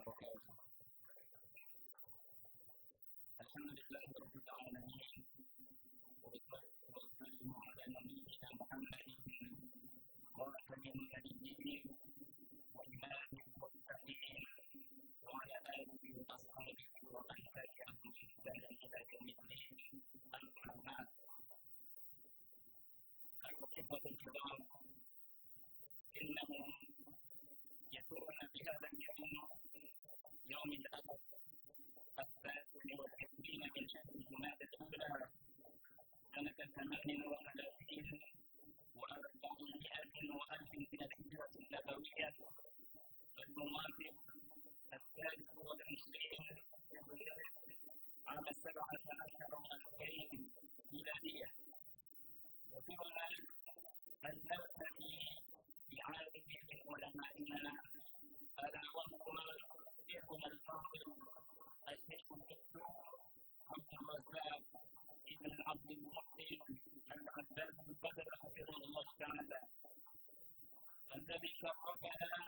وبركاته. الحمد لله رب العالمين، والصلاة والسلام على نبينا محمد خاتم النبيين وإمام المرسلين وعلى آله وأصحابه ومن تبعهم بإحسان إلى يوم الدين. أما بعد، أيها الإخوة الكرام، إنه يسرنا في هذا اليوم، يوم الأحد 29 من شهر جمادى الأولى سنة 38 و400 وألف من الهجرة النبوية، الموافق 23 فبراير عام 17 و2000 ميلادية. وفرنا أن نلتقي بعالم من علمائنا ألا وهو شيخنا الفاضل الشيخ الدكتور عبد الرزاق ابن عبد المحسن العباس البدر حفظه الله تعالى، الذي شرفنا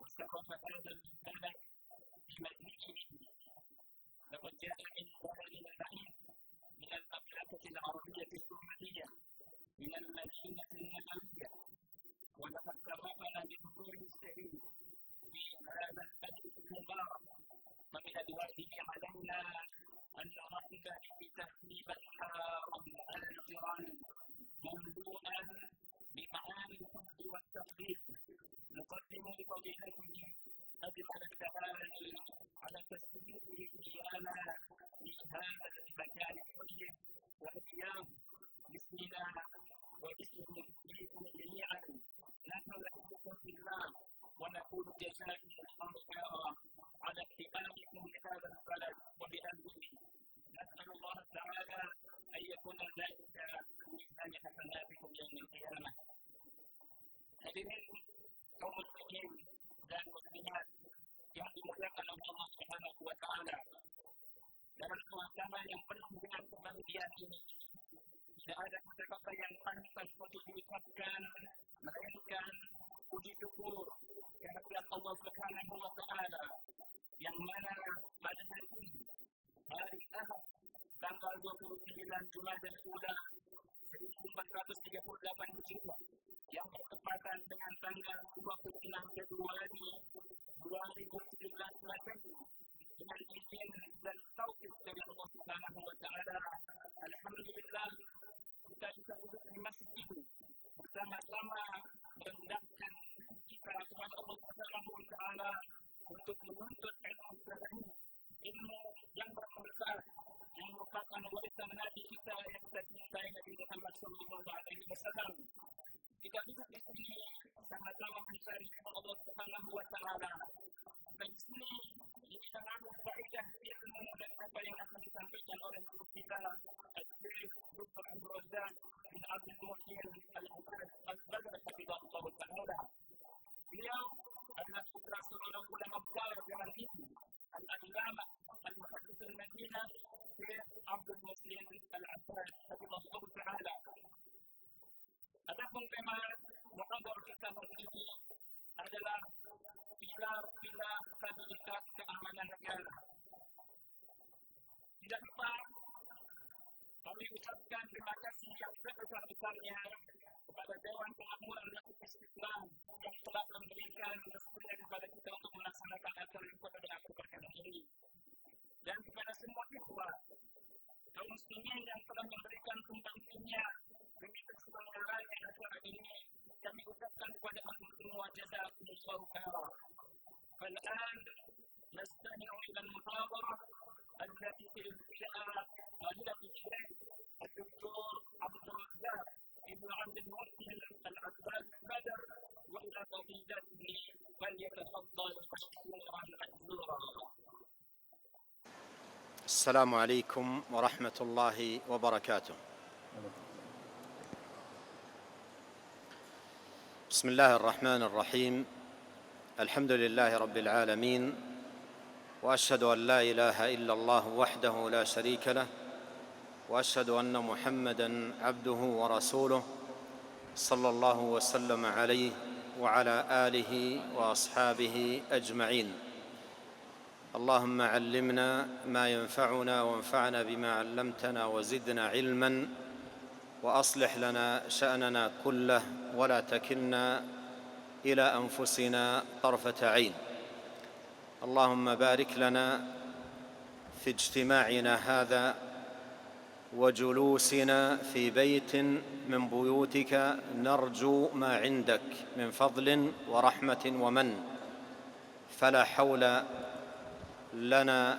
وشرف هذا البلد بمجيئه. لقد جاء من بلدنا العين، من المملكة العربية السعودية، من المدينة النبوية، ولقد شرفنا بحضوره الشريف في هذا المجلس المبارك، فمن الواجب علينا أن نرحب به ترحيبا حارا أجرا مملوءا بمعاني الحب والتقدير، نقدم لفضيلته أجمل التهاني على تشريفه إيانا في هذا المكان الطيب، وإياه باسمنا وباسم فيكم جميعا نسأل لكم في الله ونقول جزاكم الله خيرا على اهتمامكم بهذا البلد وبأهله. نسأل الله تعالى أن يكون ذلك في ميزان حسناتكم يوم القيامة. Hadirin kaum muslimin dan muslimat yang dimuliakan Allah Subhanahu wa taala, dalam suasana yang penuh dengan kebahagiaan ini, tidak ada kata-kata yang pantas untuk diucapkan melainkan puji syukur kehadirat Allah Subhanahu wa taala, yang mana pada hari ini, hari Ahad tanggal 29 Jumadil Ula 1438 Hijriah, yang bertepatan dengan tanggal 26 Februari 2017 Masehi, dengan izin dan taufik dari Allah Subhanahu wa taala, alhamdulillah kita bisa duduk di masjid ini bersama-sama merendahkan kita kepada Allah Subhanahu wa taala untuk menuntut ilmu yang bermanfaat, yang merupakan warisan Nabi kita yang kita cintai, Nabi Muhammad sallallahu alaihi wasallam. Kita bisa di sini sama-sama mencari Allah Subhanahu wa taala. Dan di sini ini sangat faedah ilmu dan apa yang akan disampaikan oleh guru kita, Syekh Dr. Abdul Razak bin Abdul Muhsin Al-Abbas Al-Badr hafizahullah taala. Beliau adalah putra seorang ulama besar zaman itu, Al-Allamah Al-Muhaddits Al-Madinah, Syekh Abdul Muhsin Al-Abbas hafizahullah taala. Adapun tema muhadharah kita hari ini adalah pilar-pilar stabilitas keamanan negara. Tidak lupa kami ucapkan terima kasih yang sebesar-besarnya kepada Dewan Kemakmuran Republik Istiqlal yang telah memberikan restunya kepada kita untuk melaksanakan acara ibadah dan keberkahan ini, dan kepada semua ikhwah kaum muslimin yang telah memberikan sumbangsihnya demi terselenggaranya acara ini. Kami ucapkan kepada antum semua jazakumullahu khairan. Al-an nastami'u ila al-muhadharah allati fiha fadilatu Syekh Dr. Abdul Razak ibn Abdul Muhsin Al-Abbas Al-Badr wa ila fadilatihi falyatafaddal mashkuran majzura. السلام عليكم ورحمة الله وبركاته. بسم الله الرحمن الرحيم. الحمد لله رب العالمين، وأشهد أن لا إله إلا الله وحده لا شريك له، وأشهد أن محمدًا عبده ورسوله صلى الله وسلم عليه وعلى آله وأصحابه أجمعين. اللهم علمنا ما ينفعنا وانفعنا بما علمتنا وزدنا علما وأصلح لنا شأننا كله ولا تكلنا إلى أنفسنا طرفة عين. اللهم بارك لنا في اجتماعنا هذا وجلوسنا في بيت من بيوتك نرجو ما عندك من فضل ورحمة ومن، فلا حول لنا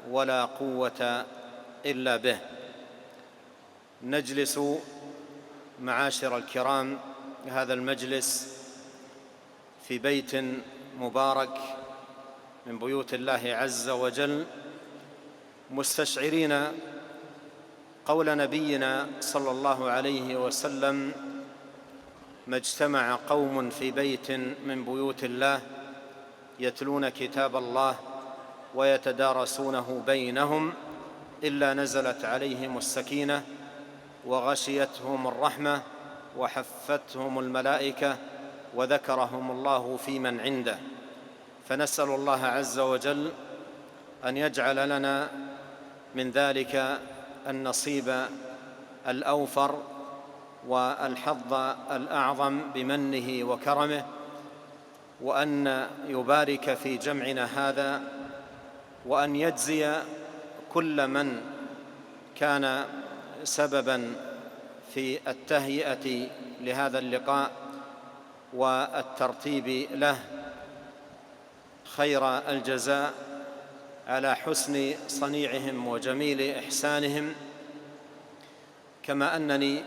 ولا قوة إلا به. نجلس معاشر الكرام هذا المجلس في بيت مبارك من بيوت الله عز وجل، مستشعرين قول نبينا صلى الله عليه وسلم: ما اجتمع قوم في بيت من بيوت الله يتلون كتاب الله ويتدارسونه بينهم إلا نزلت عليهم السكينة وغشيتهم الرحمة وحفتهم الملائكة وذكرهم الله في من عنده. فنسأل الله عز وجل أن يجعل لنا من ذلك النصيب الأوفر والحظ الأعظم بمنه وكرمه، وأن يبارك في جمعنا هذا، وأن يجزي كل من كان سببا في التهيئة لهذا اللقاء والترتيب له خير الجزاء على حسن صنيعهم وجميل إحسانهم. كما أنني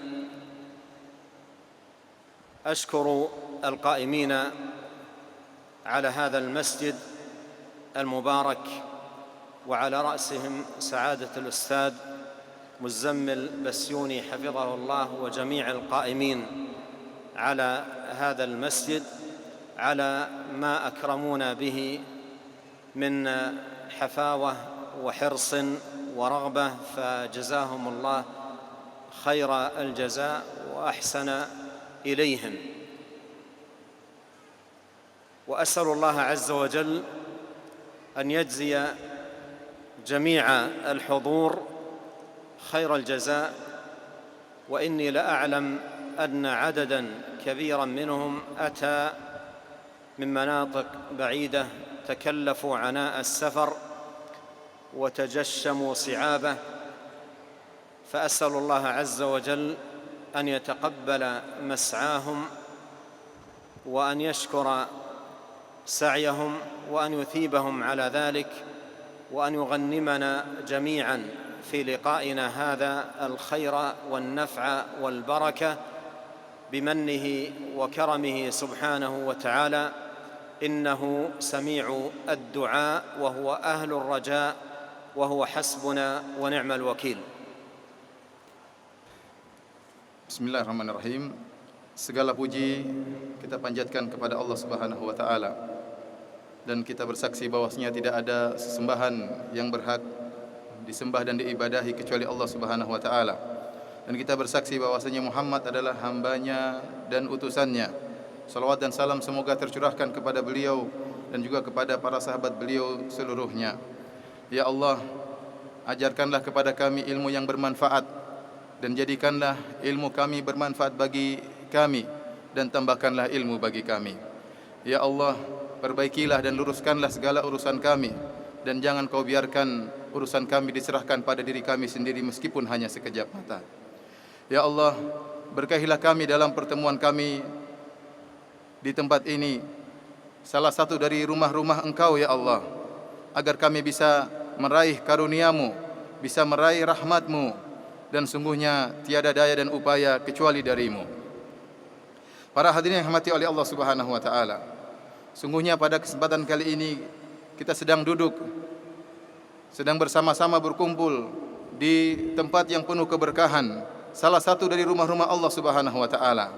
أشكر القائمين على هذا المسجد المبارك، وعلى رأسهم سعادة الأستاذ مزمل بسيوني حفظه الله، وجميع القائمين على هذا المسجد على ما أكرمونا به من حفاوة وحرص ورغبة، فجزاهم الله خير الجزاء وأحسن إليهم. وأسأل الله عز وجل أن يجزي جميع الحضور خير الجزاء، وإني لأعلم أن عدداً كبيراً منهم أتى من مناطق بعيدة، تكلفوا عناء السفر وتجشموا صعابه، فأسأل الله عز وجل أن يتقبل مسعاهم وأن يشكر سعيهم وأن يثيبهم على ذلك، وأن يغنمنا جميعاً في لقائنا هذا الخير والنفع والبركة بمنه وكرمه سبحانه وتعالى، إنه سميع الدعاء وهو أهل الرجاء وهو حسبنا ونعم الوكيل. Bismillahirrahmanirrahim. Segala puji kita panjatkan kepada Allah Subhanahu wa taala, dan kita bersaksi bahwasanya tidak ada sesembahan yang berhak disembah dan diibadahi kecuali Allah Subhanahu wa taala. Dan kita bersaksi bahwasanya Muhammad adalah hambanya dan utusannya. Salawat dan salam semoga tercurahkan kepada beliau dan juga kepada para sahabat beliau seluruhnya. Ya Allah, ajarkanlah kepada kami ilmu yang bermanfaat, dan jadikanlah ilmu kami bermanfaat bagi kami, dan tambahkanlah ilmu bagi kami. Ya Allah, perbaikilah dan luruskanlah segala urusan kami, dan jangan kau biarkan urusan kami diserahkan pada diri kami sendiri meskipun hanya sekejap mata. Ya Allah, berkahilah kami dalam pertemuan kami di tempat ini, salah satu dari rumah-rumah Engkau ya Allah, agar kami bisa meraih karunia-Mu, bisa meraih rahmat-Mu, dan sungguhnya tiada daya dan upaya kecuali dari-Mu. Para hadirin yang dirahmati oleh Allah Subhanahu wa taala, sungguhnya pada kesempatan kali ini kita sedang duduk, sedang bersama-sama berkumpul di tempat yang penuh keberkahan, salah satu dari rumah-rumah Allah Subhanahu wa taala.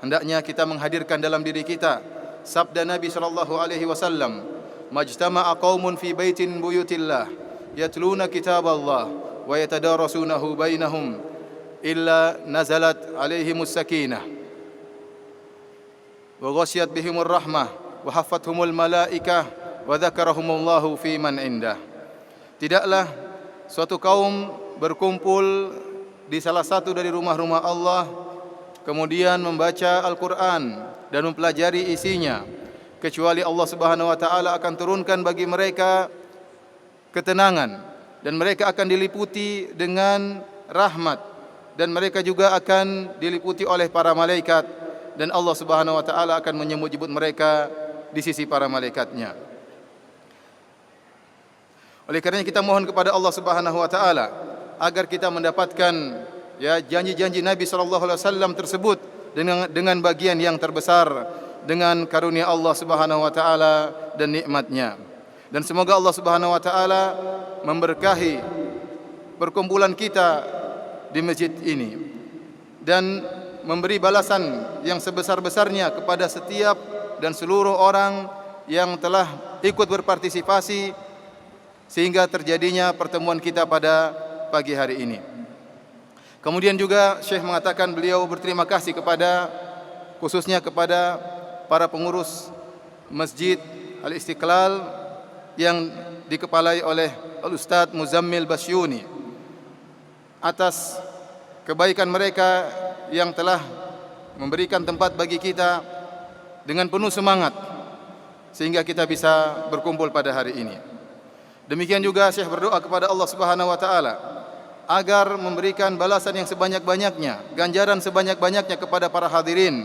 Hendaknya kita menghadirkan dalam diri kita sabda Nabi sallallahu alaihi wasallam, "Majtama'a qaumun fi baitin buyutillah yatluna kitaballah wa yatadarasunahu bainahum illa nazalat alaihimus sakinah wa ghasyiyat bihimur rahmah wa haffathumul malaikah wa dzakarahumullahu fi man indah. Tidaklah suatu kaum berkumpul di salah satu dari rumah-rumah Allah, kemudian membaca Al-Quran dan mempelajari isinya, kecuali Allah Subhanahu wa taala akan turunkan bagi mereka ketenangan, dan mereka akan diliputi dengan rahmat, dan mereka juga akan diliputi oleh para malaikat, dan Allah Subhanahu wa taala akan menyebut-nyebut mereka di sisi para malaikatnya. Oleh karenanya kita mohon kepada Allah Subhanahu wa taala agar kita mendapatkan janji-janji Nabi sallallahu alaihi wasallam tersebut dengan bagian yang terbesar, dengan karunia Allah Subhanahu wa taala dan nikmatnya. Dan semoga Allah Subhanahu wa taala memberkahi perkumpulan kita di masjid ini dan memberi balasan yang sebesar-besarnya kepada setiap dan seluruh orang yang telah ikut berpartisipasi sehingga terjadinya pertemuan kita pada pagi hari ini. Kemudian juga Syekh mengatakan beliau berterima kasih khususnya kepada para pengurus Masjid Al-Istiqlal yang dikepalai oleh Al-Ustadz Muzammil Basyuni atas kebaikan mereka yang telah memberikan tempat bagi kita dengan penuh semangat sehingga kita bisa berkumpul pada hari ini. Demikian juga Syekh berdoa kepada Allah Subhanahu wa taala agar memberikan balasan yang sebanyak-banyaknya, ganjaran sebanyak-banyaknya kepada para hadirin.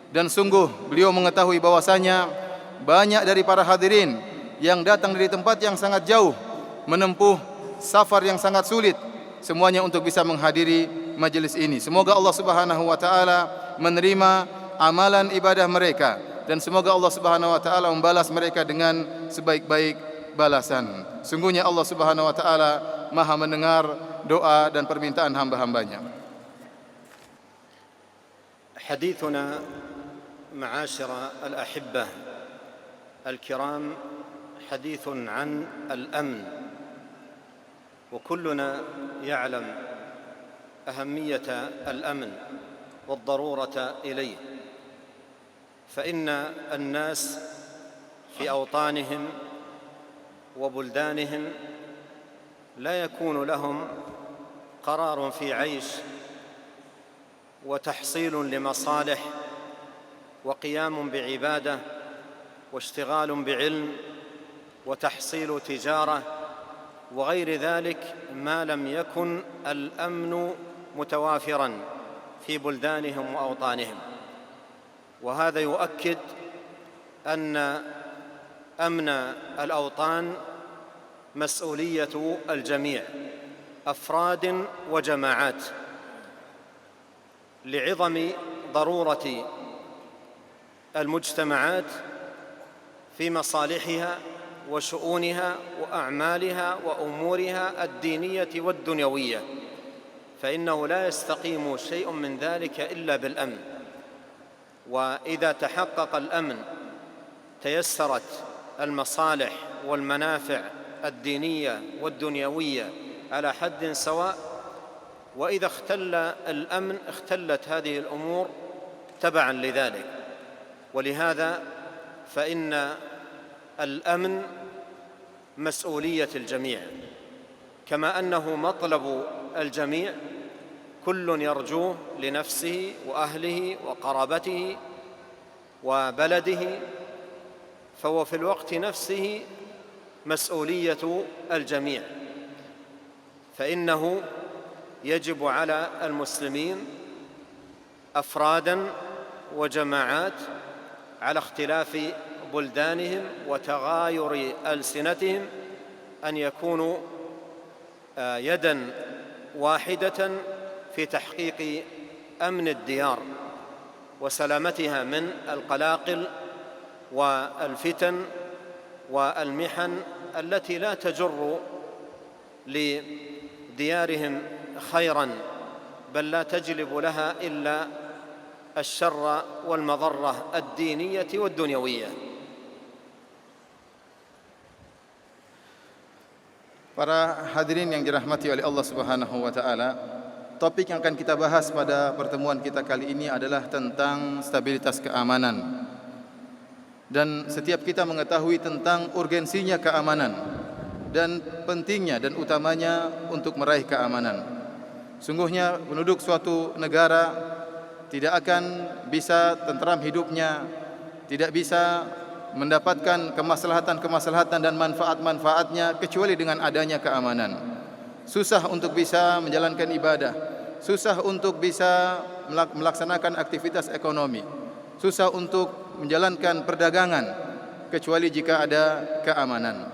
Dan sungguh beliau mengetahui bahwasanya banyak dari para hadirin yang datang dari tempat yang sangat jauh, menempuh safar yang sangat sulit, semuanya untuk bisa menghadiri majelis ini. Semoga Allah Subhanahu wa taala menerima amalan ibadah mereka, dan semoga Allah Subhanahu wa taala membalas mereka dengan sebaik-baik balasan. Sungguhnya Allah Subhanahu wa taala Maha mendengar doa dan permintaan hamba-hambanya. حديثنا معاشر الأحبة الكرام حديث عن الأمن، وكلنا يعلم أهمية الأمن والضرورة إليه، فإن الناس في أوطانهم وبلدانهم لا يكون لهم قرار في عيش وتحصيل لمصالح وقيام بعبادة واشتغال بعلم وتحصيل تجارة وغير ذلك ما لم يكن الأمن متوافراً في بلدانهم وأوطانهم. وهذا يؤكد أن أمن الأوطان مسؤولية الجميع أفراد وجماعات، لعظم ضرورة المجتمعات في مصالحها وشؤونها وأعمالها وأمورها الدينية والدنيوية، فإنه لا يستقيم شيء من ذلك إلا بالأمن. وإذا تحقق الأمن تيسرت المصالح والمنافع الدينية والدنيوية على حد سواء، وإذا اختل الأمن اختلت هذه الأمور تبعاً لذلك. ولهذا فإن الأمن مسؤولية الجميع، كما أنه مطلب الجميع، كل يرجوه لنفسه وأهله وقرابته وبلده، فهو في الوقت نفسه مسؤولية الجميع. فإنه يجب على المسلمين أفراداً وجماعات على اختلاف بلدانهم وتغاير ألسنتهم أن يكونوا يداً واحدة في تحقيق أمن الديار وسلامتها من القلاقل والفتن والمحن التي لا تجر لديارهم خيراً، بل لا تجلب لها إلا الشر والمضرة الدينية والدنيوية. Para hadirin yang dirahmati oleh Allah Subhanahu wa taala, topik yang akan kita bahas pada pertemuan kita kali ini adalah tentang stabilitas keamanan. Dan setiap kita mengetahui tentang urgensinya keamanan dan pentingnya dan utamanya untuk meraih keamanan. Sungguhnya penduduk suatu negara tidak akan bisa tentram hidupnya, tidak bisa mendapatkan kemaslahatan-kemaslahatan dan manfaat-manfaatnya kecuali dengan adanya keamanan. Susah untuk bisa menjalankan ibadah, susah untuk bisa melaksanakan aktivitas ekonomi, susah untuk menjalankan perdagangan kecuali jika ada keamanan.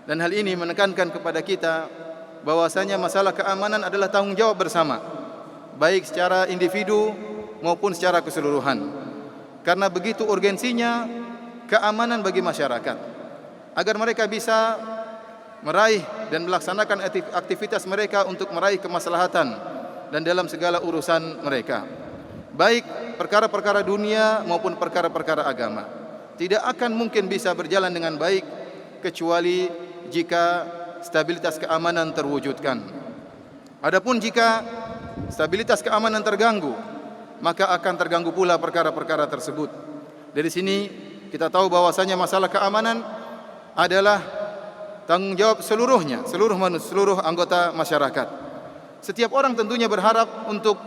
Dan hal ini menekankan kepada kita bahwasanya masalah keamanan adalah tanggung jawab bersama, baik secara individu maupun secara keseluruhan. Karena begitu urgensinya keamanan bagi masyarakat, agar mereka bisa meraih dan melaksanakan aktivitas mereka untuk meraih kemaslahatan dan dalam segala urusan mereka, baik perkara-perkara dunia maupun perkara-perkara agama. Tidak akan mungkin bisa berjalan dengan baik kecuali jika stabilitas keamanan terwujudkan. Adapun jika stabilitas keamanan terganggu, maka akan terganggu pula perkara-perkara tersebut. Dari sini kita tahu bahwasanya masalah keamanan adalah tanggung jawab seluruhnya, seluruh anggota masyarakat. Setiap orang tentunya berharap untuk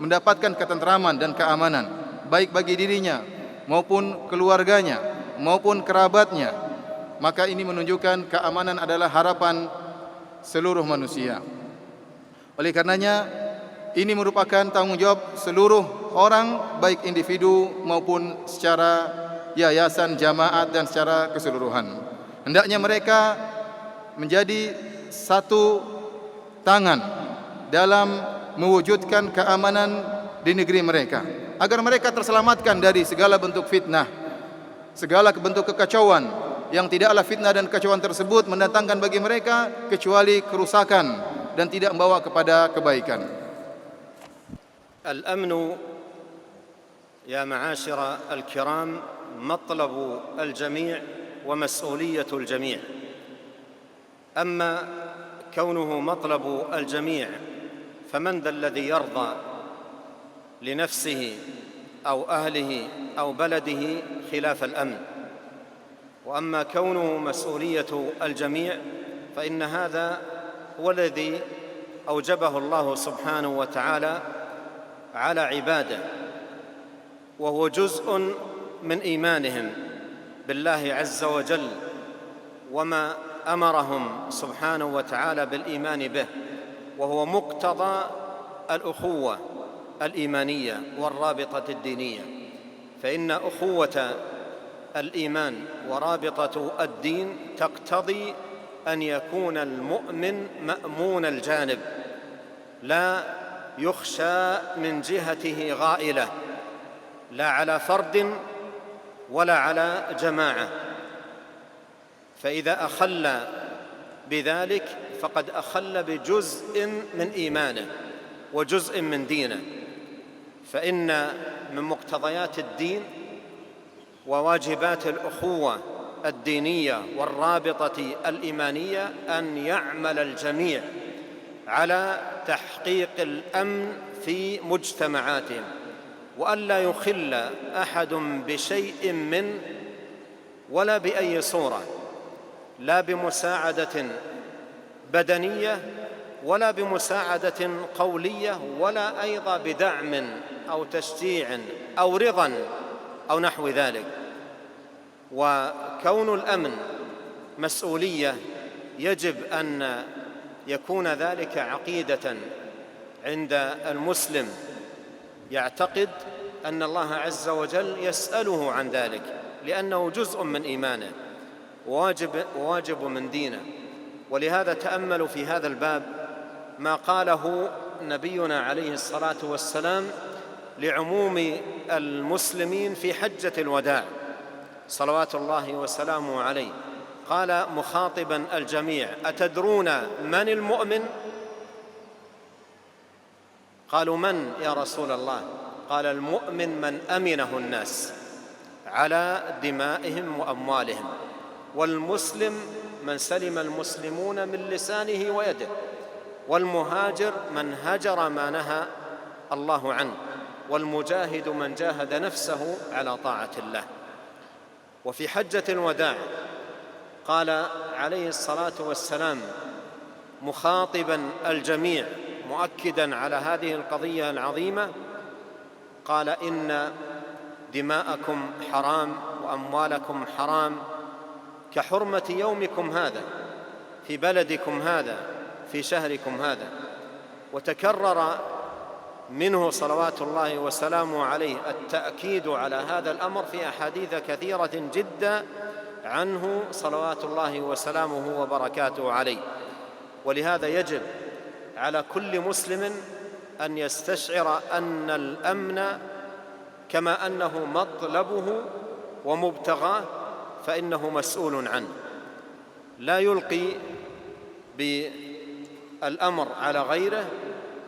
mendapatkan ketentraman dan keamanan, baik bagi dirinya maupun keluarganya maupun kerabatnya. Maka ini menunjukkan keamanan adalah harapan seluruh manusia. Oleh karenanya, ini merupakan tanggung jawab seluruh orang, baik individu maupun secara yayasan, jamaat dan secara keseluruhan. Hendaknya mereka menjadi satu tangan dalam mewujudkan keamanan di negeri mereka, agar mereka terselamatkan dari segala bentuk fitnah, segala bentuk kekacauan yang tidaklah fitnah dan kekacauan tersebut mendatangkan bagi mereka kecuali kerusakan dan tidak membawa kepada kebaikan. الأمن يا معاشر الكرام مطلب الجميع ومسؤولية الجميع. أما كونه مطلب الجميع فمن ذا الذي يرضى لنفسه أو أهله أو بلده خلاف الأمن؟ وأما كونه مسؤولية الجميع فإن هذا هو الذي أوجبه الله سبحانه وتعالى على عباده، وهو جزء من إيمانهم بالله عز وجل وما أمرهم سبحانه وتعالى بالإيمان به، وهو مقتضى الأخوة الإيمانية والرابطة الدينية. فإن أخوة الإيمان ورابطة الدين تقتضي أن يكون المؤمن مأمون الجانب، لا يخشى من جهته غائلة، لا على فرد ولا على جماعة. فإذا أخل بذلك فقد أخل بجزء من إيمانه وجزء من دينه. فإن من مقتضيات الدين وواجبات الأخوة الدينية والرابطة الإيمانية أن يعمل الجميع على تحقيق الأمن في مجتمعاتهم، وألا يخل أحد بشيء منه ولا بأي صورة، لا بمساعدة بدنية ولا بمساعدة قولية ولا أيضا بدعم أو تشجيع أو رضا أو نحو ذلك. وكون الأمن مسؤولية يجب أن يكون ذلك عقيدة عند المسلم، يعتقد أن الله عز وجل يسأله عن ذلك لأنه جزء من إيمانه وواجب من دينه. ولهذا تأملوا في هذا الباب ما قاله نبينا عليه الصلاة والسلام لعموم المسلمين في حجة الوداع صلوات الله وسلامه عليه. قال مخاطبا الجميع: أتدرون من المؤمن؟ قالوا: من يا رسول الله؟ قال: المؤمن من أمنه الناس على دمائهم وأموالهم، والمسلم من سلم المسلمون من لسانه ويده، والمهاجر من هجر ما نهى الله عنه، والمجاهد من جاهد نفسه على طاعة الله. وفي حجة الوداع قال عليه الصلاة والسلام مخاطبا الجميع مؤكدا على هذه القضية العظيمة، قال: إن دماءكم حرام وأموالكم حرام كحرمة يومكم هذا في بلدكم هذا في شهركم هذا. وتكرر منه صلوات الله وسلامه عليه التأكيد على هذا الأمر في أحاديث كثيرة جدا عنه صلوات الله وسلامه وبركاته عليه. ولهذا يجب على كل مسلم أن يستشعر أن الأمن كما أنه مطلبه ومبتغاه فإنه مسؤول عنه، لا يلقي بالأمر على غيره،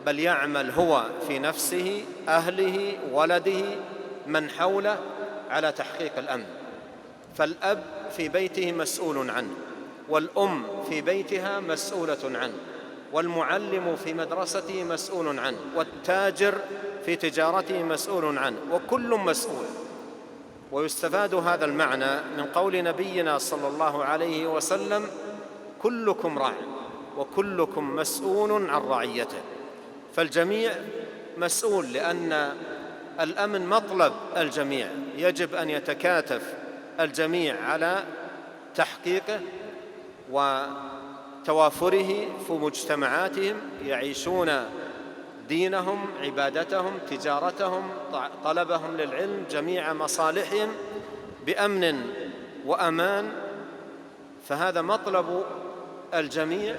بل يعمل هو في نفسه، أهله، ولده، من حوله على تحقيق الأمن. فالأب في بيته مسؤول عنه، والأم في بيتها مسؤولة عنه، والمعلم في مدرسته مسؤول عنه، والتاجر في تجارته مسؤول عنه، وكل مسؤول. ويستفاد هذا المعنى من قول نبينا صلى الله عليه وسلم: كلكم راع وكلكم مسؤول عن رعيته. فالجميع مسؤول، لأن الأمن مطلب الجميع، يجب أن يتكاتف الجميع على تحقيقه وتوافره في مجتمعاتهم، يعيشون دينهم، عبادتهم، تجارتهم، طلبهم للعلم، جميع مصالحهم بأمن وأمان. فهذا مطلب الجميع،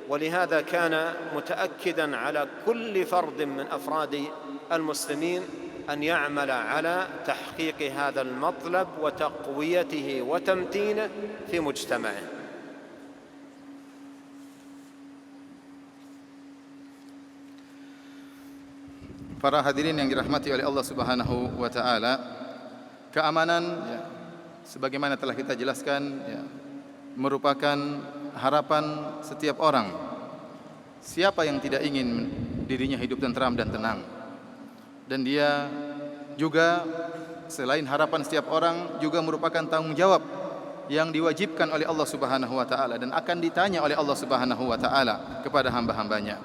ولهذا كان متأكداً على كل فرد من أفراد المسلمين أن يعمل على تحقيق هذا المطلب وتقويته وتمتينه في مجتمعه. Para hadirin yang dirahmati oleh Allah Subhanahu wa taala, keamanan sebagaimana telah kita jelaskan merupakan harapan setiap orang. Siapa yang tidak ingin dirinya hidup tentram dan tenang? Dan dia juga selain harapan setiap orang juga merupakan tanggung jawab yang diwajibkan oleh Allah Subhanahu wa taala dan akan ditanya oleh Allah Subhanahu wa taala kepada hamba-hambanya.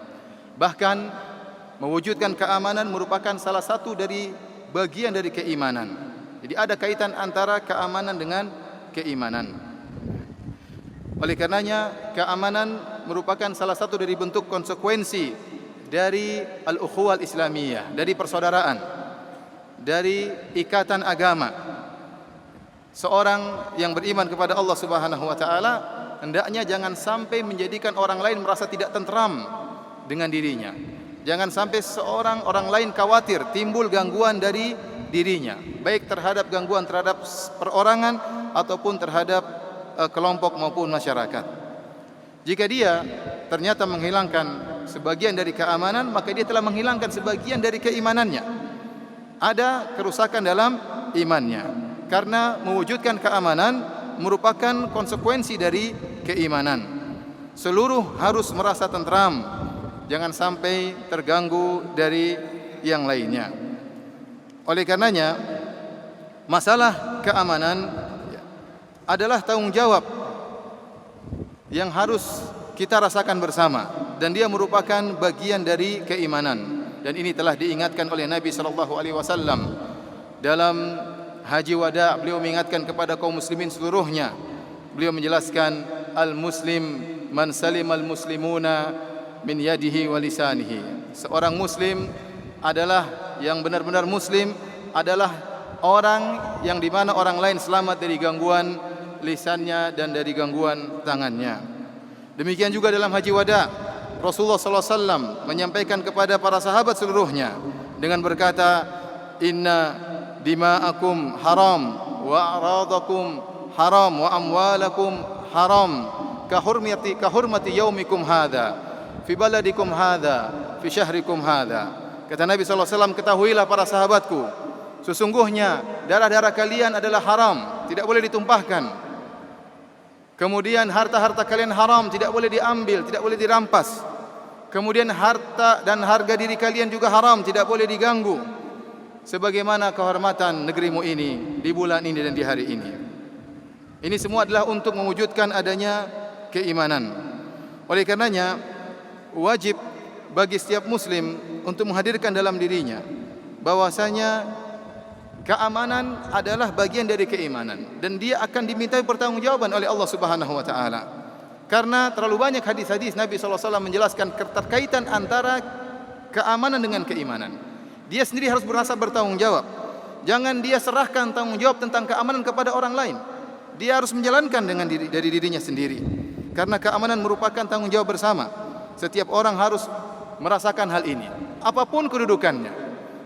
Bahkan mewujudkan keamanan merupakan salah satu dari bagian dari keimanan. Jadi ada kaitan antara keamanan dengan keimanan. Oleh karenanya keamanan merupakan salah satu dari bentuk konsekuensi dari al-ukhuwah al-islamiyah, dari persaudaraan, dari ikatan agama. Seorang yang beriman kepada Allah Subhanahu wa taala hendaknya jangan sampai menjadikan orang lain merasa tidak tentram dengan dirinya. Jangan sampai orang lain khawatir timbul gangguan dari dirinya, baik terhadap gangguan terhadap perorangan ataupun terhadap kelompok maupun masyarakat. Jika dia ternyata menghilangkan sebagian dari keamanan, maka dia telah menghilangkan sebagian dari keimanannya. Ada kerusakan dalam imannya, karena mewujudkan keamanan merupakan konsekuensi dari keimanan. Seluruh harus merasa tentram, jangan sampai terganggu dari yang lainnya. Oleh karenanya, masalah keamanan adalah tanggung jawab yang harus kita rasakan bersama, dan dia merupakan bagian dari keimanan. Dan ini telah diingatkan oleh Nabi SAW dalam Haji Wada. Beliau mengingatkan kepada kaum muslimin seluruhnya. Beliau menjelaskan, al-muslim man salimal muslimuna min yadihi wa lisanihi. Seorang muslim adalah yang benar-benar muslim adalah orang yang di mana orang lain selamat dari gangguan lisannya dan dari gangguan tangannya. Demikian juga dalam Haji Wada, Rasulullah SAW menyampaikan kepada para sahabat seluruhnya dengan berkata, inna dima'akum haram wa a'radakum haram wa amwalakum haram kahurmati yaumikum hadha fi baladikum hadha fi syahrikum hadha. Kata Nabi SAW, ketahuilah para sahabatku, sesungguhnya darah-darah kalian adalah haram, tidak boleh ditumpahkan. Kemudian harta-harta kalian haram, tidak boleh diambil, tidak boleh dirampas. Kemudian harta dan harga diri kalian juga haram, tidak boleh diganggu. Sebagaimana kehormatan negerimu ini di bulan ini dan di hari ini. Ini semua adalah untuk mewujudkan adanya keimanan. Oleh karenanya wajib bagi setiap muslim untuk menghadirkan dalam dirinya bahwasanya keamanan adalah bagian dari keimanan dan dia akan dimintai pertanggungjawaban oleh Allah Subhanahu wa taala. Karena terlalu banyak hadis-hadis Nabi sallallahu alaihi wasallam menjelaskan keterkaitan antara keamanan dengan keimanan. Dia sendiri harus berasa bertanggung jawab. Jangan dia serahkan tanggung jawab tentang keamanan kepada orang lain. Dia harus menjalankan dari dirinya sendiri. Karena keamanan merupakan tanggung jawab bersama. Setiap orang harus merasakan hal ini. Apapun kedudukannya.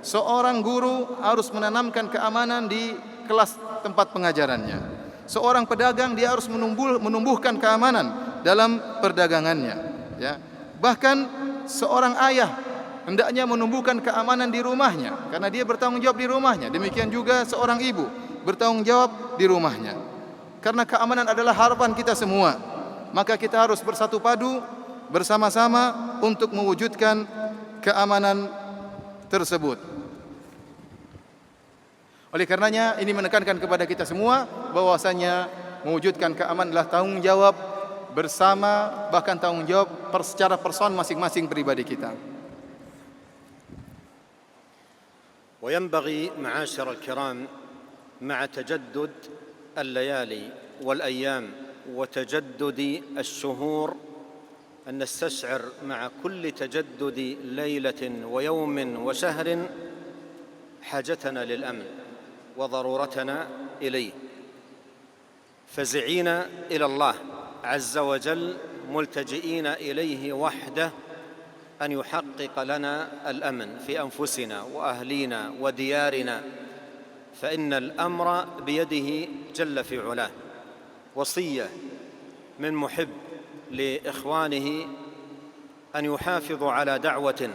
Seorang guru harus menanamkan keamanan di kelas tempat pengajarannya. Seorang pedagang dia harus menumbuhkan keamanan dalam perdagangannya. Ya. Bahkan seorang ayah hendaknya menumbuhkan keamanan di rumahnya karena dia bertanggung jawab di rumahnya. Demikian juga seorang ibu bertanggung jawab di rumahnya. Karena keamanan adalah harapan kita semua. Maka kita harus bersatu padu bersama-sama untuk mewujudkan keamanan tersebut. Oleh karenanya ini menekankan kepada kita semua bahwasanya mewujudkan keamanan adalah tanggung jawab bersama, bahkan tanggung jawab secara person masing-masing pribadi kita. وينبغي معاشر الكرام مع تجدد الليالي والأيام وتجدد الشهور أن نستشعر مع كل تجدد ليلة ويوم وشهر حاجتنا للأمن وضرورتنا إليه، فزعين إلى الله عز وجل ملتجئين إليه وحده أن يحقق لنا الأمن في أنفسنا وأهلينا وديارنا، فإن الأمر بيده جل في علاه. وصية من محب لإخوانه أن يحافظوا على دعوة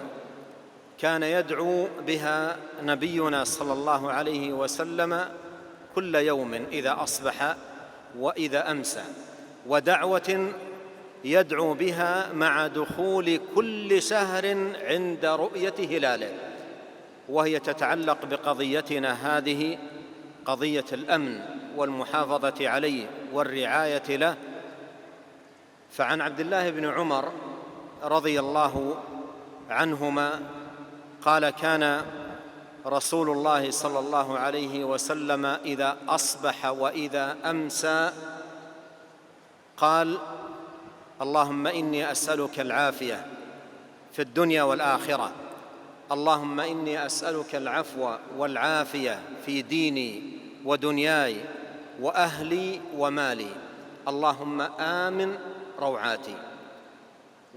كان يدعو بها نبينا صلى الله عليه وسلم كل يوم إذا أصبح وإذا أمسى، ودعوة يدعو بها مع دخول كل شهر عند رؤية هلاله، وهي تتعلق بقضيتنا هذه، قضية الأمن والمحافظة عليه والرعاية له. فعن عبد الله بن عمر رضي الله عنهما قال: كان رسول الله صلى الله عليه وسلم إذا أصبح وإذا أمسى قال: اللهم إني أسألك العافية في الدنيا والآخرة، اللهم إني أسألك العفو والعافية في ديني ودنياي وأهلي ومالي، اللهم آمن روعاتي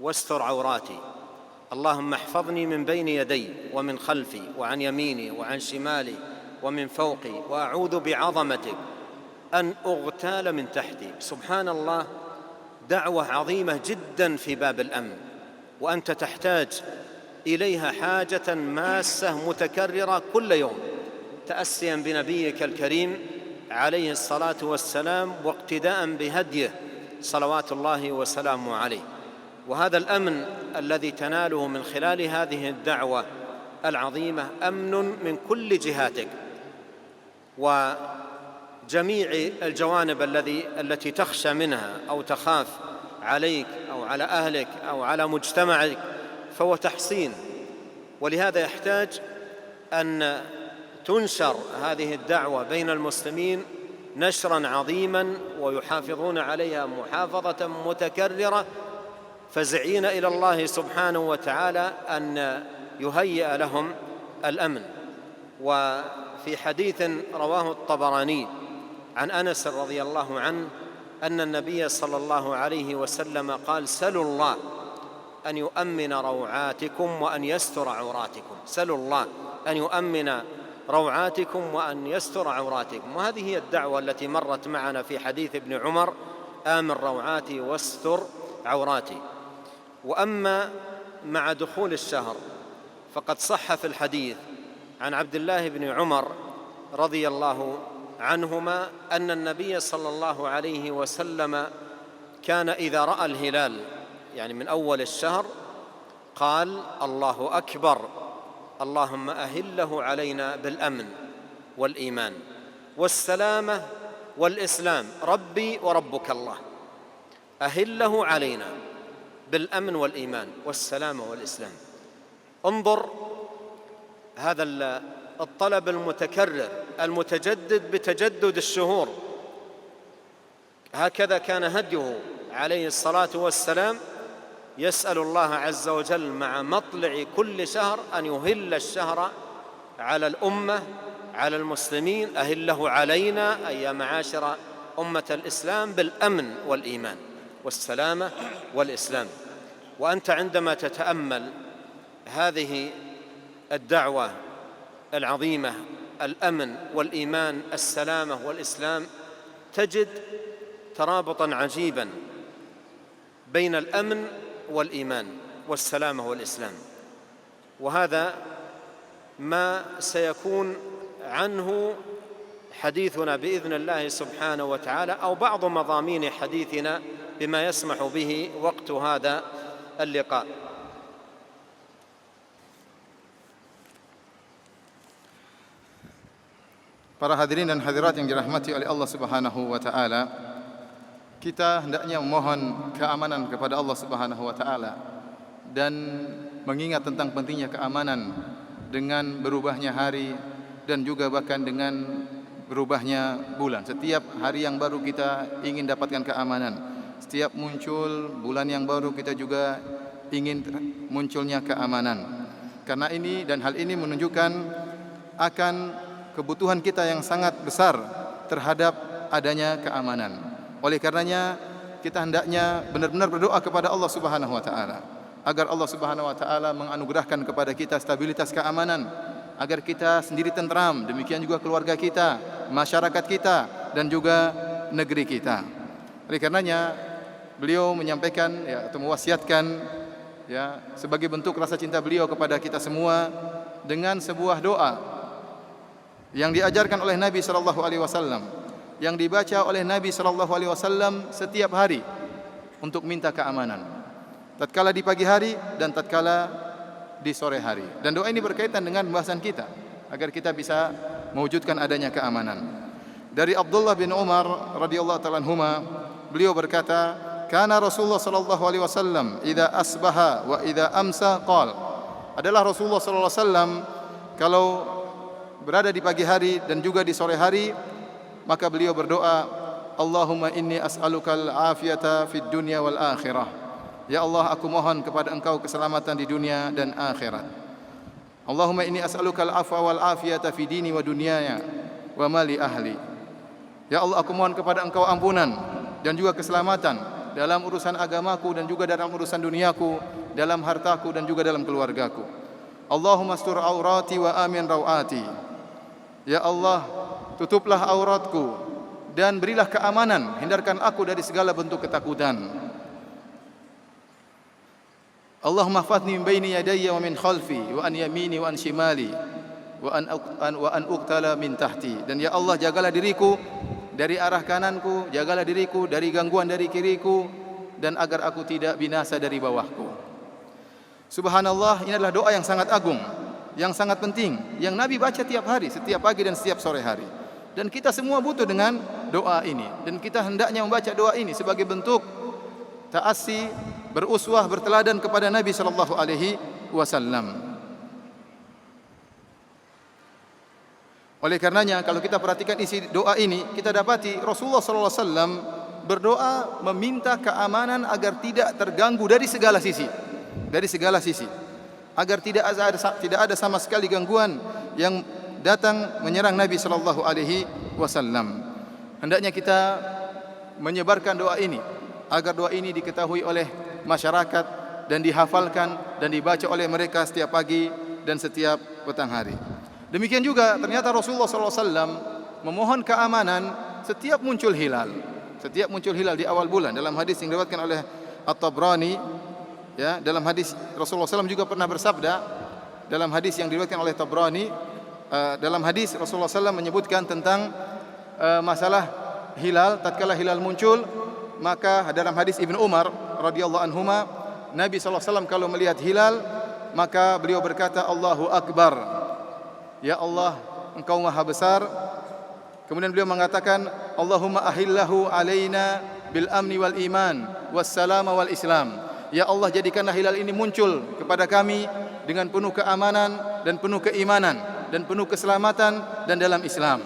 واستر عوراتي، اللهم احفظني من بين يدي ومن خلفي وعن يميني وعن شمالي ومن فوقي، وأعوذ بعظمتك أن أغتال من تحتي. سبحان الله، دعوة عظيمة جدا في باب الأمن، وأنت تحتاج إليها حاجة ماسة متكررة كل يوم، تأسيا بنبيك الكريم عليه الصلاة والسلام واقتداء بهديه صلوات الله وسلامه عليه. وهذا الأمن الذي تناله من خلال هذه الدعوة العظيمة أمن من كل جهاتك وجميع الجوانب التي تخشى منها أو تخاف عليك أو على أهلك أو على مجتمعك، فهو تحصين. ولهذا يحتاج أن تنشر هذه الدعوة بين المسلمين نشرا عظيما ويحافظون عليها محافظة متكررة، فزعين إلى الله سبحانه وتعالى أن يهيئ لهم الأمن. وفي حديث رواه الطبراني عن أنس رضي الله عنه أن النبي صلى الله عليه وسلم قال: سلوا الله أن يؤمن روعاتكم وأن يستر عوراتكم، سلوا الله أن يؤمن روعاتكم وأن يستر عوراتكم. وهذه هي الدعوة التي مرت معنا في حديث ابن عمر: آمن روعاتي واستر عوراتي. وأما مع دخول الشهر فقد صح في الحديث عن عبد الله بن عمر رضي الله عنهما أن النبي صلى الله عليه وسلم كان إذا رأى الهلال يعني من أول الشهر قال: الله أكبر، اللهم أهله علينا بالأمن والإيمان والسلامة والإسلام ربي وربك الله، أهله علينا بالأمن والإيمان والسلامة والإسلام. انظر هذا الطلب المتكرر المتجدد بتجدد الشهور، هكذا كان هديه عليه الصلاة والسلام، يسأل الله عز وجل مع مطلع كل شهر أن يهل الشهر على الأمة، على المسلمين، أهله علينا أي يا معاشر أمة الإسلام بالأمن والإيمان والسلامة والإسلام. وأنت عندما تتأمل هذه الدعوة العظيمة، الأمن والإيمان، السلامة والإسلام، تجد ترابطا عجيبا بين الأمن والإيمان والسلامة والإسلام. وهذا ما سيكون عنه حديثنا بإذن الله سبحانه وتعالى، أو بعض مضامين حديثنا بما يسمح به وقت هذا اللقاء. Para hadirin dan hadirat yang dirahmati oleh Allah Subhanahu wa taala, kita hendaknya memohon keamanan kepada Allah Subhanahu wa taala dan mengingat tentang pentingnya keamanan dengan berubahnya hari dan juga bahkan dengan berubahnya bulan. Setiap hari yang baru kita ingin dapatkan keamanan. Setiap muncul bulan yang baru kita juga ingin munculnya keamanan. Karena ini dan hal ini menunjukkan akan kebutuhan kita yang sangat besar terhadap adanya keamanan. Oleh karenanya kita hendaknya benar-benar berdoa kepada Allah Subhanahu wa taala agar Allah Subhanahu wa taala menganugerahkan kepada kita stabilitas keamanan, agar kita sendiri tentram, demikian juga keluarga kita, masyarakat kita dan juga negeri kita. Oleh karenanya beliau menyampaikan atau mewasiatkan sebagai bentuk rasa cinta beliau kepada kita semua dengan sebuah doa yang diajarkan oleh Nabi sallallahu alaihi wasallam, yang dibaca oleh Nabi sallallahu alaihi wasallam setiap hari untuk minta keamanan, tatkala di pagi hari dan tatkala di sore hari. Dan doa ini berkaitan dengan pembahasan kita agar kita bisa mewujudkan adanya keamanan. Dari Abdullah bin Umar radhiyallahu ta'ala anhuma, beliau berkata, "Kana Rasulullah sallallahu alaihi wasallam idza asbaha wa idza amsa qala." Adalah Rasulullah sallallahu alaihi wasallam kalau berada di pagi hari dan juga di sore hari, maka beliau berdoa, "Allahumma inni as'alukal afiyata fid dunya wal akhirah." Ya Allah, aku mohon kepada Engkau keselamatan di dunia dan akhirat. Allahumma inni as'alukal afwa wal afiyata fi dini wa dunyaya wa mali ahli. Ya Allah, aku mohon kepada Engkau ampunan dan juga keselamatan dalam urusan agamaku dan juga dalam urusan duniaku, dalam hartaku dan juga dalam keluargaku. Allahumma astur aurati wa amin rawati. Ya Allah, tutuplah auratku dan berilah keamanan, hindarkan aku dari segala bentuk ketakutan. Allahumma hafadhni min baini yadayya wa min khalfi wa an yamini wa an shimali wa an uqtala min tahti. Dan ya Allah, jagalah diriku dari arah kananku, jagalah diriku dari gangguan dari kiriku, dan agar aku tidak binasa dari bawahku. Subhanallah, ini adalah doa yang sangat agung, yang sangat penting, yang Nabi baca tiap hari, setiap pagi dan setiap sore hari. Dan kita semua butuh dengan doa ini, dan kita hendaknya membaca doa ini sebagai bentuk ta'assi, beruswah, berteladan kepada Nabi sallallahu alaihi wasallam. Oleh karenanya kalau kita perhatikan isi doa ini, kita dapati Rasulullah sallallahu alaihi wasallam berdoa meminta keamanan agar tidak terganggu dari segala sisi, agar tidak ada sama sekali gangguan yang datang menyerang Nabi sallallahu alaihi wasallam. Hendaknya kita menyebarkan doa ini agar doa ini diketahui oleh masyarakat dan dihafalkan dan dibaca oleh mereka setiap pagi dan setiap petang hari. Demikian juga ternyata Rasulullah sallallahu alaihi wasallam memohon keamanan setiap muncul hilal di awal bulan. Dalam hadis yang diriwayatkan oleh At-Tabrani, dalam hadis Rasulullah SAW juga pernah bersabda, dalam hadis yang diriwayatkan oleh Tabrani, dalam hadis Rasulullah SAW menyebutkan tentang masalah hilal. Tatkala hilal muncul, maka dalam hadis Ibnu Umar radhiyallahu anhuma, Nabi SAW kalau melihat hilal, maka beliau berkata, Allahu Akbar, ya Allah, Engkau Maha Besar, Kemudian beliau mengatakan, Allahumma ahillahu alaina bil amni wal iman wassalama wal islam. Ya Allah, jadikanlah hilal ini muncul kepada kami dengan penuh keamanan dan penuh keimanan dan penuh keselamatan dan dalam Islam.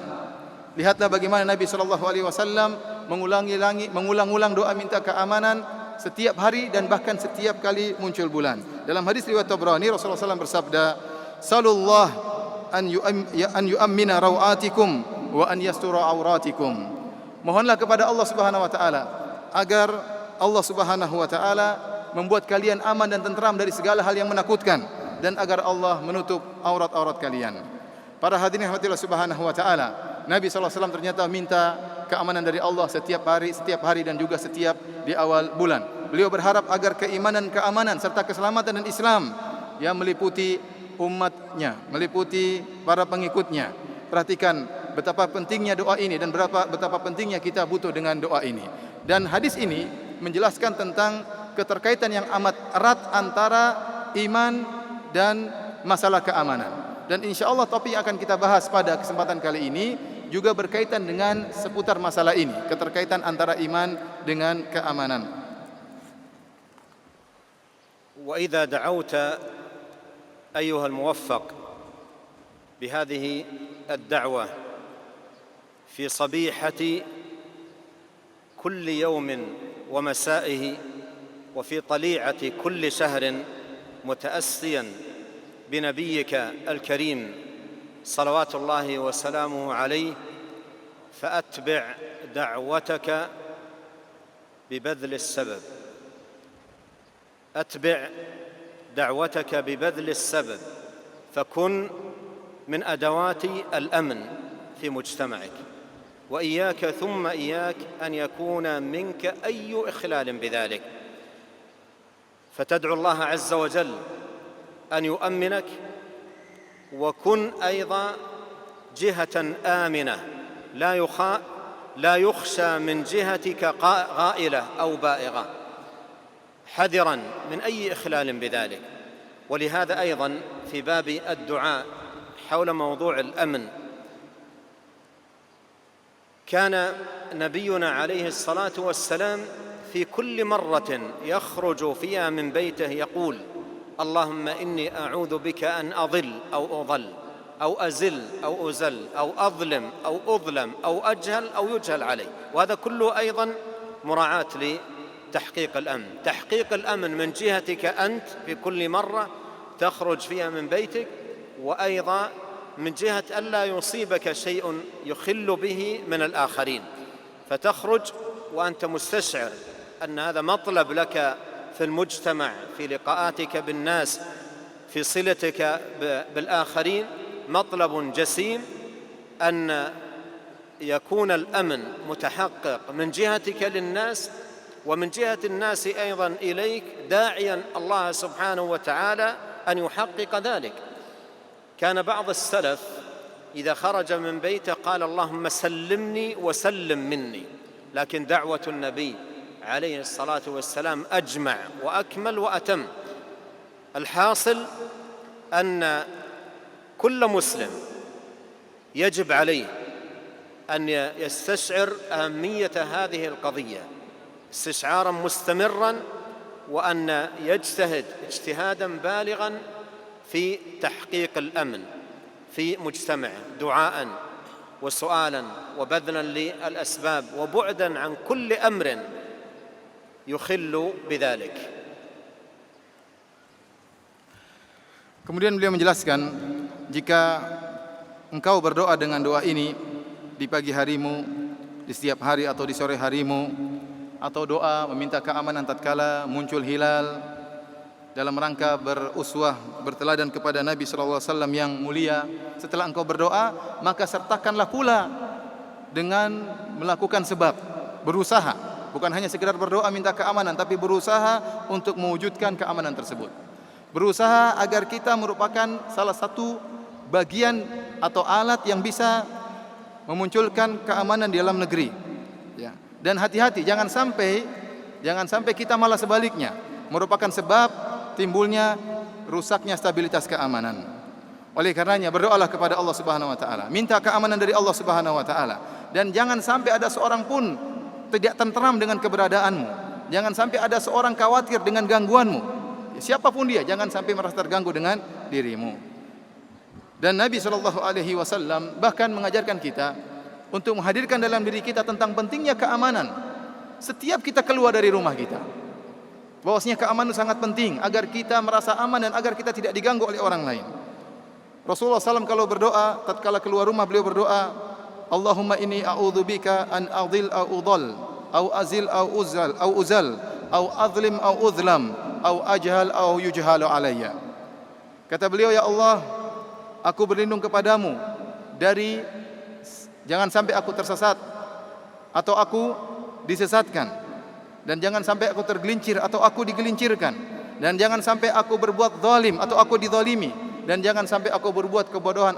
Lihatlah bagaimana Nabi SAW mengulang-ulang doa minta keamanan setiap hari dan bahkan setiap kali muncul bulan. Dalam hadis riwayat Tabrani, Rasulullah SAW bersabda, Salullah an yu'ammina rawatikum wa an yastura auratikum. Mohonlah kepada Allah Subhanahu wa taala agar Allah Subhanahu wa taala membuat kalian aman dan tentram dari segala hal yang menakutkan dan agar Allah menutup aurat-aurat kalian. Para hadirin rahmatillah Subhanahu wa taala, Nabi SAW ternyata minta keamanan dari Allah setiap hari dan juga setiap di awal bulan. Beliau berharap agar keamanan serta keselamatan dan Islam yang meliputi umatnya, meliputi para pengikutnya. Perhatikan betapa pentingnya doa ini dan betapa pentingnya kita butuh dengan doa ini. Dan hadis ini menjelaskan tentang keterkaitan yang amat erat antara iman dan masalah keamanan. Dan insyaAllah topik yang akan kita bahas pada kesempatan kali ini juga berkaitan dengan seputar masalah ini, keterkaitan antara iman dengan keamanan. وإذا دعوت أيها الموفق بهذه الدعوة في صبيحة كل يوم ومسائه وفي طليعة كل شهر متأسيا بنبيك الكريم صلوات الله وسلامه عليه، فأتبع دعوتك ببذل السبب. أتبع دعوتك ببذل السبب، فكن من أدوات الأمن في مجتمعك، وإياك ثم إياك أن يكون منك أي إخلال بذلك، فتدعو الله عز وجل أن يؤمنك، وكن أيضا جهة آمنة لا يخشى من جهتك غائلة أو بائغة، حذرا من أي إخلال بذلك. ولهذا أيضا في باب الدعاء حول موضوع الأمن كان نبينا عليه الصلاة والسلام في كل مرة يخرج فيها من بيته يقول: اللهم إني أعوذ بك أن أضل أو أضل أو أزل أو أزل أو أظلم أو أظلم أو أجهل أو يجهل علي. وهذا كله أيضا مراعاة لتحقيق الأمن. تحقيق الأمن من جهتك أنت في كل مرة تخرج فيها من بيتك، وأيضا من جهة ألا يصيبك شيء يخل به من الآخرين، فتخرج وأنت مستشعر أن هذا مطلب لك في المجتمع، في لقاءاتك بالناس، في صلتك بالآخرين، مطلب جسيم أن يكون الأمن متحقق من جهتك للناس ومن جهة الناس أيضا إليك، داعيا الله سبحانه وتعالى أن يحقق ذلك. كان بعض السلف إذا خرج من بيته قال: اللهم سلمني وسلم مني. لكن دعوة النبي عليه الصلاة والسلام أجمع وأكمل وأتم. الحاصل أن كل مسلم يجب عليه أن يستشعر أهمية هذه القضية استشعارا مستمرا، وأن يجتهد اجتهادا بالغا في تحقيق الأمن في مجتمعه، دعاء وسؤالا وبذلا للأسباب وبعدا عن كل أمر يخل بذلك. Kemudian beliau menjelaskan, jika engkau berdoa dengan doa ini di pagi harimu, di setiap hari atau di sore harimu, atau doa meminta keamanan tatkala muncul hilal dalam rangka beruswah, berteladan kepada Nabi SAW yang mulia, setelah engkau berdoa, maka sertakanlah pula dengan melakukan sebab, berusaha, bukan hanya sekedar berdoa minta keamanan, tapi berusaha untuk mewujudkan keamanan tersebut. Berusaha agar kita merupakan salah satu bagian atau alat yang bisa memunculkan keamanan di dalam negeri. Ya. Dan hati-hati, jangan sampai kita malah sebaliknya, merupakan sebab timbulnya rusaknya stabilitas keamanan. Oleh karenanya berdoalah kepada Allah Subhanahu wa taala, minta keamanan dari Allah Subhanahu wa taala, dan jangan sampai ada seorang pun tidak tenteram dengan keberadaanmu. Jangan sampai ada seorang khawatir dengan gangguanmu. Siapapun dia, jangan sampai merasa terganggu dengan dirimu. Dan Nabi SAW bahkan mengajarkan kita untuk menghadirkan dalam diri kita tentang pentingnya keamanan. Setiap kita keluar dari rumah kita, bahwasanya keamanan sangat penting agar kita merasa aman dan agar kita tidak diganggu oleh orang lain. Rasulullah SAW kalau berdoa, tatkala keluar rumah beliau berdoa, Allahumma inni a'udzubika an adhil au udhal, au azil au uzal, au azlim au uzlam, au ajhal au yujhalu alayya. Kata beliau, ya Allah, aku berlindung kepadamu dari jangan sampai aku tersesat atau aku disesatkan, dan jangan sampai aku tergelincir atau aku digelincirkan, dan jangan sampai aku berbuat zalim atau aku dizalimi, dan jangan sampai aku berbuat kebodohan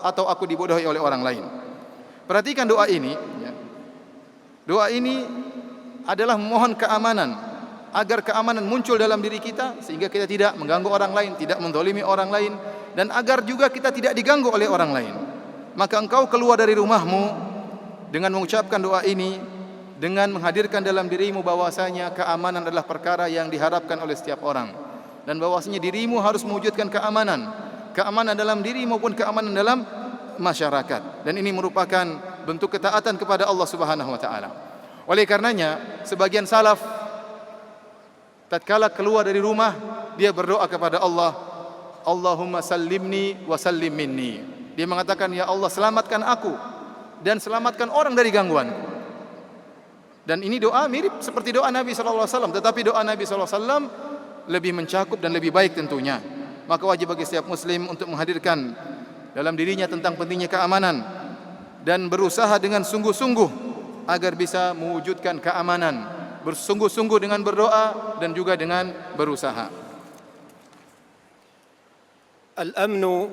atau aku dibodohi oleh orang lain. Perhatikan doa ini ya. Doa ini adalah memohon keamanan, agar keamanan muncul dalam diri kita sehingga kita tidak mengganggu orang lain, tidak menzalimi orang lain, dan agar juga kita tidak diganggu oleh orang lain. Maka engkau keluar dari rumahmu dengan mengucapkan doa ini, dengan menghadirkan dalam dirimu bahwasanya keamanan adalah perkara yang diharapkan oleh setiap orang, dan bahwasanya dirimu harus mewujudkan keamanan dalam diri maupun keamanan dalam masyarakat. Dan ini merupakan bentuk ketaatan kepada Allah Subhanahu wa taala. Oleh karenanya sebagian salaf tatkala keluar dari rumah dia berdoa kepada Allah, Allahumma sallimni wa sallim minni. Dia mengatakan, ya Allah, selamatkan aku dan selamatkan orang dari gangguanku. Dan ini doa mirip seperti doa Nabi SAW, tetapi doa Nabi SAW lebih mencakup dan lebih baik tentunya. Maka wajib bagi setiap muslim untuk menghadirkan dalam dirinya tentang pentingnya keamanan dan berusaha dengan sungguh-sungguh agar bisa mewujudkan keamanan, bersungguh-sungguh dengan berdoa dan juga dengan berusaha. Al-amnu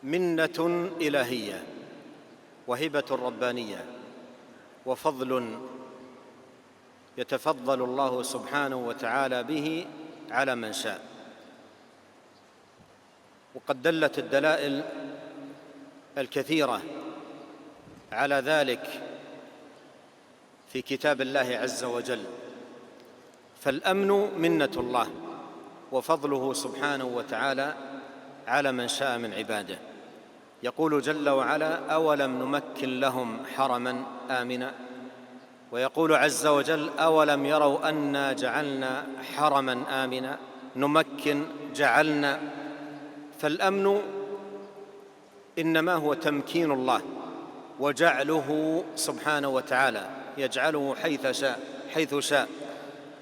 minnatun ilahiyyah wa hibatun rabbaniyyah wa fadlun yatafaddalu Allah subhanahu wa ta'ala bihi ala man syaa'. وقد دلت الدلائل الكثيرة على ذلك في كتاب الله عز وجل. فالأمن منة الله وفضله سبحانه وتعالى على من شاء من عباده. يقول جل وعلا أولم نمكن لهم حرما آمنا، ويقول عز وجل أولم يروا أنا جعلنا حرما آمنا نمكن جعلنا. فالأمن إنما هو تمكين الله وجعله سبحانه وتعالى، يجعله حيث شاء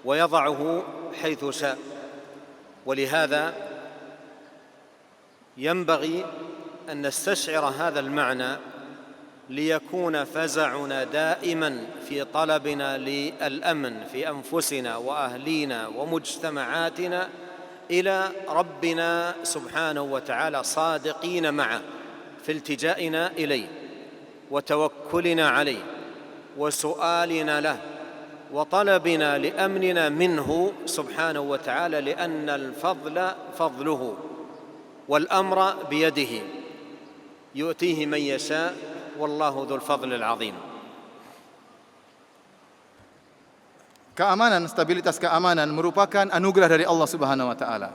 ويضعه حيث شاء. ولهذا ينبغي أن نستشعر هذا المعنى ليكون فزعنا دائما في طلبنا للأمن في أنفسنا وأهلينا ومجتمعاتنا إلى ربنا سبحانه وتعالى صادقين معه في التجائنا إليه وتوكلنا عليه وسؤالنا له وطلبنا لأمننا منه سبحانه وتعالى، لأن الفضل فضله والأمر بيده يؤتيه من يشاء والله ذو الفضل العظيم. Keamanan, stabilitas keamanan merupakan anugerah dari Allah Subhanahu wa taala.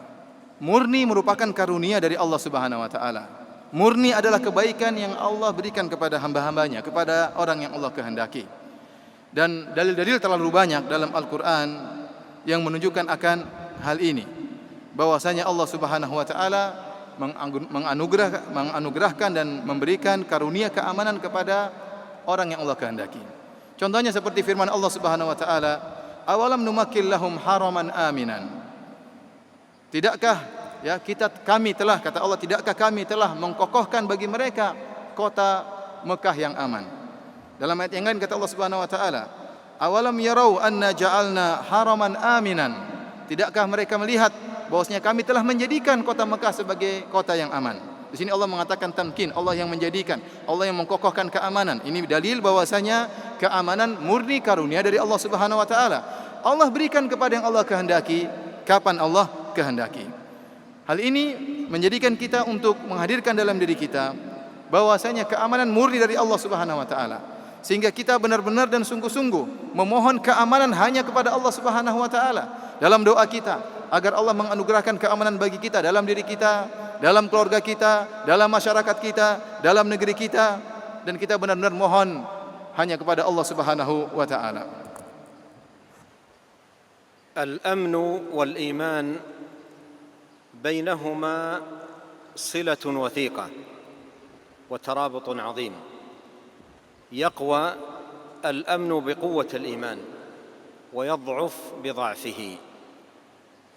Murni merupakan karunia dari Allah Subhanahu wa taala. Murni adalah kebaikan yang Allah berikan kepada hamba-hambanya, kepada orang yang Allah kehendaki. Dan dalil-dalil terlalu banyak dalam Al-Quran yang menunjukkan akan hal ini, bahwasanya Allah Subhanahu wa taala menganugerahkan dan memberikan karunia keamanan kepada orang yang Allah kehendaki. Contohnya seperti firman Allah Subhanahu wa taala, awalam numakkil lahum haraman aminan. Tidakkah kami telah, kata Allah, tidakkah kami telah mengkokohkan bagi mereka kota Mekah yang aman. Dalam ayat yang lain kata Allah Subhanahu wa taala, awalam yarau anna ja'alna haraman aminan. Tidakkah mereka melihat bahwasanya kami telah menjadikan kota Mekah sebagai kota yang aman. Di sini Allah mengatakan tamkin, Allah yang menjadikan, Allah yang mengkokohkan keamanan. Ini dalil bahwasanya keamanan murni karunia dari Allah Subhanahu wa taala. Allah berikan kepada yang Allah kehendaki kapan Allah kehendaki. Hal ini menjadikan kita untuk menghadirkan dalam diri kita bahwasanya keamanan murni dari Allah Subhanahu wa taala, sehingga kita benar-benar dan sungguh-sungguh memohon keamanan hanya kepada Allah Subhanahu wa taala dalam doa kita, agar Allah menganugerahkan keamanan bagi kita dalam diri kita, dalam keluarga kita, dalam masyarakat kita, dalam negeri kita, dan kita benar-benar mohon hanya kepada Allah Subhanahu wa taala. الأمن والإيمان بينهما صلة وثيقة وترابط عظيم. يقوى الأمن بقوة الإيمان ويضعف بضعفه.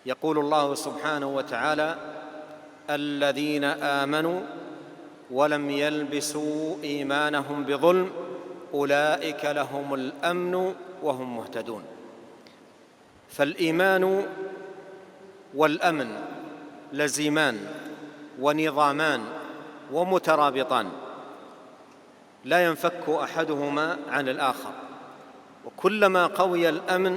يقول الله سبحانه وتعالى: الذين آمنوا ولم يلبسوا إيمانهم بظلم أولئك لهم الأمن وهم مهتدون. فالإيمان والأمن لزيمان ونظامان ومترابطان، لا ينفك أحدهما عن الآخر، وكلما قوي الأمن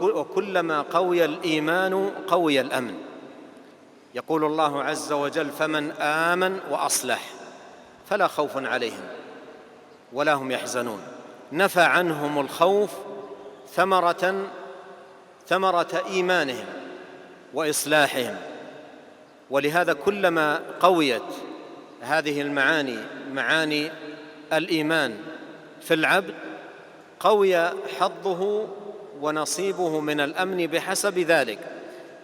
وكلما قوي الإيمان قوي الأمن. يقول الله عز وجل: فمن آمن وأصلح فلا خوف عليهم ولا هم يحزنون. نفى عنهم الخوف ثمرة إيمانهم وإصلاحهم. ولهذا كلما قويت هذه المعاني، معاني الإيمان في العبد، قوي حظه ونصيبه من الأمن بحسب ذلك،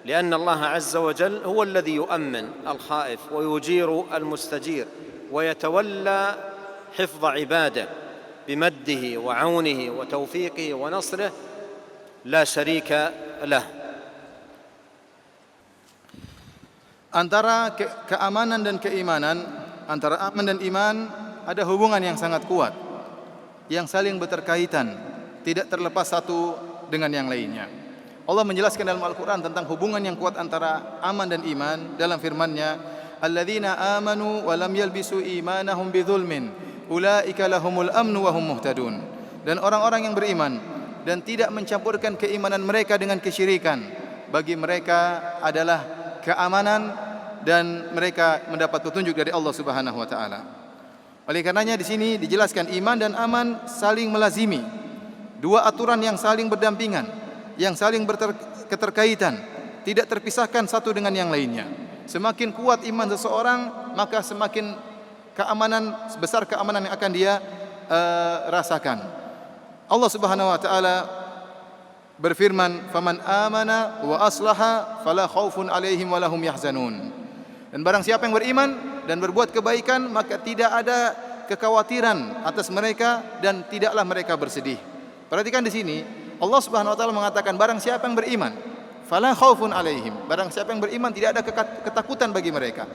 لأن الله عز وجل هو الذي يؤمن الخائف ويجير المستجير ويتولى حفظ عباده بمده وعونه وتوفيقه ونصره لا شريك له. Antara keamanan dan keimanan, antara aman dan iman ada hubungan yang sangat kuat, yang saling berterkaitan, tidak terlepas satu dengan yang lainnya. Allah menjelaskan dalam Al-Quran tentang hubungan yang kuat antara aman dan iman dalam firman-Nya: "Alladzina amanu wa lam yalbisu imanahum bidzulmin, ulaika lahumul amnu wa hum muhtadun." Dan orang-orang yang beriman dan tidak mencampurkan keimanan mereka dengan kesyirikan, bagi mereka adalah keamanan dan mereka mendapat petunjuk dari Allah Subhanahu wa taala. Oleh karenanya di sini dijelaskan iman dan aman saling melazimi, dua aturan yang saling berdampingan, yang saling berketerkaitan, tidak terpisahkan satu dengan yang lainnya. Semakin kuat iman seseorang, maka semakin besar keamanan yang akan dia rasakan. Allah Subhanahu wa taala berfirman, "Faman amana wa aslaha fala khaufun 'alaihim wa lahum yahzanun." Dan barang siapa yang beriman dan berbuat kebaikan, maka tidak ada kekhawatiran atas mereka dan tidaklah mereka bersedih. Perhatikan di sini, Allah Subhanahu wa taala mengatakan barang siapa yang beriman, fala khaufun 'alaihim. Barang siapa yang beriman tidak ada ketakutan bagi mereka.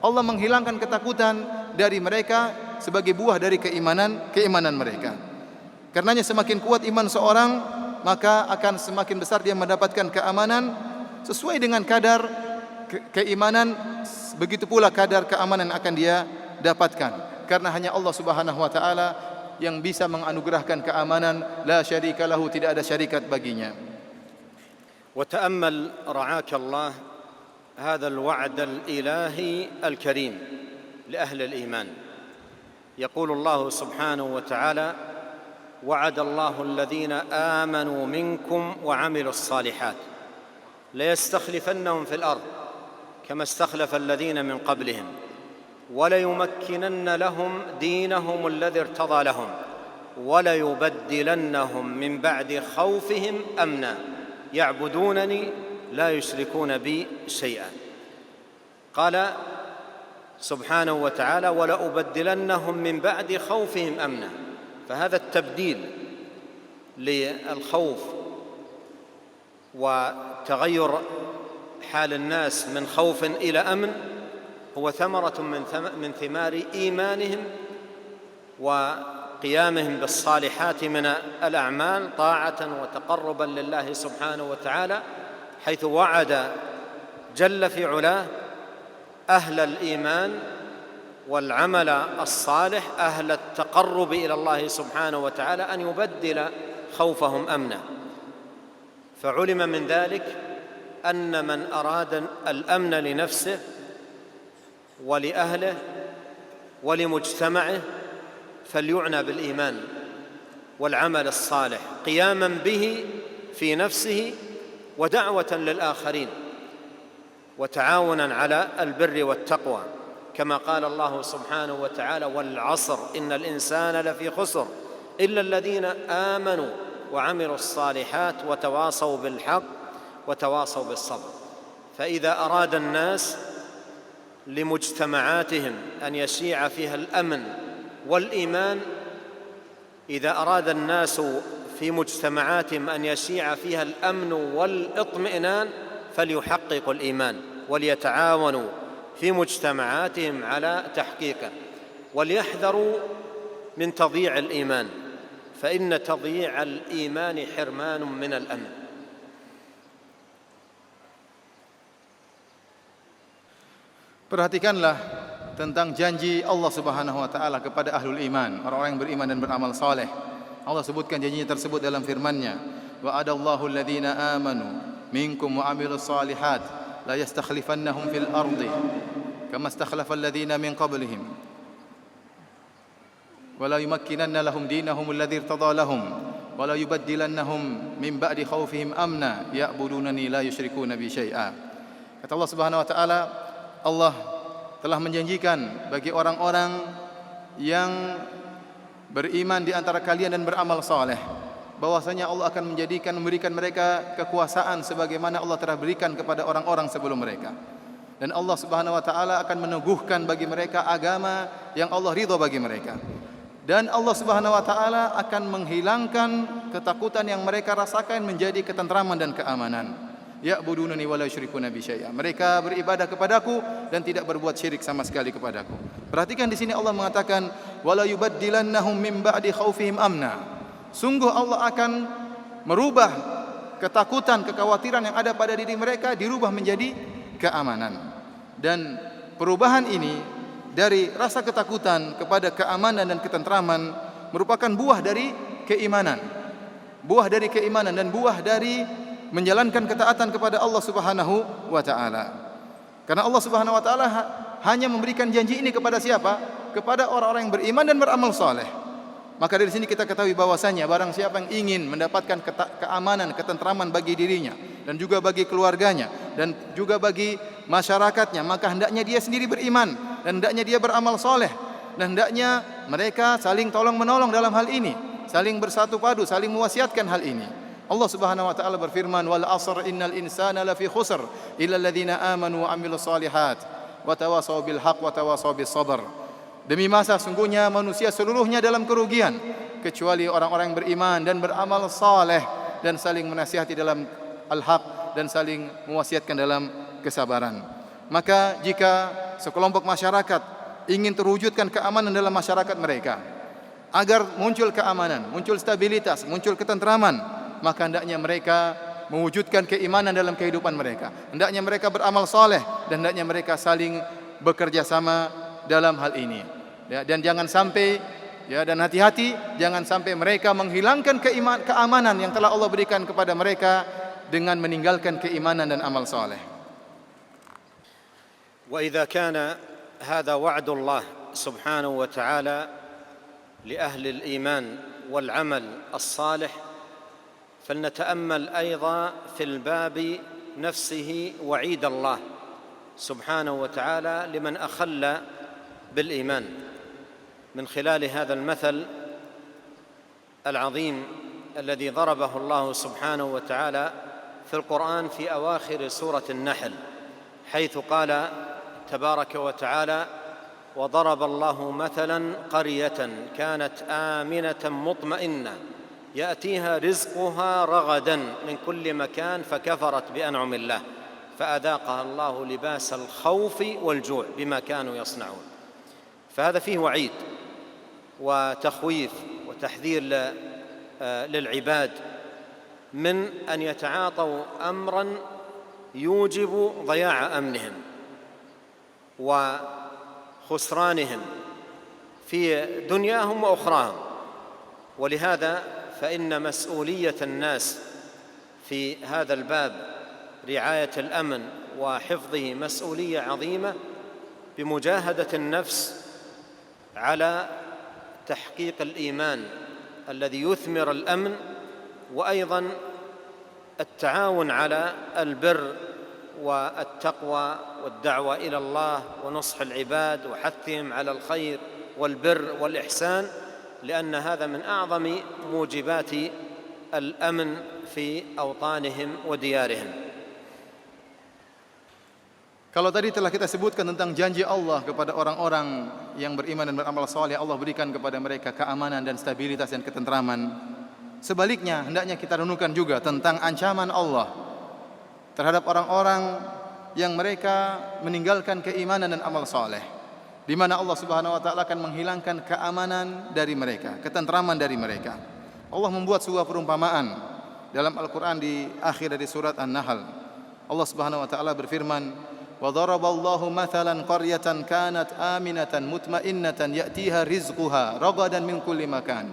Allah menghilangkan ketakutan dari mereka sebagai buah dari keimanan mereka. Karenanya semakin kuat iman seorang, maka akan semakin besar dia mendapatkan keamanan sesuai dengan kadar keimanan, begitu pula kadar keamanan yang akan dia dapatkan. Karena hanya Allah Subhanahu wa taala yang bisa menganugerahkan keamanan, la syarika lahu, tidak ada syarikat baginya. وتأمل رعاك الله هذا الوعد الإلهي الكريم لأهل الإيمان. يقول الله سبحانه وتعالى: وعد الله الذين آمنوا منكم وعملوا الصالحات ليستخلفنهم في الأرض كما استخلف الذين من قبلهم وليمكنن لهم دينهم الذي ارتضى لهم وليبدلنهم من بعد خوفهم أمنا يعبدونني لا يشركون بي شيئا. قال سبحانه وتعالى: ولأبدلنهم من بعد خوفهم أمنا. فهذا التبديل للخوف وتغير حال الناس من خوف إلى أمن هو ثمرة من ثمار إيمانهم وقيامهم بالصالحات من الأعمال طاعة وتقربا لله سبحانه وتعالى، حيث وعد جل في علاه أهل الإيمان والعمل الصالح، أهل التقرب إلى الله سبحانه وتعالى، أن يبدل خوفهم أمنا. فعلم من ذلك أن من أراد الأمن لنفسه ولأهله ولمجتمعه فليعنى بالإيمان والعمل الصالح قياما به في نفسه ودعوة للآخرين وتعاونا على البر والتقوى، كما قال الله سبحانه وتعالى: والعصر إن الإنسان لفي خسر إلا الذين آمنوا وعملوا الصالحات وتواصوا بالحق وتواصوا بالصبر. فإذا أراد الناس لمجتمعاتهم أن يشيع فيها الأمن والإيمان، إذا أراد الناس في مجتمعاتهم أن يشيع فيها الأمن والاطمئنان فليحققوا الإيمان وليتعاونوا في مجتمعاتهم على تحقيقه، وليحذروا من تضييع الإيمان، فإن تضييع الإيمان حرمان من الأمن. Perhatikanlah tentang janji Allah Subhanahu wa taala kepada ahlul iman, orang-orang yang beriman dan beramal saleh. Allah sebutkan janjinya tersebut dalam firman-Nya, wa adallahu alladhina amanu minkum wa amilus salihat la yastakhlifannahum fil ardi kama istakhlafa alladhina min qablihim wa la yumakkinanna lahum dinahum alladhi irtada lahum wa la yubaddilannahum min ba'di khawfihim amna ya'budunani la yusyrikuna bi syai'a. Kata Allah Subhanahu wa taala, Allah telah menjanjikan bagi orang-orang yang beriman di antara kalian dan beramal saleh bahwasanya Allah akan memberikan mereka kekuasaan sebagaimana Allah telah berikan kepada orang-orang sebelum mereka. Dan Allah Subhanahu wa taala akan meneguhkan bagi mereka agama yang Allah ridha bagi mereka. Dan Allah Subhanahu wa taala akan menghilangkan ketakutan yang mereka rasakan menjadi ketentraman dan keamanan. Ya'budunani wa la yusyrikuna bi syai'a. Mereka beribadah kepadaku dan tidak berbuat syirik sama sekali kepadaku. Perhatikan di sini Allah mengatakan wala yubaddilannahum min ba'di khaufihim amna. Sungguh Allah akan merubah ketakutan, kekhawatiran yang ada pada diri mereka dirubah menjadi keamanan. Dan perubahan ini dari rasa ketakutan kepada keamanan dan ketentraman merupakan buah dari keimanan. Buah dari keimanan dan buah dari menjalankan ketaatan kepada Allah Subhanahu wa taala. Karena Allah Subhanahu wa taala hanya memberikan janji ini kepada siapa? Kepada orang-orang yang beriman dan beramal saleh. Maka dari sini kita ketahui bahwasanya barang siapa yang ingin mendapatkan keamanan, ketentraman bagi dirinya dan juga bagi keluarganya dan juga bagi masyarakatnya, maka hendaknya dia sendiri beriman dan hendaknya dia beramal saleh dan hendaknya mereka saling tolong menolong dalam hal ini, saling bersatu padu, saling mewasiatkan hal ini. Allah Subhanahu wa taala berfirman, wal 'asr innal insana lafi khusr illa alladziina aamanu wa 'amilus shalihat wa tawassaw bil haqq wa tawassaw bis sabr. Demi masa sungguhnya manusia seluruhnya dalam kerugian kecuali orang-orang yang beriman dan beramal saleh dan saling menasihati dalam al-haq dan saling mewasiatkan dalam kesabaran. Maka jika sekelompok masyarakat ingin terwujudkan keamanan dalam masyarakat mereka, agar muncul keamanan, muncul stabilitas, muncul ketentraman, maka hendaknya mereka mewujudkan keimanan dalam kehidupan mereka. Hendaknya mereka beramal saleh dan hendaknya mereka saling bekerja sama dalam hal ini. Ya, dan jangan sampai dan hati-hati jangan sampai mereka menghilangkan keamanan yang telah Allah berikan kepada mereka dengan meninggalkan keimanan dan amal saleh. Wa idza kana hadha wa'du Allah subhanahu wa ta'ala li ahli al-iman wal 'amal as-salih فلنتأمل أيضا في الباب نفسه وعيد الله سبحانه وتعالى لمن أخل بالإيمان من خلال هذا المثل العظيم الذي ضربه الله سبحانه وتعالى في القرآن في أواخر سورة النحل، حيث قال تبارك وتعالى: وضرب الله مثلا قرية كانت آمنة مطمئنة يأتيها رزقها رغدا من كل مكان فكفرت بأنعم الله فأذاقها الله لباس الخوف والجوع بما كانوا يصنعون. فهذا فيه وعيد وتخويف وتحذير للعباد من أن يتعاطوا أمرا يوجب ضياع أمنهم وخسرانهم في دنياهم وأخراهم. ولهذا فإن مسؤولية الناس في هذا الباب رعاية الأمن وحفظه مسؤولية عظيمة بمجاهدة النفس على تحقيق الإيمان الذي يثمر الأمن، وأيضاً التعاون على البر والتقوى والدعوة إلى الله ونصح العباد وحثهم على الخير والبر والإحسان، لأن هذا من أعظم موجبات الأمن في أوطانهم وديارهم. Kalau tadi telah kita sebutkan tentang janji Allah kepada orang-orang yang beriman dan beramal saleh, Allah berikan kepada mereka keamanan dan stabilitas dan ketentraman. Sebaliknya, hendaknya kita renungkan juga tentang ancaman Allah terhadap orang-orang yang mereka meninggalkan keimanan dan amal saleh, di mana Allah Subhanahu wa taala akan menghilangkan keamanan dari mereka, ketentraman dari mereka. Allah membuat sebuah perumpamaan dalam Al-Qur'an di akhir dari surat An-Nahl. Allah Subhanahu wa taala berfirman, وَضَرَبَ اللَّهُ مَثَلًا قَرْيَةً كَانَتْ آمِنَةً مُطْمَئِنَّةً يَأْتِيهَا رِزْقُهَا رَغَدًا مِنْ كُلِّ مَكَانٍ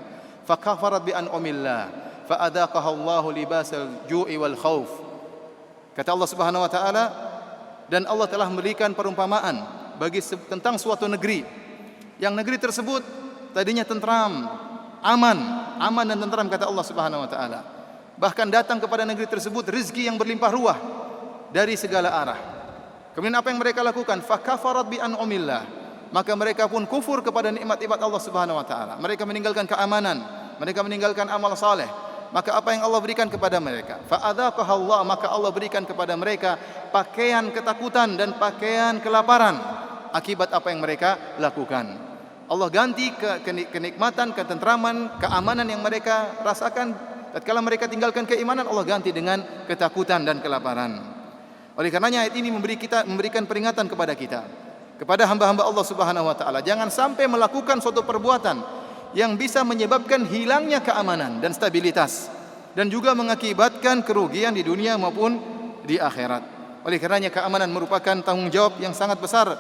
فَكَفَرَتْ بِأَنْعُمِ اللَّهِ فَأَذَاقَهَا اللَّهُ لِبَاسَ الْجُوعِ وَالْخَوْفِ. Kata Allah Subhanahu wa taala, dan Allah telah memberikan perumpamaan bagi tentang suatu negeri, yang negeri tersebut tadinya tentram, aman dan tentram, kata Allah Subhanahu wa taala. Bahkan datang kepada negeri tersebut rezeki yang berlimpah ruah dari segala arah. Kemudian apa yang mereka lakukan? Fakafarat bi an'umillah. Maka mereka pun kufur kepada nikmat-nikmat Allah Subhanahu wa taala. Mereka meninggalkan keamanan, mereka meninggalkan amal saleh. Maka apa yang Allah berikan kepada mereka? Fa'adzaqaha Allah, maka Allah berikan kepada mereka pakaian ketakutan dan pakaian kelaparan akibat apa yang mereka lakukan. Allah ganti kenikmatan, ketentraman, keamanan yang mereka rasakan tatkala mereka tinggalkan keimanan, Allah ganti dengan ketakutan dan kelaparan. Oleh karenanya ayat ini memberikan peringatan kepada kita, kepada hamba-hamba Allah Subhanahu wa taala, jangan sampai melakukan suatu perbuatan yang bisa menyebabkan hilangnya keamanan dan stabilitas, dan juga mengakibatkan kerugian di dunia maupun di akhirat. Oleh karenanya keamanan merupakan tanggung jawab yang sangat besar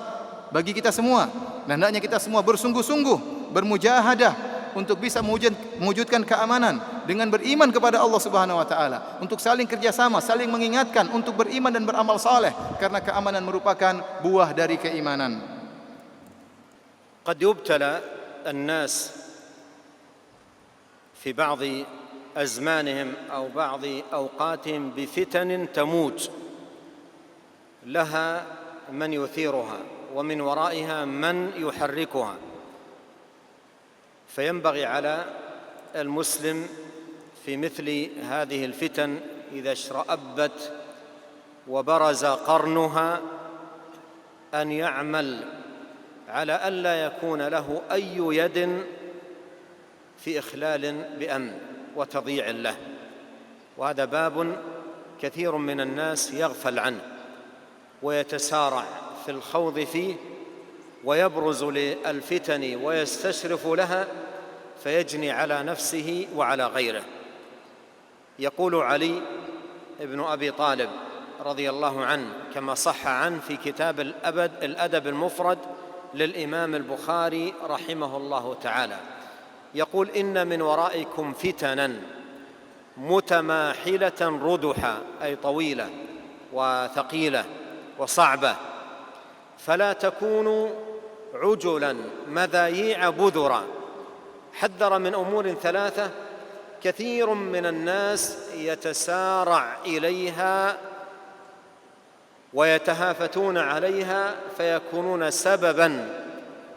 bagi kita semua, dan hendaknya kita semua bersungguh-sungguh bermujahadah untuk bisa mewujudkan keamanan dengan beriman kepada Allah Subhanahu wa taala, untuk saling kerjasama, saling mengingatkan untuk beriman dan beramal saleh, karena keamanan merupakan buah dari keimanan. قد يبتلى الناس في بعض أزمانهم أو بعض أوقاتهم بفتن تموج لها من يثيرها ومن ورائها من يحركها، فينبغي على المسلم في مثل هذه الفتن إذا اشرأبت وبرز قرنها أن يعمل على ألا يكون له أي يد في إخلال بأمن وتضييع له، وهذا باب كثير من الناس يغفل عنه ويتسارع في الخوض فيه ويبرز للفتن ويستشرف لها فيجني على نفسه وعلى غيره. يقول علي بن أبي طالب رضي الله عنه كما صح عنه في كتاب الأدب المفرد للإمام البخاري رحمه الله تعالى، يقول: إن من ورائكم فتنا متماحلة ردحا، أي طويلة وثقيلة وصعبة، فلا تكونوا عجلا مذاييع بذرا. حذر من أمور ثلاثة كثير من الناس يتسارع إليها ويتهافتون عليها فيكونون سببا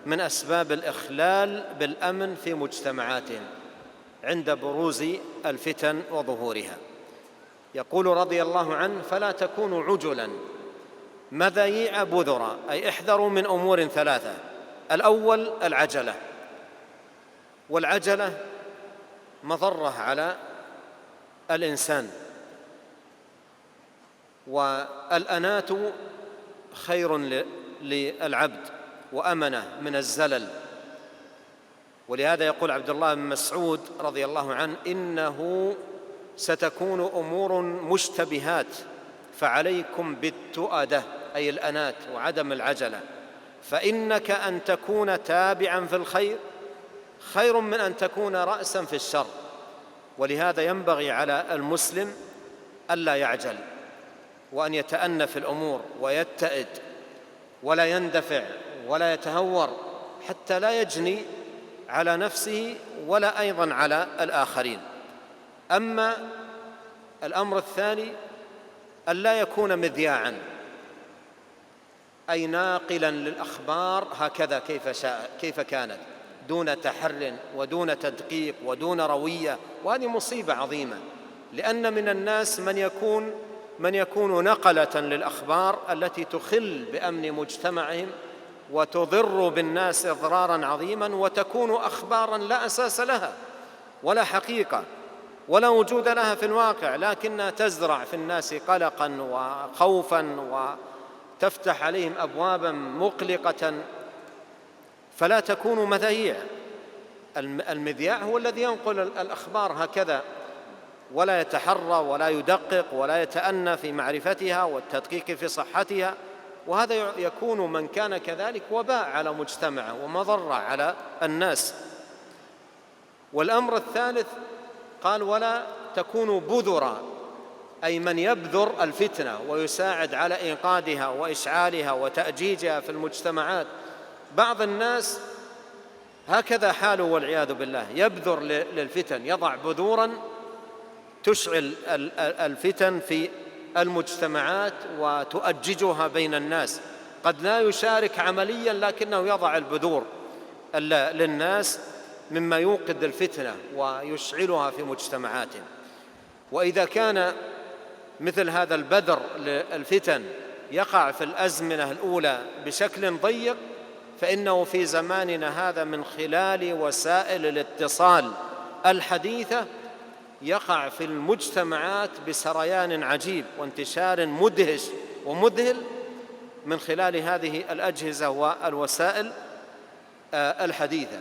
من أسباب الإخلال بالأمن في مجتمعاتهم عند بروز الفتن وظهورها. يقول رضي الله عنه: فلا تكونوا عجلا مذاييع بذرا، أي احذروا من أمور ثلاثة. الأول العجلة، والعجلة مضرة على الإنسان، والأنات خير للعبد وأمنة من الزلل. ولهذا يقول عبد الله بن مسعود رضي الله عنه: إنه ستكون أمور مشتبهات فعليكم بالتؤدة، أي الأنات وعدم العجلة، فإنك أن تكون تابعا في الخير خير من أن تكون رأسا في الشر. ولهذا ينبغي على المسلم ألا يعجل وأن يتأنى في الأمور ويتئد ولا يندفع ولا يتهور حتى لا يجني على نفسه ولا أيضا على الآخرين. أما الأمر الثاني أن لا يكون مذياعا، أي ناقلا للأخبار هكذا كيف كانت، دون تحر ودون تدقيق ودون روية. وهذه مصيبة عظيمة، لأن من الناس من يكون نقلة للأخبار التي تخل بأمن مجتمعهم وتضر بالناس إضرارا عظيما، وتكون أخبارا لا أساس لها ولا حقيقة ولا وجود لها في الواقع، لكنها تزرع في الناس قلقا وخوفا وتفتح عليهم أبوابا مقلقة، فلا تكون مذيع. المذياع هو الذي ينقل الأخبار هكذا، ولا يتحرى ولا يدقق ولا يتأنى في معرفتها والتدقيق في صحتها، وهذا يكون من كان كذلك وباء على مجتمعه ومضرة على الناس. والأمر الثالث قال: ولا تكونوا بذرا، أي من يبذر الفتنة ويساعد على إيقادها وإشعالها وتأجيجها في المجتمعات. بعض الناس هكذا حاله والعياذ بالله، يبذر للفتن، يضع بذورا تشعل الفتن في المجتمعات وتؤججها بين الناس. قد لا يشارك عمليا لكنه يضع البذور للناس مما يوقد الفتنة ويشعلها في مجتمعاتهم. وإذا كان مثل هذا البذر للفتن يقع في الأزمنة الأولى بشكل ضيق، فإنه في زماننا هذا من خلال وسائل الاتصال الحديثة يقع في المجتمعات بسريان عجيب وانتشار مدهش ومذهل من خلال هذه الأجهزة والوسائل الحديثة.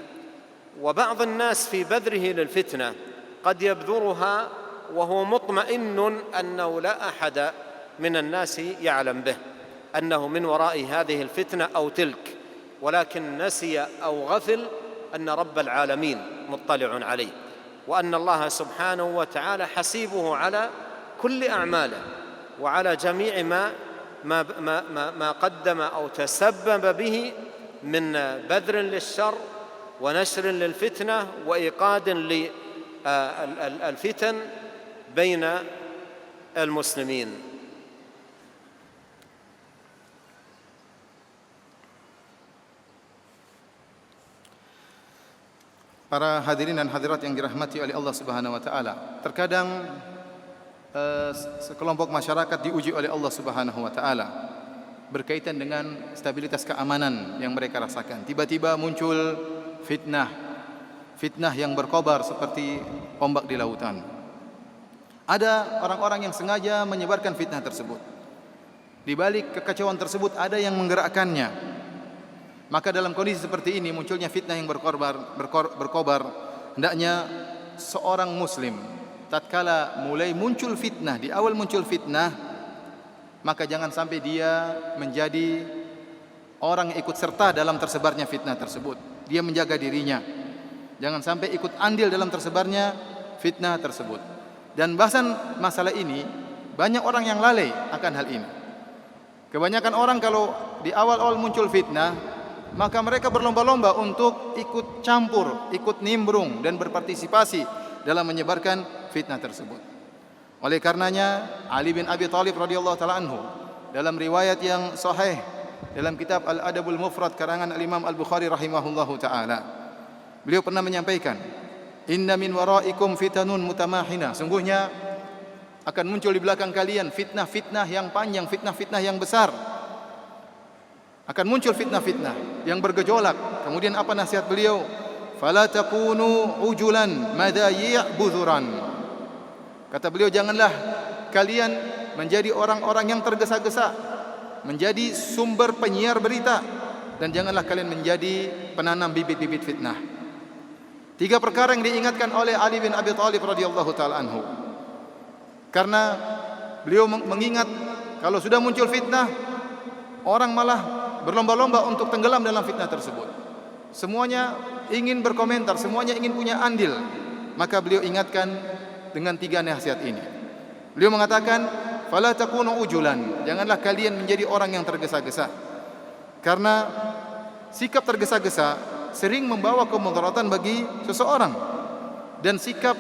وبعض الناس في بذره للفتنة قد يبذرها وهو مطمئن أنه لا أحد من الناس يعلم به أنه من وراء هذه الفتنة أو تلك، ولكن نسي أو غفل أن رب العالمين مطلع عليه، وأن الله سبحانه وتعالى حسيبه على كل أعماله وعلى جميع ما قدم أو تسبب به من بذر للشر ونشر للفتنة وإيقاد للفتن بين المسلمين. Para hadirin dan hadirat yang dirahmati oleh Allah Subhanahu wa taala, terkadang sekelompok masyarakat diuji oleh Allah Subhanahu wa taala berkaitan dengan stabilitas keamanan yang mereka rasakan. Tiba-tiba muncul fitnah yang berkobar seperti ombak di lautan. Ada orang-orang yang sengaja menyebarkan fitnah tersebut. Di balik kekacauan tersebut ada yang menggerakkannya. Maka dalam kondisi seperti ini munculnya fitnah yang berkobar, hendaknya seorang muslim tatkala mulai muncul fitnah, di awal muncul fitnah, maka jangan sampai dia menjadi orang yang ikut serta dalam tersebarnya fitnah tersebut. Dia menjaga dirinya, jangan sampai ikut andil dalam tersebarnya fitnah tersebut. Dan bahasan masalah ini banyak orang yang lalai akan hal ini. Kebanyakan orang kalau di awal-awal muncul fitnah, maka mereka berlomba-lomba untuk ikut campur, ikut nimbrung dan berpartisipasi dalam menyebarkan fitnah tersebut. Oleh karenanya Ali bin Abi Thalib radhiyallahu taala anhu dalam riwayat yang sahih dalam kitab Al-Adabul Mufrad karangan Al-Imam Al-Bukhari rahimahullahu taala, beliau pernah menyampaikan, "Inna min waraikum fitanun mutamahina." Sungguhnya akan muncul di belakang kalian fitnah-fitnah yang panjang, fitnah-fitnah yang besar. Akan muncul fitnah-fitnah yang bergejolak. Kemudian apa nasihat beliau? Fala takunu ujulan madai' budhuran. Kata beliau, janganlah kalian menjadi orang-orang yang tergesa-gesa, menjadi sumber penyiar berita, dan janganlah kalian menjadi penanam bibit-bibit fitnah. 3 perkara yang diingatkan oleh Ali bin Abi Thalib radhiyallahu taala anhu. Karena beliau mengingat kalau sudah muncul fitnah, orang malah berlomba-lomba untuk tenggelam dalam fitnah tersebut. Semuanya ingin berkomentar, semuanya ingin punya andil. Maka beliau ingatkan dengan 3 nasihat ini. Beliau mengatakan, fala takunu ujulan. Janganlah kalian menjadi orang yang tergesa-gesa. Karena sikap tergesa-gesa sering membawa kemudaratan bagi seseorang. Dan sikap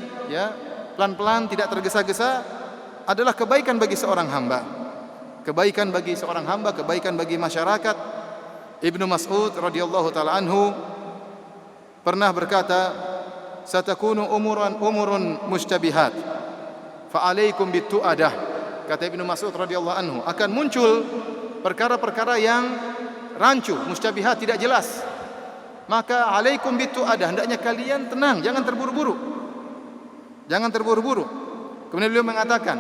pelan-pelan tidak tergesa-gesa adalah kebaikan bagi seorang hamba. Kebaikan bagi seorang hamba, kebaikan bagi masyarakat. Ibnu Mas'ud radhiyallahu taala anhu pernah berkata, "Satakunu umurun mustabihat, fa alaikum bitu'adah." Kata Ibnu Mas'ud radhiyallahu anhu, akan muncul perkara-perkara yang rancu, mustabihat, tidak jelas. Maka alaikum bitu'adah, hendaknya kalian tenang, jangan terburu-buru. Jangan terburu-buru. Kemudian beliau mengatakan,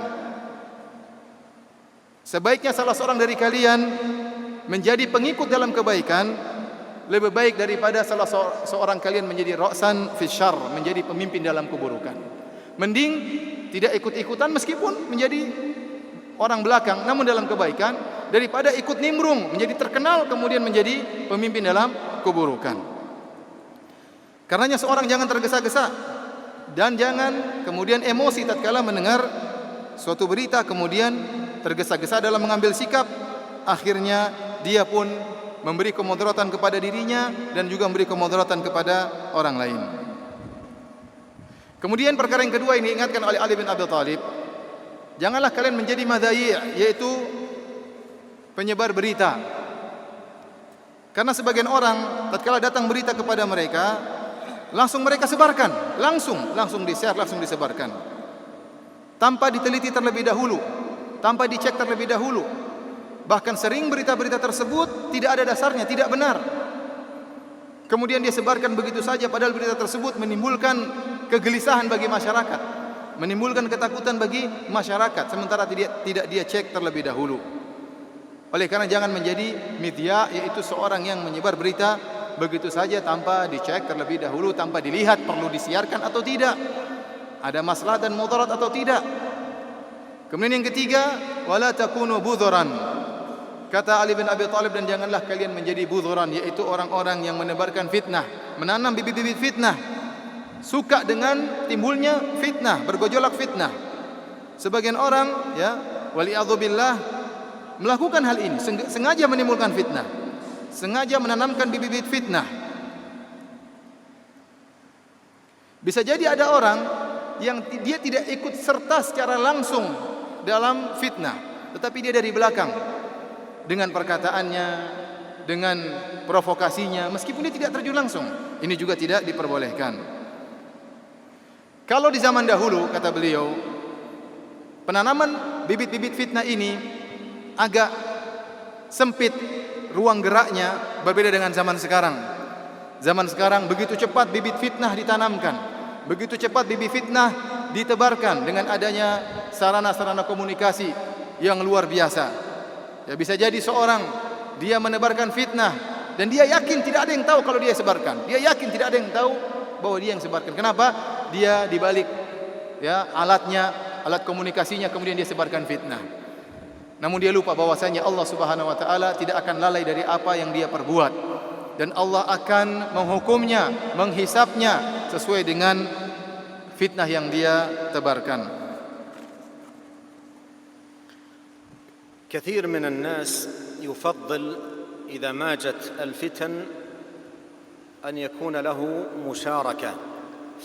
sebaiknya salah seorang dari kalian menjadi pengikut dalam kebaikan lebih baik daripada salah seorang kalian menjadi ra'san fi syarr, menjadi pemimpin dalam keburukan. Mending tidak ikut-ikutan meskipun menjadi orang belakang namun dalam kebaikan, daripada ikut nimbrung menjadi terkenal kemudian menjadi pemimpin dalam keburukan. Karenanya seorang jangan tergesa-gesa dan jangan kemudian emosi tatkala mendengar suatu berita kemudian tergesa-gesa dalam mengambil sikap, akhirnya dia pun memberi kemudaratan kepada dirinya dan juga memberi kemudaratan kepada orang lain. Kemudian perkara yang kedua ini diingatkan oleh Ali bin Abi Thalib, janganlah kalian menjadi madai', yaitu penyebar berita. Karena sebagian orang tatkala datang berita kepada mereka, langsung mereka sebarkan, langsung di-share, langsung disebarkan. Tanpa diteliti terlebih dahulu, tanpa dicek terlebih dahulu. Bahkan sering berita-berita tersebut tidak ada dasarnya, tidak benar. Kemudian dia sebarkan begitu saja padahal berita tersebut menimbulkan kegelisahan bagi masyarakat, menimbulkan ketakutan bagi masyarakat, sementara tidak dia cek terlebih dahulu. Oleh karena jangan menjadi midya, yaitu seorang yang menyebar berita begitu saja tanpa dicek terlebih dahulu, tanpa dilihat perlu disiarkan atau tidak, ada maslahat dan mudarat atau tidak. Kemudian yang ketiga, wala takunu budhuran. Kata Ali bin Abi Thalib, dan janganlah kalian menjadi budhuran, yaitu orang-orang yang menebarkan fitnah, menanam bibit-bibit fitnah, suka dengan timbulnya fitnah, bergejolak fitnah. Sebagian orang wali'adzubillah melakukan hal ini, sengaja menimbulkan fitnah, sengaja menanamkan bibit-bibit fitnah. Bisa jadi ada orang yang dia tidak ikut serta secara langsung dalam fitnah, tetapi dia dari belakang dengan perkataannya, dengan provokasinya, meskipun dia tidak terjun langsung. Ini juga tidak diperbolehkan. Kalau di zaman dahulu, kata beliau, penanaman bibit-bibit fitnah ini agak sempit ruang geraknya, berbeda dengan zaman sekarang. Zaman sekarang begitu cepat bibit fitnah ditanamkan, begitu cepat bibit fitnah ditebarkan dengan adanya sarana-sarana komunikasi yang luar biasa. Ya, bisa jadi seorang dia menebarkan fitnah dan dia yakin tidak ada yang tahu kalau dia sebarkan. Dia yakin tidak ada yang tahu bahwa dia yang sebarkan. Kenapa? Dia dibalik alatnya, alat komunikasinya, kemudian dia sebarkan fitnah. Namun dia lupa bahwasanya Allah Subhanahu wa taala tidak akan lalai dari apa yang dia perbuat, dan Allah akan menghukumnya, menghisapnya sesuai dengan fitnah yang dia tebarkan. كثير من الناس يفضل إذا ماجت الفتن أن يكون له مشاركة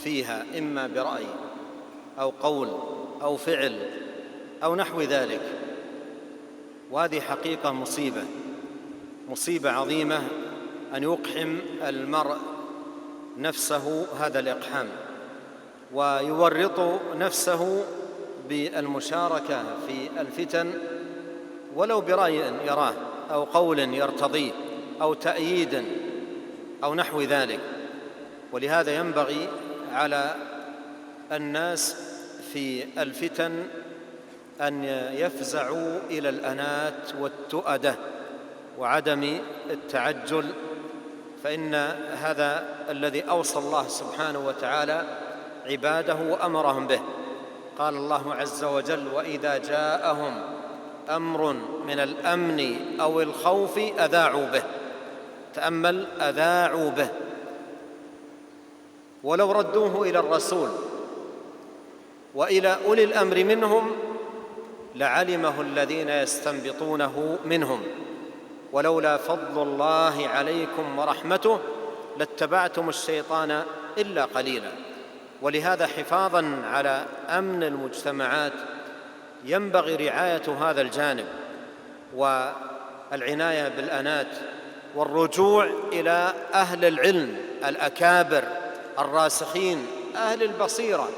فيها، إما برأي أو قول أو فعل أو نحو ذلك، وهذه حقيقة مصيبة عظيمة أن يقحم المرء نفسه هذا الإقحام ويورط نفسه بالمشاركة في الفتن ولو برأي يراه أو قول يرتضيه أو تأييد أو نحو ذلك. ولهذا ينبغي على الناس في الفتن أن يفزعوا إلى الأنات والتؤدة وعدم التعجل، فإن هذا الذي أوصى الله سبحانه وتعالى عباده وأمرهم به. قال الله عز وجل: وإذا جاءهم أمر من الأمن أو الخوف أذاعوا به. تأمل، أذاعوا به، ولو ردوه إلى الرسول وإلى أولي الأمر منهم لعلمه الذين يستنبطونه منهم ولولا فضل الله عليكم ورحمته لاتبعتم الشيطان إلا قليلا. ولهذا حفاظا على أمن المجتمعات ينبغي رعاية هذا الجانب والعناية بالأنات والرجوع إلى أهل العلم الأكابر الراسخين أهل البصيرة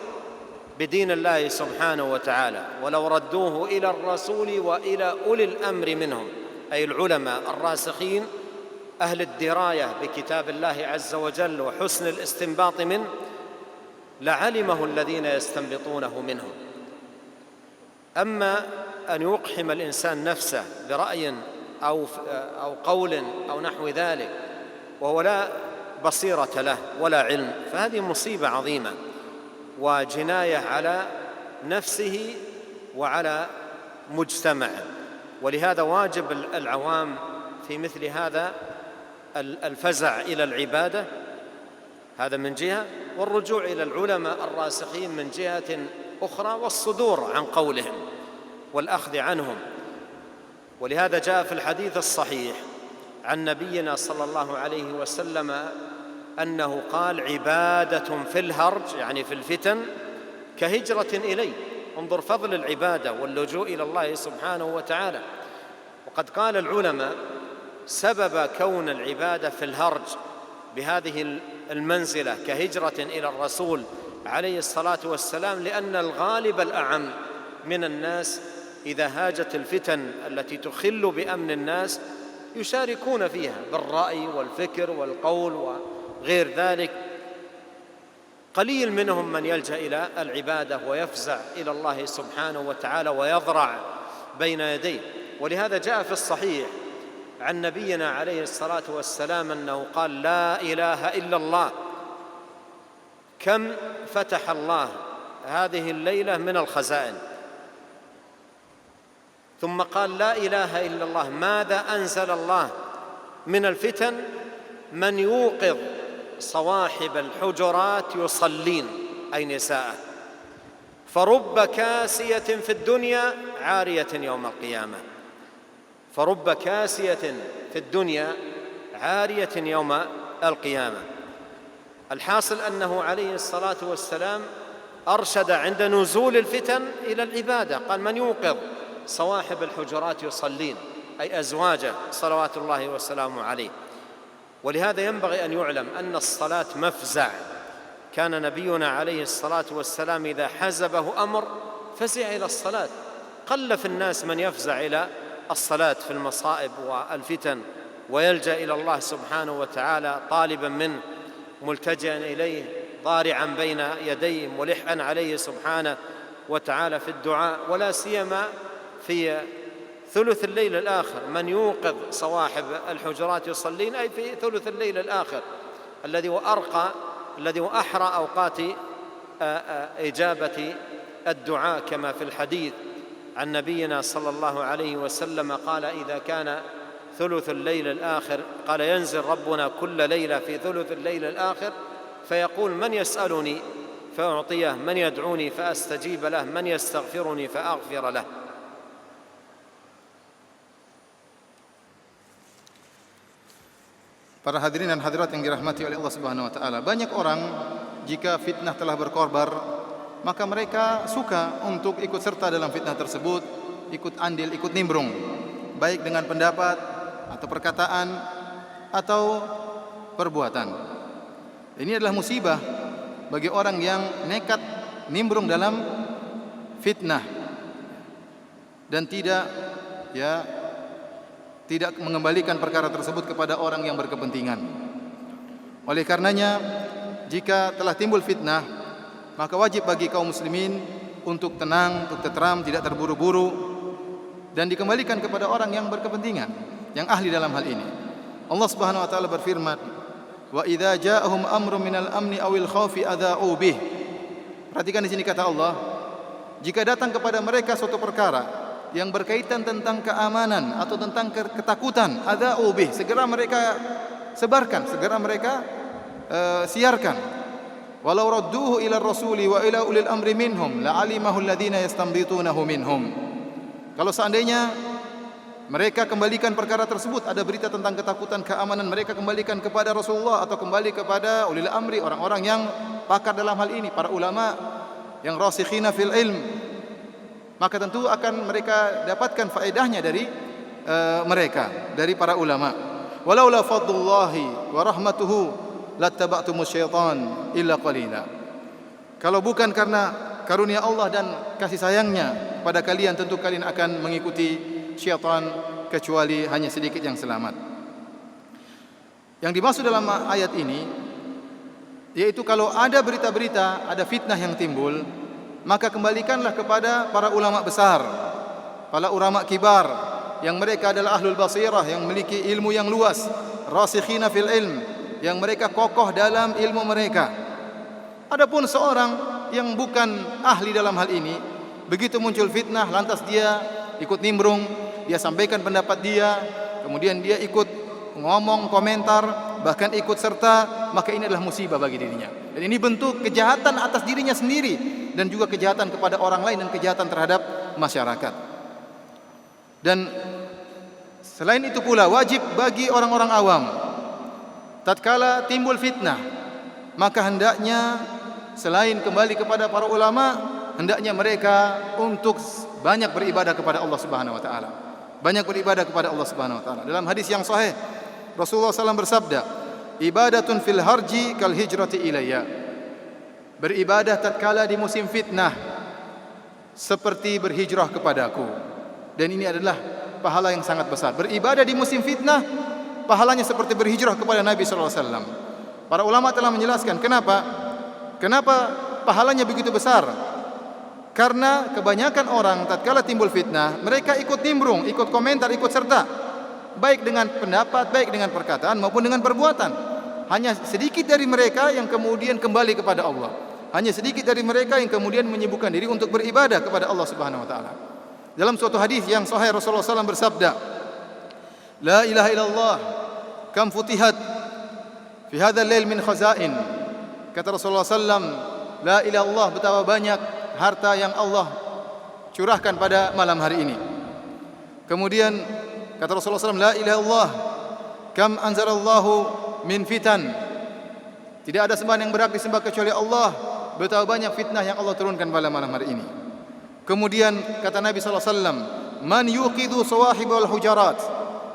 بدين الله سبحانه وتعالى، ولو ردوه إلى الرسول وإلى أولي الأمر منهم، أي العلماء الراسخين أهل الدراية بكتاب الله عز وجل وحسن الاستنباط منه، لعلمه الذين يستنبطونه منهم. أما أن يقحم الإنسان نفسه برأي أو قول أو نحو ذلك وهو لا بصيرة له ولا علم، فهذه مصيبة عظيمة وجناية على نفسه وعلى مجتمعه. ولهذا واجب العوام في مثل هذا الفزع إلى العبادة، هذا من جهة، والرجوع إلى العلماء الراسخين من جهة أخرى، والصدور عن قولهم والأخذ عنهم. ولهذا جاء في الحديث الصحيح عن نبينا صلى الله عليه وسلم أنه قال: عبادة في الهرج، يعني في الفتن، كهجرة إلي. انظر فضل العبادة واللجوء إلى الله سبحانه وتعالى. وقد قال العلماء سبب كون العبادة في الهرج بهذه المنزلة كهجرة إلى الرسول عليه الصلاة والسلام لأن الغالب الأعم من الناس إذا هاجت الفتن التي تخل بأمن الناس يشاركون فيها بالرأي والفكر والقول وغير ذلك. قليل منهم من يلجأ إلى العبادة ويفزع إلى الله سبحانه وتعالى ويضرع بين يديه. ولهذا جاء في الصحيح عن نبينا عليه الصلاة والسلام أنه قال: لا إله إلا الله. كم فتح الله هذه الليلة من الخزائن. ثم قال: لا إله إلا الله. ماذا أنزل الله من الفتن؟ من يوقظ صواحب الحجرات يصلين، أي نساء، فرب كاسية في الدنيا عارية يوم القيامة. فرب كاسية في الدنيا عارية يوم القيامة. الحاصل أنه عليه الصلاة والسلام أرشد عند نزول الفتن إلى العبادة، قال: من يوقظ صواحب الحجرات يصلين، أي أزواجه صلوات الله وسلامه عليه. ولهذا ينبغي أن يعلم أن الصلاة مفزع. كان نبينا عليه الصلاة والسلام إذا حزبه أمر فزع إلى الصلاة. قل في الناس من يفزع إلى الصلاة في المصائب والفتن ويلجأ إلى الله سبحانه وتعالى طالبا منه، ملتجئا إليه، ضارعا بين يديه، ملحا عليه سبحانه وتعالى في الدعاء، ولا سيما في ثلث الليل الآخر. من يوقظ صواحب الحجرات يصلين، أي في ثلث الليل الآخر الذي هو أحرى أوقات إجابة الدعاء، كما في الحديث عن نبينا صلى الله عليه وسلم قال: إذا كان ثلث الليل الآخر، قال: ينزل ربنا كل ليلة في ثلث الليل الآخر فيقول: من يسألني فأعطيه، من يدعوني فأستجيب له، من يستغفرني فأغفر له. Para hadirin dan hadirat yang dirahmati oleh Allah Subhanahu wa taala, banyak orang jika fitnah telah berkorbar, maka mereka suka untuk ikut serta dalam fitnah tersebut, ikut andil, ikut nimbrung, baik dengan pendapat atau perkataan atau perbuatan. Ini adalah musibah bagi orang yang nekat nimbrung dalam fitnah dan tidak mengembalikan perkara tersebut kepada orang yang berkepentingan. Oleh karenanya, jika telah timbul fitnah, maka wajib bagi kaum muslimin untuk tenang, untuk tenteram, tidak terburu-buru, dan dikembalikan kepada orang yang berkepentingan, yang ahli dalam hal ini. Allah Subhanahu wa taala berfirman: "Wa idza ja'ahum amrun minal amni awil khaufi adza'u bih." Perhatikan di sini kata Allah, jika datang kepada mereka suatu perkara yang berkaitan tentang keamanan atau tentang ketakutan, adza'u bih, segera mereka sebarkan, segera mereka siarkan. Walau radduhu ila rasuli wa ila ulil amri minhum la'alimahu alladhina yastanbitunahu minhum. Kalau seandainya mereka kembalikan perkara tersebut, ada berita tentang ketakutan, keamanan, mereka kembalikan kepada Rasulullah atau kembali kepada ulil amri, orang-orang yang pakar dalam hal ini, para ulama yang rasikhina fil ilm, maka tentu akan mereka dapatkan faedahnya dari mereka, dari para ulama. Walaula fadlullahi wa rahmatuhu lattaba'tumus syaitan illa qalila. Kalau bukan karena karunia Allah dan kasih sayangnya kepada kalian, tentu kalian akan mengikuti syaitan kecuali hanya sedikit yang selamat. Yang dimaksud dalam ayat ini yaitu kalau ada berita-berita, ada fitnah yang timbul, maka kembalikanlah kepada para ulama besar, para ulama kibar yang mereka adalah ahlul basirah, yang memiliki ilmu yang luas, rasikhina fil ilm, yang mereka kokoh dalam ilmu mereka. Adapun seorang yang bukan ahli dalam hal ini, begitu muncul fitnah lantas dia ikut nimbrung, dia sampaikan pendapat dia, kemudian dia ikut ngomong, komentar, bahkan ikut serta, maka ini adalah musibah bagi dirinya. Dan ini bentuk kejahatan atas dirinya sendiri dan juga kejahatan kepada orang lain dan kejahatan terhadap masyarakat. Dan selain itu pula wajib bagi orang-orang awam, tatkala timbul fitnah, maka hendaknya selain kembali kepada para ulama, hendaknya mereka untuk banyak beribadah kepada Allah Subhanahu wa taala. Banyak beribadah kepada Allah Subhanahu wa taala. Dalam hadis yang sahih, Rasulullah SAW bersabda, "Ibadatun fil harji kal hijrati ilayya." Beribadah tatkala di musim fitnah seperti berhijrah kepadaku. Dan ini adalah pahala yang sangat besar. Beribadah di musim fitnah pahalanya seperti berhijrah kepada Nabi sallallahu alaihi wasallam. Para ulama telah menjelaskan kenapa pahalanya begitu besar. Karena kebanyakan orang tatkala timbul fitnah, mereka ikut nimbrung, ikut komentar, ikut serta, baik dengan pendapat, baik dengan perkataan maupun dengan perbuatan. Hanya sedikit dari mereka yang kemudian kembali kepada Allah. Hanya sedikit dari mereka yang kemudian menyibukkan diri untuk beribadah kepada Allah Subhanahu wa taala. Dalam suatu hadis yang sahih, Rasulullah SAW bersabda, "La ilaha illallah kam futihat fi hadzal lail min khazain." Kata Rasulullah SAW, la ilaha illallah, betapa banyak harta yang Allah curahkan pada malam hari ini. Kemudian kata Rasulullah SAW, la ilaha illallah kam anzalallahu min fitan. Tidak ada sembahan yang berhak disembah kecuali Allah, betapa banyak fitnah yang Allah turunkan pada malam hari ini. Kemudian kata Nabi SAW, man yuqidu sawahibal hujarat.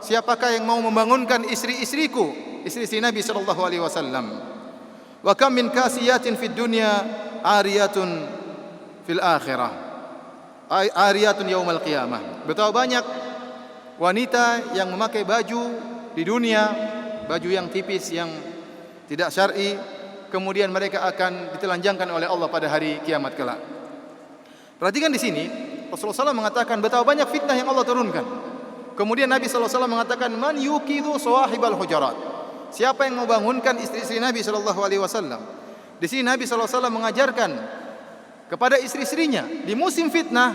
Siapakah yang mau membangunkan istri-istriku, istri-istri Nabi SAW. Wa kam min kasiyatin fid dunya ariyatun fil akhirah, ariyatun yaumal qiyamah. Betapa banyak wanita yang memakai baju di dunia, baju yang tipis, yang tidak syar'i, kemudian mereka akan ditelanjangkan oleh Allah pada hari kiamat kelak. Perhatikan di sini, Rasulullah SAW mengatakan betapa banyak fitnah yang Allah turunkan. Kemudian Nabi SAW mengatakan, man yuqidu sawahibal hujarat. Siapa yang membangunkan istri-istri Nabi SAW? Di sini Nabi SAW mengajarkan kepada istri-istrinya di musim fitnah,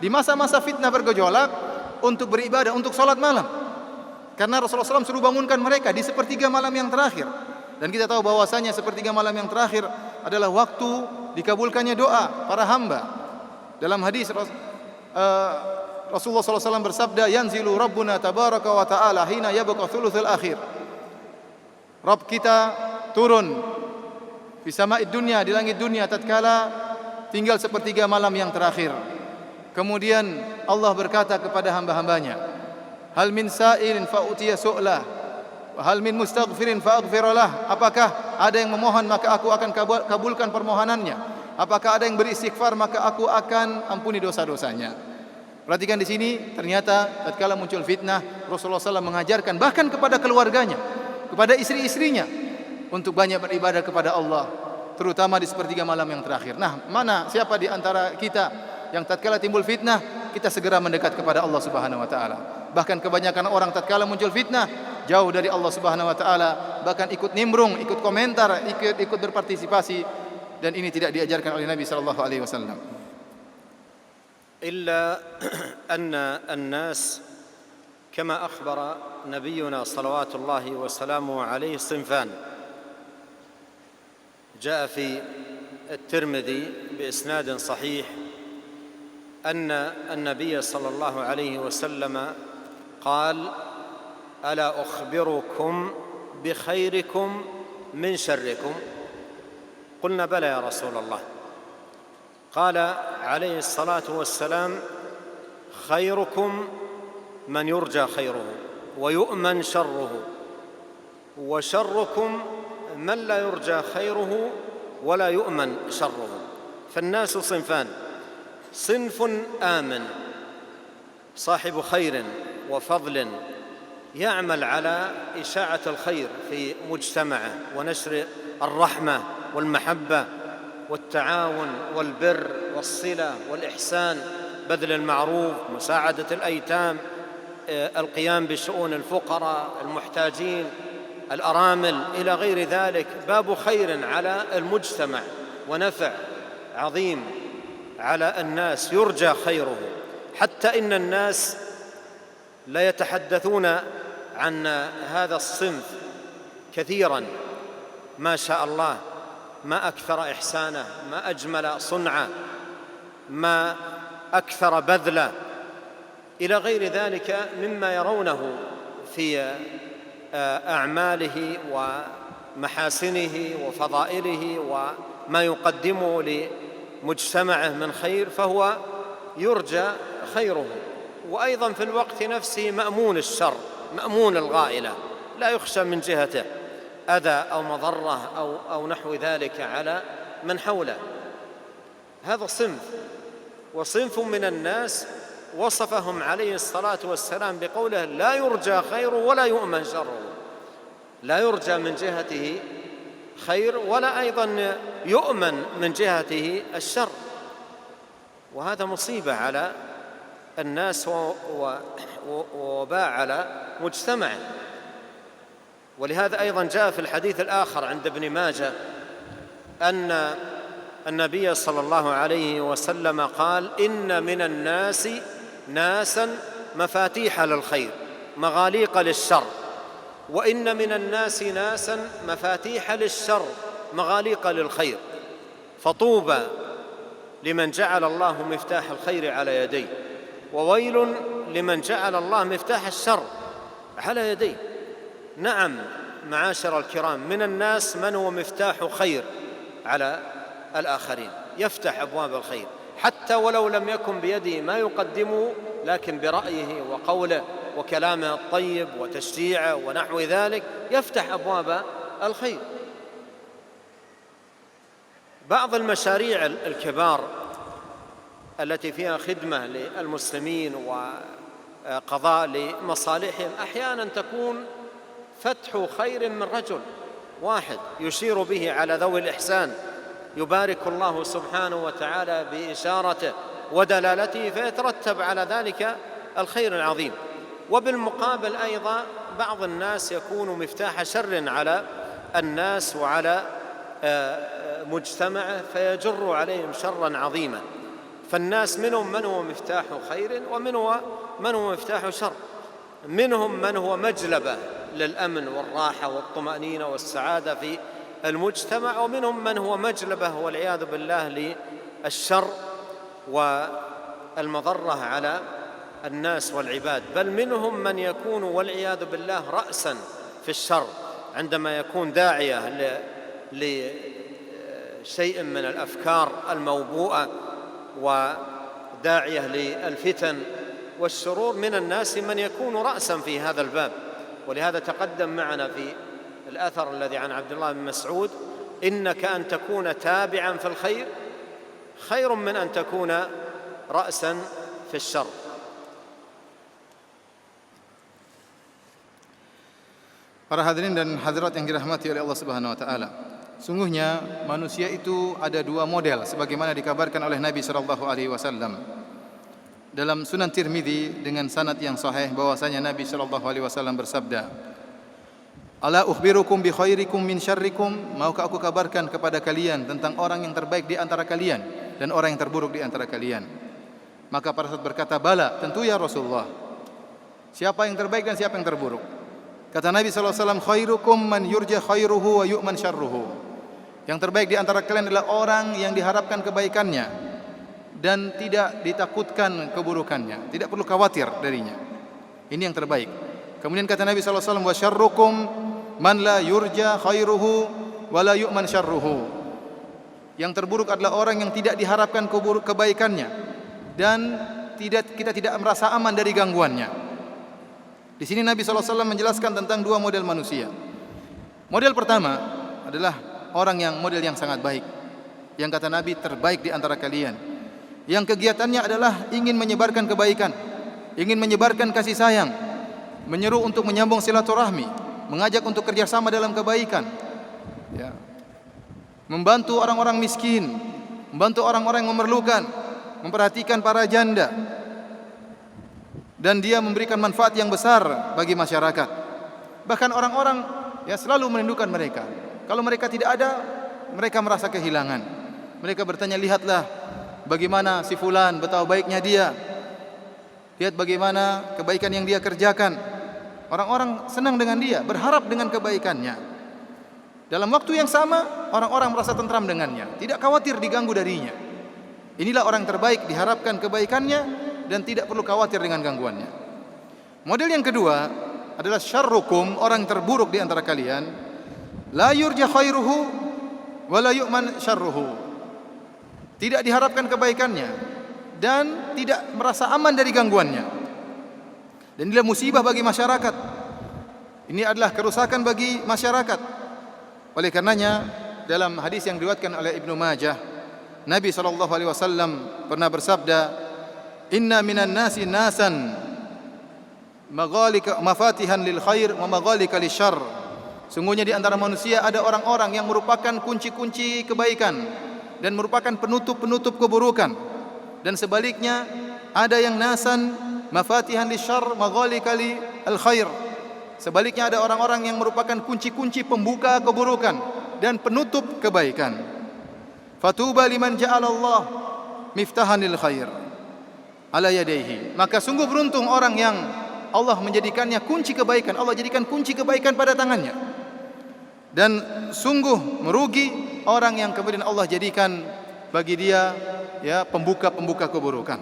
di masa-masa fitnah bergejolak, untuk beribadah, untuk salat malam. Karena Rasulullah SAW suruh bangunkan mereka di sepertiga malam yang terakhir. Dan kita tahu bahwasanya sepertiga malam yang terakhir adalah waktu dikabulkannya doa para hamba. Dalam hadis Rasulullah SAW bersabda, yanzilu Rabbuna tabaraka wa ta'ala hina yabqa thuluthul akhir. Rabb kita turun di sama'id dunya, di langit dunia tatkala tinggal sepertiga malam yang terakhir. Kemudian Allah berkata kepada hamba-hambanya, hal min sa'ilin fa'utiya su'lah, wa hal min mustaghfirin fa'aghfiralah. Apakah ada yang memohon maka aku akan kabulkan permohonannya? Apakah ada yang beristighfar maka aku akan ampuni dosa-dosanya? Perhatikan di sini, ternyata tatkala muncul fitnah, Rasulullah SAW mengajarkan bahkan kepada keluarganya, kepada istri-istrinya, untuk banyak beribadah kepada Allah, terutama di sepertiga malam yang terakhir. Nah, siapa di antara kita yang tatkala timbul fitnah, kita segera mendekat kepada Allah Subhanahu wa taala. Bahkan kebanyakan orang tatkala muncul fitnah, jauh dari Allah Subhanahu wa taala, bahkan ikut nimbrung, ikut komentar, ikut berpartisipasi, dan ini tidak diajarkan oleh Nabi sallallahu alaihi wasallam. إلا أن الناس كما أخبر نبينا صلوات الله وسلامه عليه صنفان. جاء في الترمذي بإسناد صحيح أن النبي صلى الله عليه وسلم قال: ألا أخبركم بخيركم من شركم؟ قلنا: بلى يا رسول الله. قال عليه الصلاة والسلام: خيركم من يرجى خيره ويؤمن شره، وشركم من لا يرجى خيره ولا يؤمن شره. فالناس صنفان: صنف آمن صاحب خير وفضل يعمل على إشاعة الخير في مجتمعه ونشر الرحمة والمحبة والتعاون والبر والصلة والإحسان، بذل المعروف، مساعدة الأيتام، القيام بشؤون الفقراء المحتاجين، الأرامل، إلى غير ذلك. باب خير على المجتمع ونفع عظيم على الناس يرجى خيره، حتى إن الناس لا يتحدثون عن هذا الصنف كثيرا. ما شاء الله، ما أكثر إحسانه، ما أجمل صنعه، ما أكثر بذله، إلى غير ذلك مما يرونه في أعماله ومحاسنه وفضائله وما يقدمه لمجتمعه من خير، فهو يرجى خيره. وأيضا في الوقت نفسه مأمون الشر، مأمون الغائلة، لا يخشى من جهته أذى أو مضرة أو نحو ذلك على من حوله. هذا صنف. وصنف من الناس وصفهم عليه الصلاة والسلام بقوله: لا يرجى خيره ولا يؤمن شره. لا يرجى من جهته خير ولا أيضا يؤمن من جهته الشر. وهذا مصيبة على الناس ووباء على مجتمعه. ولهذا أيضا جاء في الحديث الآخر عند ابن ماجه أن النبي صلى الله عليه وسلم قال: إن من الناس ناسا مفاتيح للخير مغاليق للشر، وإن من الناس ناسا مفاتيح للشر مغاليق للخير، فطوبى لمن جعل الله مفتاح الخير على يديه، وويل لمن جعل الله مفتاح الشر على يديه. نعم معاشر الكرام، من الناس من هو مفتاح خير على الآخرين، يفتح أبواب الخير حتى ولو لم يكن بيده ما يقدمه، لكن برأيه وقوله وكلامه الطيب وتشجيعه ونحو ذلك يفتح أبواب الخير. بعض المشاريع الكبار التي فيها خدمة للمسلمين وقضاء لمصالحهم أحيانا تكون فتح خير من رجل واحد يشير به على ذوي الإحسان، يبارك الله سبحانه وتعالى بإشارته ودلالته، فيترتب على ذلك الخير العظيم. وبالمقابل أيضا بعض الناس يكون مفتاح شر على الناس وعلى مجتمعه، فيجر عليهم شرا عظيما. فالناس منهم من هو مفتاح خير ومنهم من هو مفتاح شر، منهم من هو مجلبة للأمن والراحة والطمأنينة والسعادة في المجتمع، ومنهم من هو مجلبة والعياذ بالله للشر والمضرة على الناس والعباد. بل منهم من يكون والعياذ بالله رأسا في الشر، عندما يكون داعية لشيء من الأفكار الموبوءة وداعية للفتن والشرور. من الناس من يكون رأسا في هذا الباب. ولهذا تقدم معنا في الأثر الذي عن عبد الله بن مسعود: إنك أن تكون تابعا في الخير خير من أن تكون رأسا في الشر. Para hadirin dan hadirat yang dirahmati oleh Allah Subhanahu wa taala. Sungguhnya manusia itu ada dua model sebagaimana dikabarkan oleh Nabi sallallahu alaihi wasallam. Dalam Sunan Tirmidzi dengan sanad yang sahih bahwasanya Nabi sallallahu alaihi wasallam bersabda: "Ala ukhbirukum bi khairikum min syarrikum?" Maukah aku kabarkan kepada kalian tentang orang yang terbaik di antara kalian dan orang yang terburuk di antara kalian? Maka para sahabat berkata, "Bala, tentu ya Rasulullah." Siapa yang terbaik dan siapa yang terburuk? Kata Nabi sallallahu alaihi wasallam, "Khairukum man yurja khairuhu wa yu'man syarruhu." Yang terbaik di antara kalian adalah orang yang diharapkan kebaikannya dan tidak ditakutkan keburukannya, tidak perlu khawatir darinya. Ini yang terbaik. Kemudian kata Nabi sallallahu alaihi wasallam, "Wa syarrukum man la yurja khairuhu wa la yu'man syarruhu." Yang terburuk adalah orang yang tidak diharapkan kebaikannya dan kita tidak merasa aman dari gangguannya. Di sini Nabi sallallahu alaihi wasallam menjelaskan tentang dua model manusia. Model pertama adalah orang yang model yang sangat baik. Yang kata Nabi terbaik di antara kalian. Yang kegiatannya adalah ingin menyebarkan kebaikan, ingin menyebarkan kasih sayang, menyeru untuk menyambung silaturahmi, mengajak untuk kerjasama dalam kebaikan, ya, membantu orang-orang miskin, membantu orang-orang yang memerlukan, memperhatikan para janda, dan dia memberikan manfaat yang besar bagi masyarakat. Bahkan orang-orang selalu merindukan mereka. Kalau mereka tidak ada, mereka merasa kehilangan. Mereka bertanya, lihatlah bagaimana si fulan, betapa baiknya dia. Lihat bagaimana kebaikan yang dia kerjakan. Orang-orang senang dengan dia, berharap dengan kebaikannya. Dalam waktu yang sama, orang-orang merasa tentram dengannya, tidak khawatir diganggu darinya. Inilah orang terbaik, diharapkan kebaikannya dan tidak perlu khawatir dengan gangguannya. Model yang kedua adalah syarrukum, orang terburuk di antara kalian, la yurja khairuhu wa la yu'man syarruhu. Tidak diharapkan kebaikannya dan tidak merasa aman dari gangguannya. Dan inilah musibah bagi masyarakat. Ini adalah kerusakan bagi masyarakat. Oleh karenanya dalam hadis yang diriwayatkan oleh Ibnu Majah, Nabi SAW pernah bersabda, "Inna minan nasi nasan maghalika mafatihan lil khair wa maghalika lisyarr." Sungguhnya di antara manusia ada orang-orang yang merupakan kunci-kunci kebaikan dan merupakan penutup-penutup keburukan. Dan sebaliknya ada yang nasan mafatihan lisyarr maghalika lil khair. Sebaliknya ada orang-orang yang merupakan kunci-kunci pembuka keburukan dan penutup kebaikan. Fatuba liman ja'alallah miftahan lil khair ala yadayhi. Maka sungguh beruntung orang yang Allah menjadikannya kunci kebaikan. Allah jadikan kunci kebaikan pada tangannya. Dan sungguh merugi orang yang kemudian Allah jadikan bagi dia pembuka-pembuka keburukan.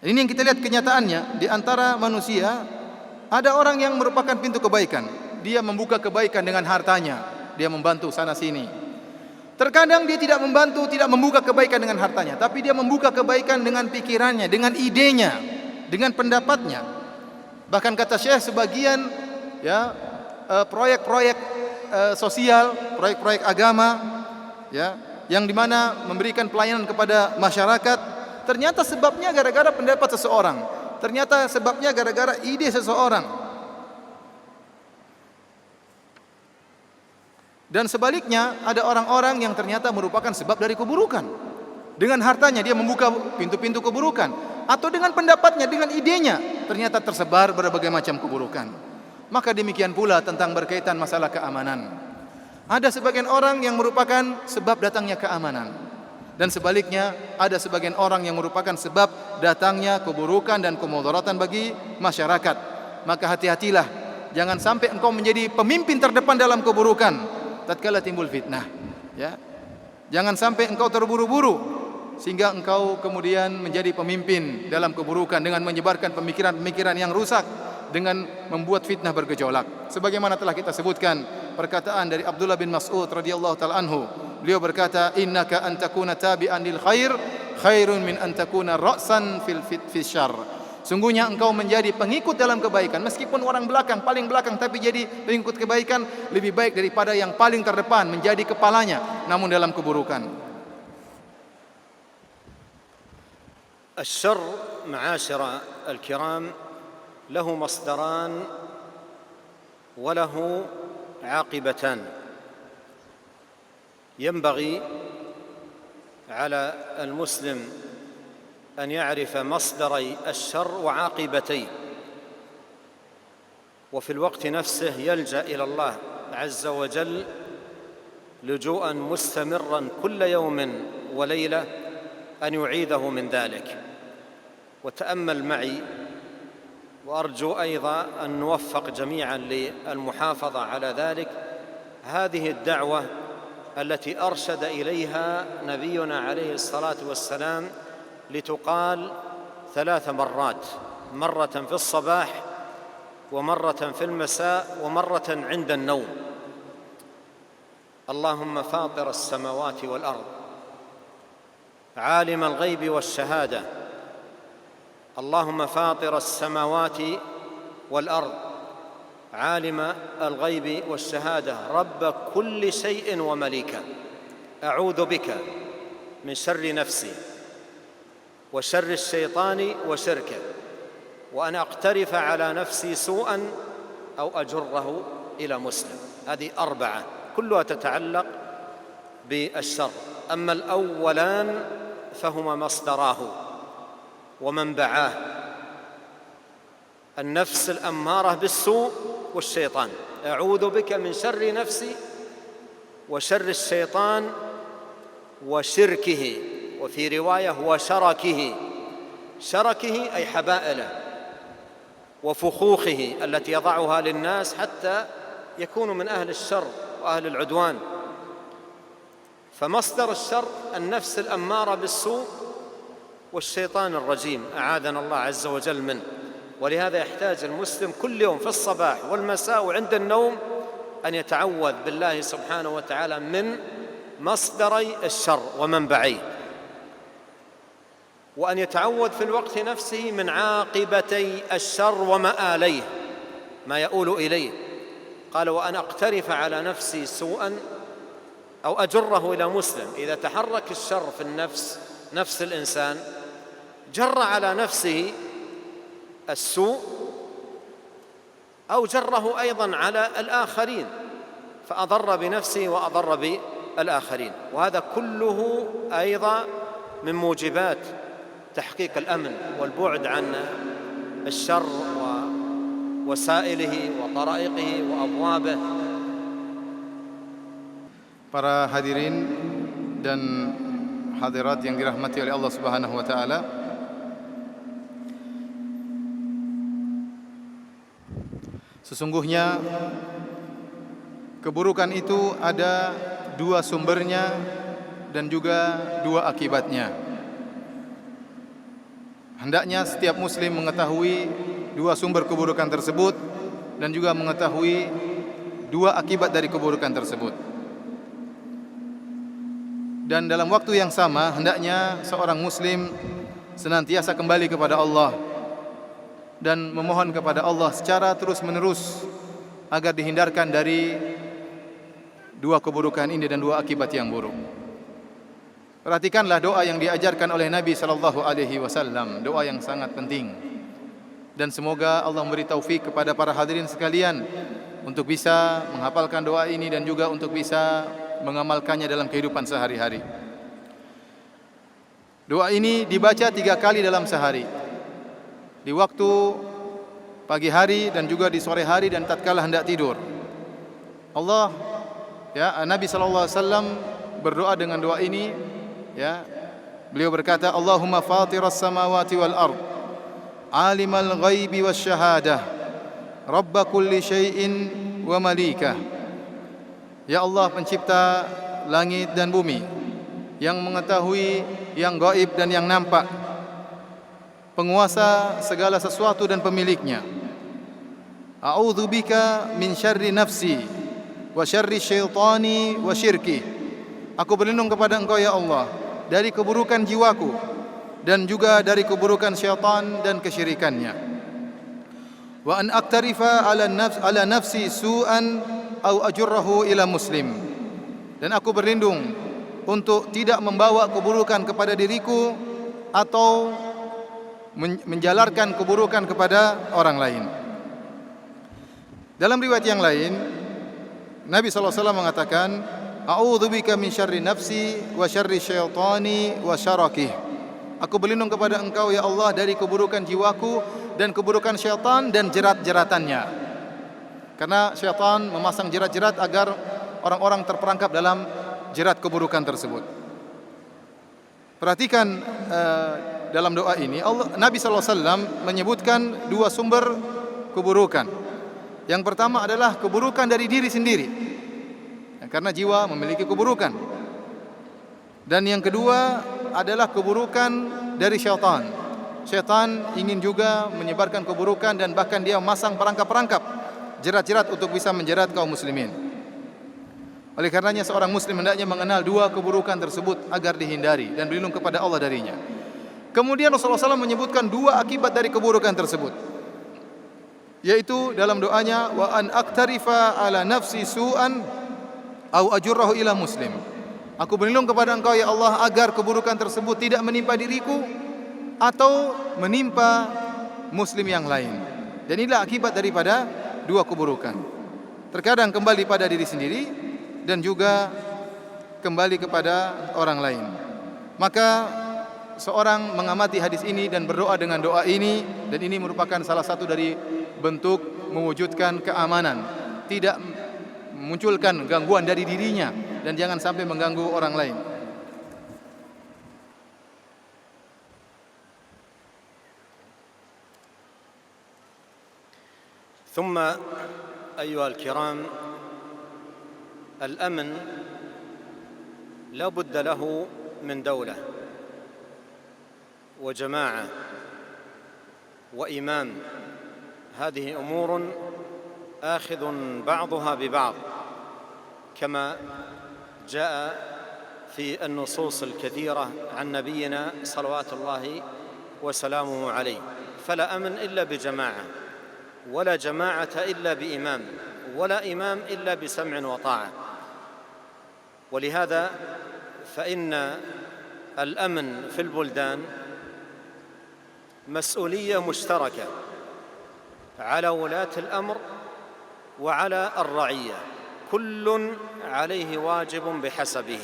Ini yang kita lihat kenyataannya di antara manusia. Ada orang yang merupakan pintu kebaikan. Dia membuka kebaikan dengan hartanya. Dia membantu sana sini. Terkadang dia tidak membantu, tidak membuka kebaikan dengan hartanya, tapi dia membuka kebaikan dengan pikirannya, dengan idenya, dengan pendapatnya. Bahkan kata Syekh, sebagian proyek-proyek sosial, proyek-proyek agama, yang dimana memberikan pelayanan kepada masyarakat, ternyata sebabnya gara-gara pendapat seseorang. Ternyata sebabnya gara-gara ide seseorang. Dan sebaliknya ada orang-orang yang ternyata merupakan sebab dari keburukan. Dengan hartanya dia membuka pintu-pintu keburukan, atau dengan pendapatnya, dengan idenya ternyata tersebar berbagai macam keburukan. Maka demikian pula tentang berkaitan masalah keamanan. Ada sebagian orang yang merupakan sebab datangnya keamanan. Dan sebaliknya ada sebagian orang yang merupakan sebab datangnya keburukan dan kemudaratan bagi masyarakat. Maka hati-hatilah, jangan sampai engkau menjadi pemimpin terdepan dalam keburukan tatkala timbul fitnah. Jangan sampai engkau terburu-buru sehingga engkau kemudian menjadi pemimpin dalam keburukan dengan menyebarkan pemikiran-pemikiran yang rusak, dengan membuat fitnah bergejolak. Sebagaimana telah kita sebutkan perkataan dari Abdullah bin Mas'ud radhiyallahu taala anhu. Beliau berkata, "Innaka an takuna tabi'an lil khair khairun min an takuna ra'san fil syarr." Sungguhnya engkau menjadi pengikut dalam kebaikan, meskipun orang belakang, paling belakang, tapi jadi pengikut kebaikan lebih baik daripada yang paling terdepan menjadi kepalanya namun dalam keburukan. الشر معاشر الكرام له مصدران وله عاقبتان. ينبغي على المسلم أن يعرف مصدري الشر وعاقبتيه، وفي الوقت نفسه يلجأ إلى الله عز وجل لجوءا مستمرا كل يوم وليلة أن يعيذه من ذلك. وتأمل معي، وأرجو أيضا أن نوفق جميعا للمحافظة على ذلك، هذه الدعوة التي أرشد إليها نبينا عليه الصلاة والسلام لتقال 3 مرات، مرة في الصباح ومرة في المساء ومرة عند النوم. اللهم فاطر السماوات والأرض عالم الغيب والشهادة، اللهم فاطر السماوات والأرض عالم الغيب والشهادة رب كل شيء ومليكه، أعوذ بك من شر نفسي وشر الشيطان وشركه، وأن أقترف على نفسي سوءا أو أجره إلى مسلم. هذه 4 كلها تتعلق بالشر. أما الأولان فهما مصدراه ومنبعاه، النفس الأمارة بالسوء والشيطان. أعوذ بك من شر نفسي وشر الشيطان وشركه، وفي رواية وشركه. شركه أي حبائله وفخوخه التي يضعها للناس حتى يكونوا من أهل الشر وأهل العدوان. فمصدر الشر النفس الأمارة بالسوء والشيطان الرجيم، أعاذنا الله عز وجل منه. ولهذا يحتاج المسلم كل يوم في الصباح والمساء وعند النوم أن يتعوذ بالله سبحانه وتعالى من مصدري الشر ومنبعيه، وأن يتعوذ في الوقت نفسه من عاقبتي الشر ومآليه، ما يؤول إليه. قال وأن أقترف على نفسي سوءا أو أجره إلى مسلم. إذا تحرك الشر في النفس، نفس الإنسان، جر على نفسه السوء أو جره أيضا على الآخرين، فأضر بنفسه وأضر بالآخرين. وهذا كله أيضا من موجبات تحقيق الأمن والبعد عن الشر ووسائله وطرائقه وأبوابه. Para hadirin dan hadirat yang dirahmati oleh Allah Subhanahu wa taala, sesungguhnya keburukan itu ada 2 sumbernya dan juga 2 akibatnya. Hendaknya setiap muslim mengetahui 2 sumber keburukan tersebut dan juga mengetahui 2 akibat dari keburukan tersebut. Dan dalam waktu yang sama hendaknya seorang muslim senantiasa kembali kepada Allah dan memohon kepada Allah secara terus-menerus agar dihindarkan dari 2 keburukan ini dan 2 akibat yang buruk. Perhatikanlah doa yang diajarkan oleh Nabi sallallahu alaihi wasallam, doa yang sangat penting. Dan semoga Allah memberi taufik kepada para hadirin sekalian untuk bisa menghafalkan doa ini dan juga untuk bisa mengamalkannya dalam kehidupan sehari-hari. Doa ini dibaca 3 kali dalam sehari. Di waktu pagi hari dan juga di sore hari dan tatkala hendak tidur. Nabi sallallahu alaihi wasallam berdoa dengan doa ini, ya. Beliau berkata, Allahumma fatiras samawati wal ard, alimal ghaibi wasyahadah, rabb kulli syai'in wa malikah. Ya Allah, pencipta langit dan bumi, yang mengetahui yang gaib dan yang nampak, penguasa segala sesuatu dan pemiliknya. A'udzubika min syarri nafsi wa syarri syaitani wa syirki. Aku berlindung kepada Engkau ya Allah dari keburukan jiwaku dan juga dari keburukan syaitan dan kesyirikannya. Wa an aqtarifa ala nafsi su'an au ajurrahu ila muslim. Dan aku berlindung untuk tidak membawa keburukan kepada diriku atau menjalarkan keburukan kepada orang lain. Dalam riwayat yang lain, Nabi sallallahu alaihi wasallam mengatakan, a'udzubika min syarri nafsi wa syarri syaitani wa syarakih. Aku berlindung kepada Engkau ya Allah dari keburukan jiwaku dan keburukan syaitan dan jerat-jeratannya. Karena syaitan memasang jerat-jerat agar orang-orang terperangkap dalam jerat keburukan tersebut. Perhatikan dalam doa ini Nabi sallallahu alaihi wasallam menyebutkan 2 sumber keburukan. Yang pertama adalah keburukan dari diri sendiri. karena jiwa memiliki keburukan. Dan yang kedua adalah keburukan dari syaitan. Syaitan ingin juga menyebarkan keburukan dan bahkan dia memasang perangkap-perangkap, jerat-jerat untuk bisa menjerat kaum muslimin. Oleh karenanya seorang muslim hendaknya mengenal dua keburukan tersebut agar dihindari dan berlindung kepada Allah darinya. Kemudian Rasulullah SAW menyebutkan dua akibat dari keburukan tersebut, yaitu dalam doanya, wa an aktarifa ala nafsi su'an au ajurrahu ila muslim. Aku berlindung kepada Engkau ya Allah agar keburukan tersebut tidak menimpa diriku atau menimpa muslim yang lain. Dan inilah akibat daripada dua keburukan. Terkadang kembali pada diri sendiri dan juga kembali kepada orang lain. Maka seorang mengamati hadis ini dan berdoa dengan doa ini, dan ini merupakan salah satu dari bentuk mewujudkan keamanan, tidak memunculkan gangguan dari dirinya dan jangan sampai mengganggu orang lain. ثم أيها الكرام، الأمن لا بد له من دولة وجماعة وإمام. هذه أمور آخذ بعضها ببعض كما جاء في النصوص الكثيرة عن نبينا صلوات الله وسلامه عليه. فلا أمن إلا بجماعة، ولا جماعة إلا بإمام، ولا إمام إلا بسمع وطاعة. ولهذا فإن الأمن في البلدان مسؤولية مشتركة على ولاة الأمر وعلى الرعية، كل عليه واجب بحسبه،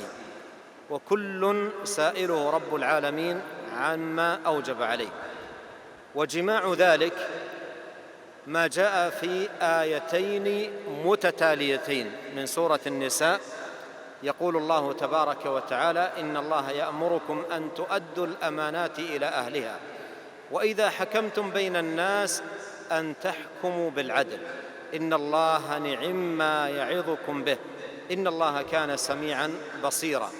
وكل سائله رب العالمين عما أوجب عليه. وجماع ذلك ما جاء في آيتين متتاليتين من سورة النساء، يقول الله تبارك وتعالى: إن الله يأمركم أن تؤدوا الأمانات إلى أهلها وإذا حكمتم بين الناس أن تحكموا بالعدل إن الله نعم ما يعظكم به إن الله كان سميعا بصيرا.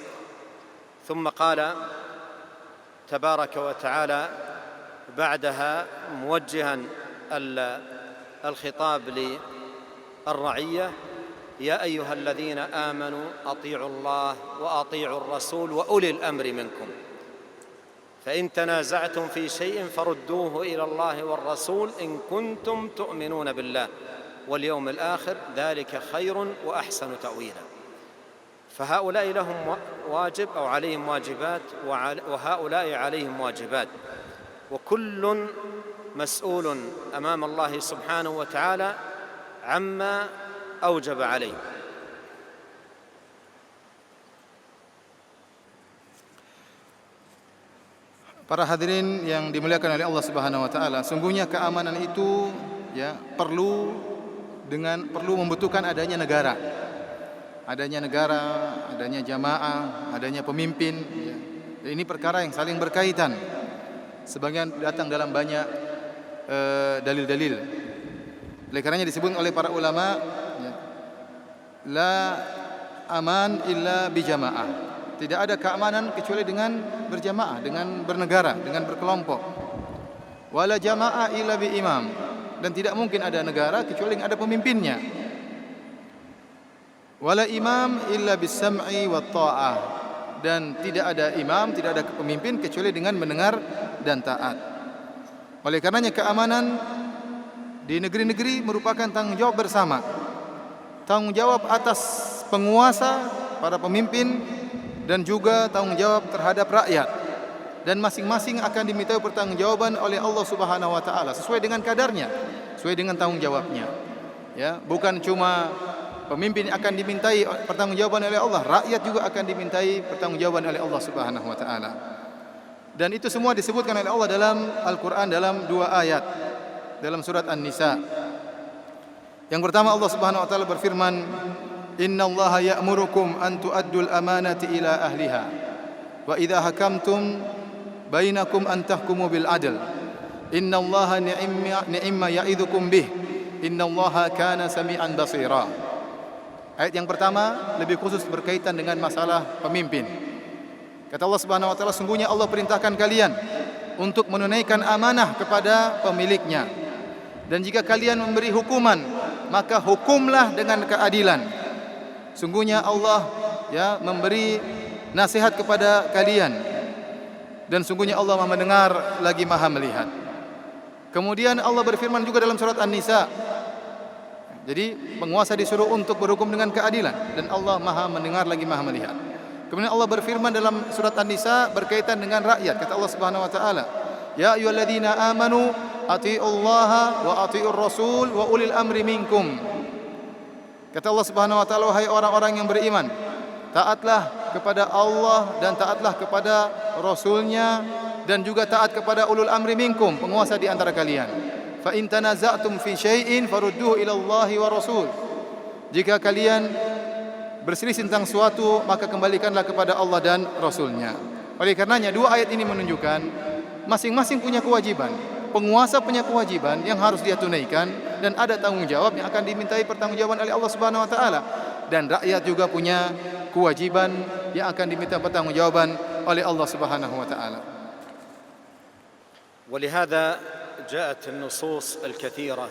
ثم قال تبارك وتعالى بعدها موجها الخطاب للرعية: يا أيها الذين آمنوا أطيعوا الله وأطيعوا الرسول وأولي الأمر منكم فإن تنازعتم في شيء فردوه إلى الله والرسول إن كنتم تؤمنون بالله واليوم الآخر ذلك خير وأحسن تأويلا. فهؤلاء لهم واجب أو عليهم واجبات، وهؤلاء عليهم واجبات، وكل مسؤول أمام الله سبحانه وتعالى عما أوجب عليه. Para hadirin yang dimuliakan oleh Allah Subhanahu wa taala, sungguhnya keamanan itu perlu membutuhkan adanya negara. Adanya jamaah, adanya pemimpin. Ini perkara yang saling berkaitan. Sebagian datang dalam banyak dalil-dalil. Oleh karenanya disebut oleh para ulama, la aman illa bijamaah. Tidak ada keamanan kecuali dengan berjamaah, dengan bernegara, dengan berkelompok. Wala jamaah illa bi imam, dan tidak mungkin ada negara kecuali ada pemimpinnya. Wala imam illa bis sam'i wat ta'ah, dan tidak ada imam, tidak ada pemimpin kecuali dengan mendengar dan taat. Oleh karenanya keamanan di negeri-negeri merupakan tanggung jawab bersama. Tanggung jawab atas penguasa, para pemimpin, dan juga tanggung jawab terhadap rakyat. Dan masing-masing akan dimintai pertanggungjawaban oleh Allah Subhanahu wa taala sesuai dengan kadarnya, sesuai dengan tanggung jawabnya. Ya, bukan cuma pemimpin akan dimintai pertanggungjawaban oleh Allah, rakyat juga akan dimintai pertanggungjawaban oleh Allah Subhanahu wa taala. Dan itu semua disebutkan oleh Allah dalam Al-Qur'an dalam dua ayat dalam surat An-Nisa. Yang pertama Allah Subhanahu wa taala berfirman, Innallaha ya'murukum an tu'addul amanati ila ahliha wa idza hakamtum bainakum an tahkumu bil adl innallaha ni'ma ya'idzukum bih innallaha kana sami'an basira. Ayat yang pertama lebih khusus berkaitan dengan masalah pemimpin. Kata Allah Subhanahu wa taala, sungguhnya Allah perintahkan kalian untuk menunaikan amanah kepada pemiliknya. Dan jika kalian memberi hukuman, maka hukumlah dengan keadilan. Sungguhnya Allah memberi nasihat kepada kalian, dan sungguhnya Allah Maha mendengar lagi Maha melihat. Kemudian Allah berfirman juga dalam surat An-Nisa. Jadi penguasa disuruh untuk berhukum dengan keadilan, dan Allah Maha mendengar lagi Maha melihat. Kemudian Allah berfirman dalam surat An-Nisa berkaitan dengan rakyat. Kata Allah Subhanahu wa taala, "Ya ayyuhalladzina amanu atiiullaha wa atiiur rasul wa ulil amri minkum." Kata Allah Subhanahu wa taala, wahai orang-orang yang beriman, taatlah kepada Allah dan taatlah kepada Rasulnya, dan juga taat kepada ulul amri minkum, penguasa di antara kalian. Fa in tanaza'tum fi syai'in farudduhu ila Allahi wa Rasul. Jika kalian berselisih tentang suatu, maka kembalikanlah kepada Allah dan Rasulnya. Oleh karenanya dua ayat ini menunjukkan masing-masing punya kewajiban. Penguasa punya kewajiban yang harus dia tunaikan, dan ada tanggung jawab yang akan dimintai pertanggungjawaban oleh Allah Subhanahu wa taala. Dan rakyat juga punya kewajiban yang akan diminta pertanggungjawaban oleh Allah Subhanahu wa taala. ولهذا جاءت النصوص الكثيرة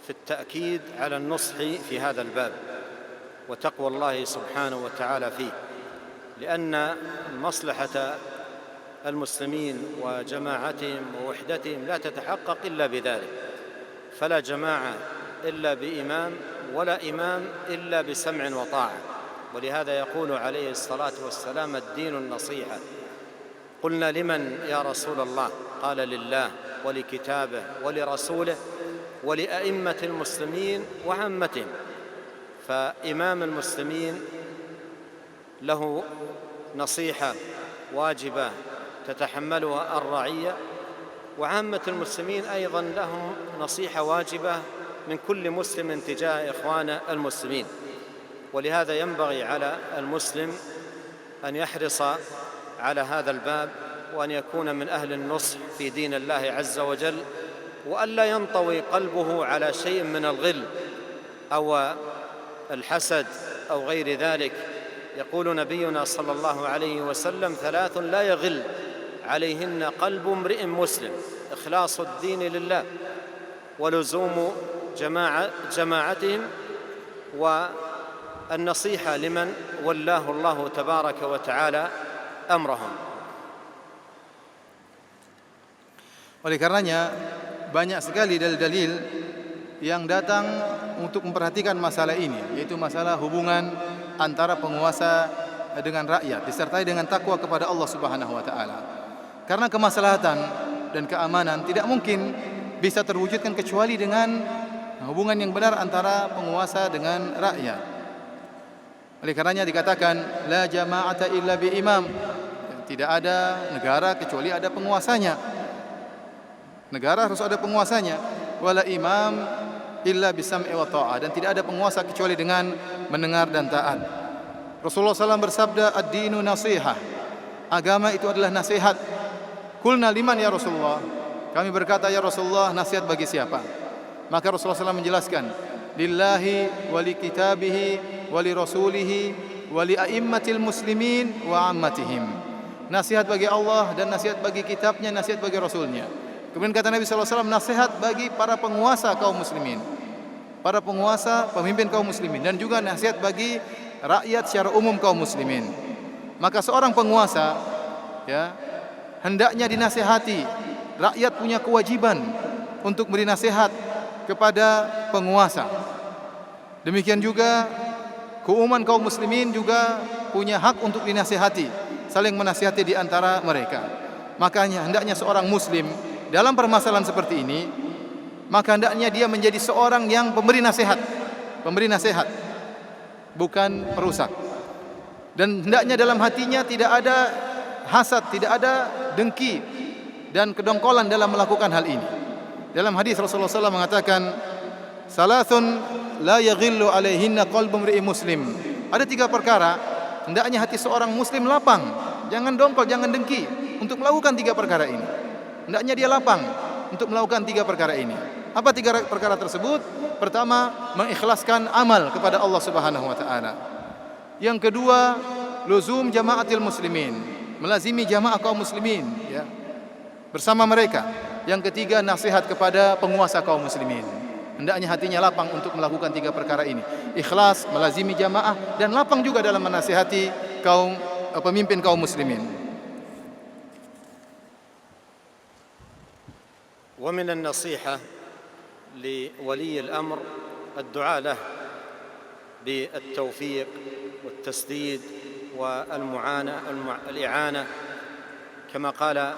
في التأكيد على النصح في هذا الباب وتقوى الله سبحانه وتعالى فيه، لأن مصلحة المسلمين وجماعتهم ووحدتهم لا تتحقق إلا بذلك، فلا جماعة إلا بإمام ولا إمام إلا بسمع وطاعة. ولهذا يقول عليه الصلاة والسلام الدين النصيحة. قلنا لمن يا رسول الله؟ قال لله ولكتابه ولرسوله ولأئمة المسلمين وعامتهم. فإمام المسلمين له نصيحة واجبة تتحملها الرعية، وعامة المسلمين أيضا لهم نصيحة واجبة من كل مسلم تجاه إخوان المسلمين. ولهذا ينبغي على المسلم أن يحرص على هذا الباب، وأن يكون من أهل النصح في دين الله عز وجل، وألا ينطوي قلبه على شيء من الغل أو الحسد أو غير ذلك. يقول نبينا صلى الله عليه وسلم: ثلاث لا يغل عليهن قلب امرئ مسلم: إخلاص الدين لله، ولزوم جماعتهم، والنصيحة لمن ولاه الله تبارك وتعالى أمرهم. Oleh karenanya banyak sekali dalil-dalil yang datang untuk memperhatikan masalah ini, yaitu masalah hubungan antara penguasa dengan rakyat disertai dengan takwa kepada Allah Subhanahu wa taala. Karena kemaslahatan dan keamanan tidak mungkin bisa terwujudkan kecuali dengan hubungan yang benar antara penguasa dengan rakyat. Oleh karenanya dikatakan la jama'ata illa bi imam. Tidak ada negara kecuali ada penguasanya. Negara harus ada penguasanya. Wala imam illa bisam'i wa ta'ah, dan tidak ada penguasa kecuali dengan mendengar dan taat. Rasulullah SAW bersabda, ad-dinu nasihah, agama itu adalah nasihat. Qulna liman ya Rasulullah? Kami berkata, ya Rasulullah, nasihat bagi siapa? Maka Rasulullah SAW menjelaskan, lillahi wali kitabihi wali rasulihi wali a'immatil muslimin wa ammatihim. Nasihat bagi Allah, dan nasihat bagi kitabnya, nasihat bagi rasulnya. Kemudian kata Nabi SAW, nasihat bagi para penguasa kaum muslimin, para penguasa, pemimpin kaum muslimin, dan juga nasihat bagi rakyat secara umum kaum muslimin. Maka seorang penguasa hendaknya dinasihati. Rakyat punya kewajiban untuk beri nasihat kepada penguasa. Demikian juga keumuman kaum muslimin juga punya hak untuk dinasihati, saling menasihati di antara mereka. Makanya hendaknya seorang muslim dalam permasalahan seperti ini, maka hendaknya dia menjadi seorang yang pemberi nasihat, bukan perusak. Dan hendaknya dalam hatinya tidak ada hasad, tidak ada dengki dan kedongkolan dalam melakukan hal ini. Dalam hadis Rasulullah SAW mengatakan, salasun la yaghillu alaihinna qalbu imri'in muslim. Ada 3 perkara hendaknya hati seorang muslim lapang, jangan dongkol, jangan dengki untuk melakukan 3 perkara ini. Hendaknya dia lapang untuk melakukan 3 perkara ini. Apa 3 perkara tersebut? Pertama, mengikhlaskan amal kepada Allah Subhanahu wa taala. Yang kedua, luzum jamaatil muslimin, melazimi jamaah kaum muslimin, ya, bersama mereka. Yang ketiga, nasihat kepada penguasa kaum muslimin. Hendaknya hatinya lapang untuk melakukan 3 perkara ini. Ikhlas, melazimi jamaah, dan lapang juga dalam menasihati pemimpin kaum muslimin. ومن النصيحة لولي الأمر الدعاء له بالتوفيق والتسديد والإعانة كما قال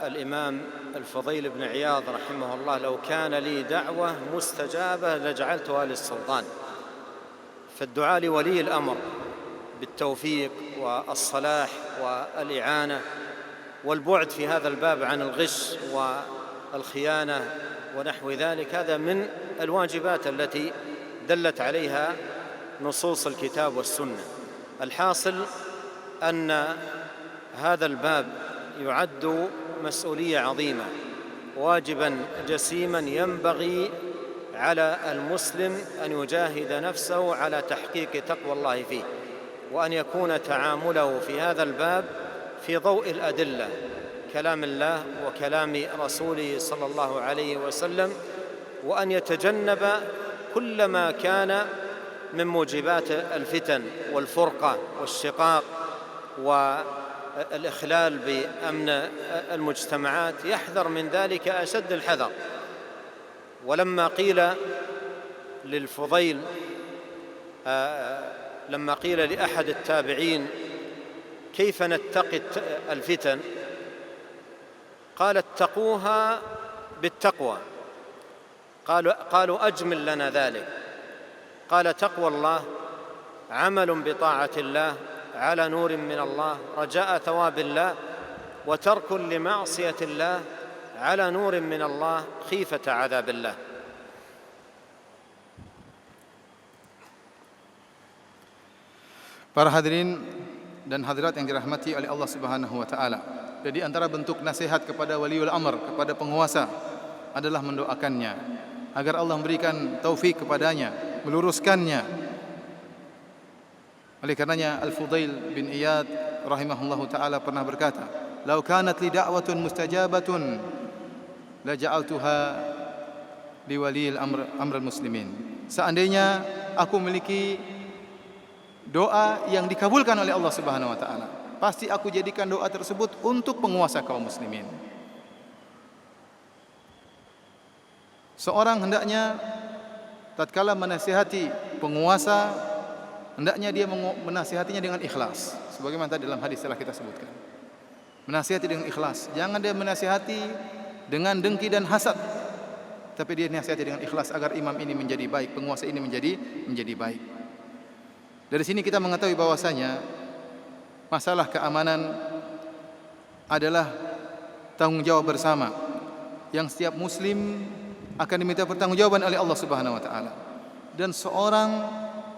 الإمام الفضيل بن عياض رحمه الله: لو كان لي دعوة مستجابة لجعلتها للسلطان. فالدعاء لولي الأمر بالتوفيق والصلاح والإعانة والبعد في هذا الباب عن الغش والخيانة ونحو ذلك، هذا من الواجبات التي دلت عليها نصوص الكتاب والسنة. الحاصل أن هذا الباب يعد مسؤولية عظيمة، واجبا جسيما ينبغي على المسلم أن يجاهد نفسه على تحقيق تقوى الله فيه، وأن يكون تعامله في هذا الباب في ضوء الأدلة، كلام الله وكلام رسوله صلى الله عليه وسلم، وأن يتجنب كل ما كان من موجبات الفتن والفرقة والشقاق والإخلال بأمن المجتمعات، يحذر من ذلك أشد الحذر. ولما قيل للفضيل لما قيل لأحد التابعين: كيف نتقي الفتن؟ قال: اتقوها بالتقوى. قالوا: أجمل لنا ذلك. قال: تقوى الله عمل بطاعة الله على نور من الله رجاء ثواب الله، وترك لمعصية الله على نور من الله خيفة عذاب الله. Para hadirin dan hadirat yang dirahmati oleh Allah Subhanahu wa taala. Jadi antara bentuk nasihat kepada waliul amr, kepada penguasa, adalah mendoakannya agar Allah memberikan taufik kepadanya, meluruskannya. Oleh karenanya Al-Fudail bin Iyad rahimahullahu taala pernah berkata, "Lau kanat li da'watun mustajabatun la ja'altuha li waliil amr muslimin." Seandainya aku memiliki doa yang dikabulkan oleh Allah Subhanahu wa taala, pasti aku jadikan doa tersebut untuk penguasa kaum muslimin. Seorang hendaknya tatkala menasihati penguasa, hendaknya dia menasihatinya dengan ikhlas, sebagaimana tadi dalam hadis telah kita sebutkan. Menasihati dengan ikhlas, jangan dia menasihati dengan dengki dan hasad, tapi dia nasihati dengan ikhlas agar imam ini menjadi baik, penguasa ini menjadi baik. Dari sini kita mengetahui bahwasanya masalah keamanan adalah tanggung jawab bersama yang setiap muslim akan diminta pertanggungjawaban oleh Allah Subhanahu wa taala. Dan seorang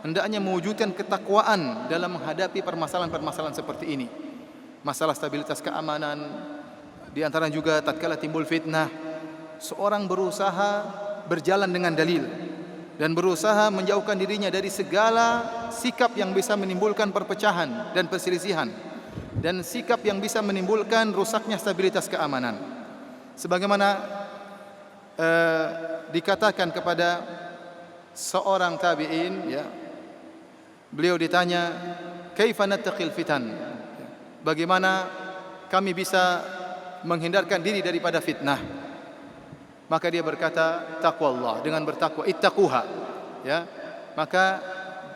hendaknya mewujudkan ketakwaan dalam menghadapi permasalahan-permasalahan seperti ini. Masalah stabilitas keamanan, di antara juga tatkala timbul fitnah, seorang berusaha berjalan dengan dalil dan berusaha menjauhkan dirinya dari segala sikap yang bisa menimbulkan perpecahan dan perselisihan, dan sikap yang bisa menimbulkan rusaknya stabilitas keamanan. Sebagaimana dikatakan kepada seorang tabi'in, ya, beliau ditanya, "Kaifa nattaqil fitan?" Bagaimana kami bisa menghindarkan diri daripada fitnah? Maka dia berkata, taqwallah, dengan bertakwa, ittaquha, ya. Maka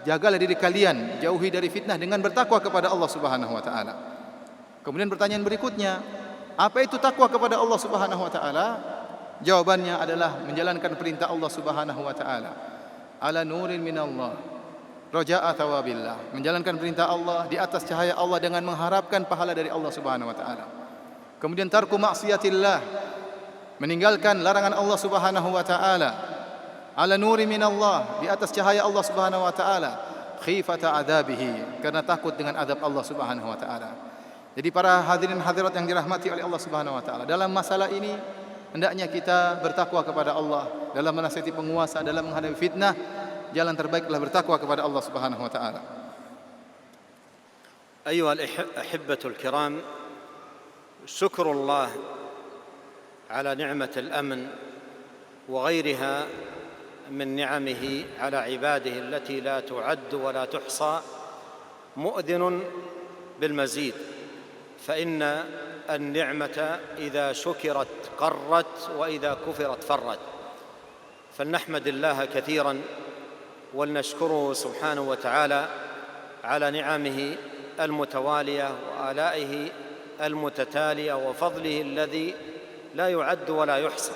jagalah diri kalian, jauhi dari fitnah dengan bertakwa kepada Allah Subhanahu wa taala. Kemudian pertanyaan berikutnya, apa itu takwa kepada Allah Subhanahu wa taala? Jawabannya adalah menjalankan perintah Allah Subhanahu wa taala. Ala nurin minallah, raja'a thawabillah. Menjalankan perintah Allah di atas cahaya Allah dengan mengharapkan pahala dari Allah Subhanahu wa taala. Kemudian tarku maksiatillah, meninggalkan larangan Allah Subhanahu wa taala. Ala nuri minallah, di atas cahaya Allah Subhanahu wa taala. Khifata adzabihi, karena takut dengan azab Allah Subhanahu wa taala. Jadi para hadirin hadirat yang dirahmati oleh Allah Subhanahu wa taala, dalam masalah ini hendaknya kita bertakwa kepada Allah dalam menasihati penguasa, dalam menghadapi fitnah. Jalan terbaik adalah bertakwa kepada Allah Subhanahu wa taala. أيها الأحبة الكرام، شكر الله على نعمة الأمن وغيرها من نعمه على عباده التي لا تعد ولا تحصى مؤذن بالمزيد، فإن النعمة إذا شكرت قرت وإذا كفرت فرت، فلنحمد الله كثيرا ولنشكره سبحانه وتعالى على نعمه المتوالية وآلائه المتتالية وفضله الذي لا يعد ولا يحصى.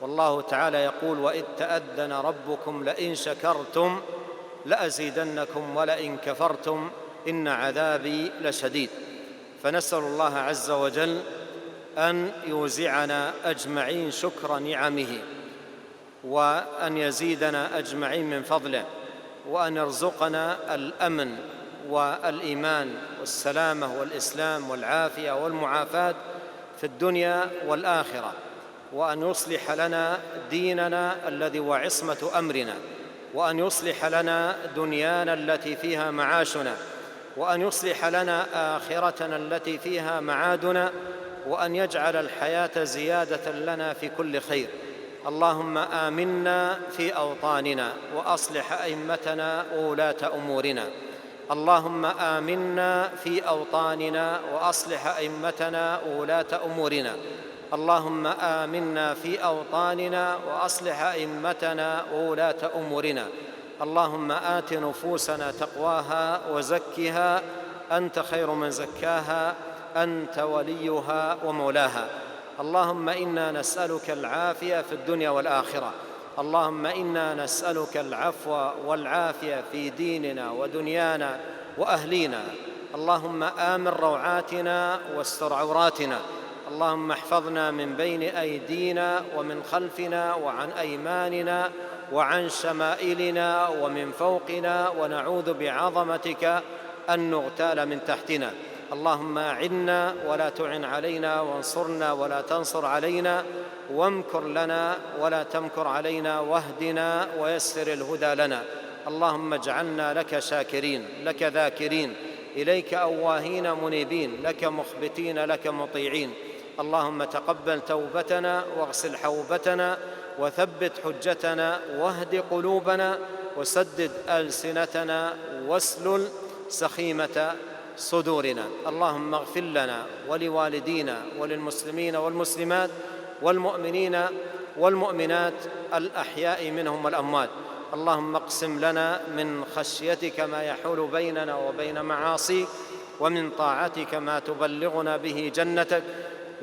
والله تعالى يقول: وإذ تأذن ربكم لئن شكرتم لأزيدنكم ولئن كفرتم إن عذابي لشديد. فنسأل الله عز وجل أن يوزعنا أجمعين شكر نعمه، وأن يزيدنا أجمعين من فضله، وأن يرزقنا الأمن والإيمان والسلامة والإسلام والعافية والمعافاة في الدنيا والآخرة، وأن يصلح لنا ديننا الذي هو عصمة أمرنا، وأن يصلح لنا دنيانا التي فيها معاشنا، وأن يصلح لنا آخرتنا التي فيها معادنا، وأن يجعل الحياة زيادة لنا في كل خير. اللهم آمنا في أوطاننا وأصلح أئمتنا وولاة أمورنا. اللهم آمنا في أوطاننا وأصلح أئمتنا وولاة أمورنا. اللهم آمنا في أوطاننا وأصلح أئمتنا وولاة أمورنا. اللهم آت نفوسنا تقواها وزكها، أنت خير من زكاها، أنت وليها ومولاها. اللهم إنا نسألك العافية في الدنيا والآخرة. اللهم إنا نسألك العفو والعافية في ديننا ودنيانا وأهلينا. اللهم آمن روعاتنا واستر عوراتنا. اللهم احفظنا من بين أيدينا ومن خلفنا وعن أيماننا وعن شمائلنا ومن فوقنا، ونعوذ بعظمتك أن نغتال من تحتنا. اللهم أعنا ولا تعن علينا، وانصرنا ولا تنصر علينا، وامكر لنا ولا تمكر علينا، واهدنا ويسر الهدى لنا. اللهم اجعلنا لك شاكرين، لك ذاكرين، إليك أواهين منيبين، لك مخبتين، لك مطيعين. اللهم تقبل توبتنا واغسل حوبتنا وثبت حجتنا واهد قلوبنا وسدد ألسنتنا واسلل سخيمة صدورنا. اللهم اغفر لنا ولوالدينا وللمسلمين والمسلمات والمؤمنين والمؤمنات الأحياء منهم والأموات. اللهم اقسم لنا من خشيتك ما يحول بيننا وبين معاصيك، ومن طاعتك ما تبلغنا به جنتك،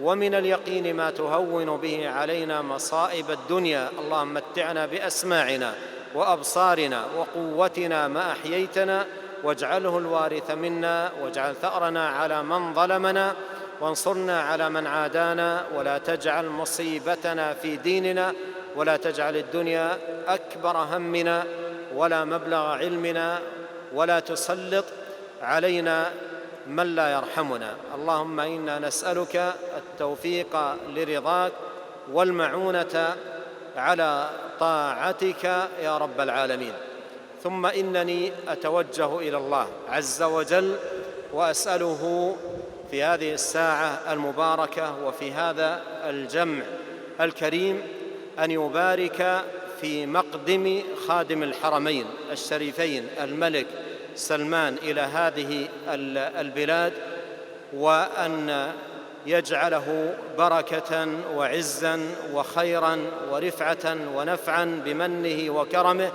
ومن اليقين ما تهون به علينا مصائب الدنيا. اللهم متعنا بأسماعنا وأبصارنا وقوتنا ما أحييتنا، واجعله الوارث منا، واجعل ثأرنا على من ظلمنا، وانصرنا على من عادانا، ولا تجعل مصيبتنا في ديننا، ولا تجعل الدنيا أكبر همنا ولا مبلغ علمنا، ولا تسلط علينا من لا يرحمنا. اللهم إنا نسألك التوفيق لرضاك والمعونة على طاعتك يا رب العالمين. ثم إنني أتوجه إلى الله عز وجل وأسأله في هذه الساعة المباركة وفي هذا الجمع الكريم أن يبارك في مقدم خادم الحرمين الشريفين الملك سلمان إلى هذه البلاد، وأن يجعله بركة وعزا وخيرا ورفعة ونفعا بمنه وكرمه،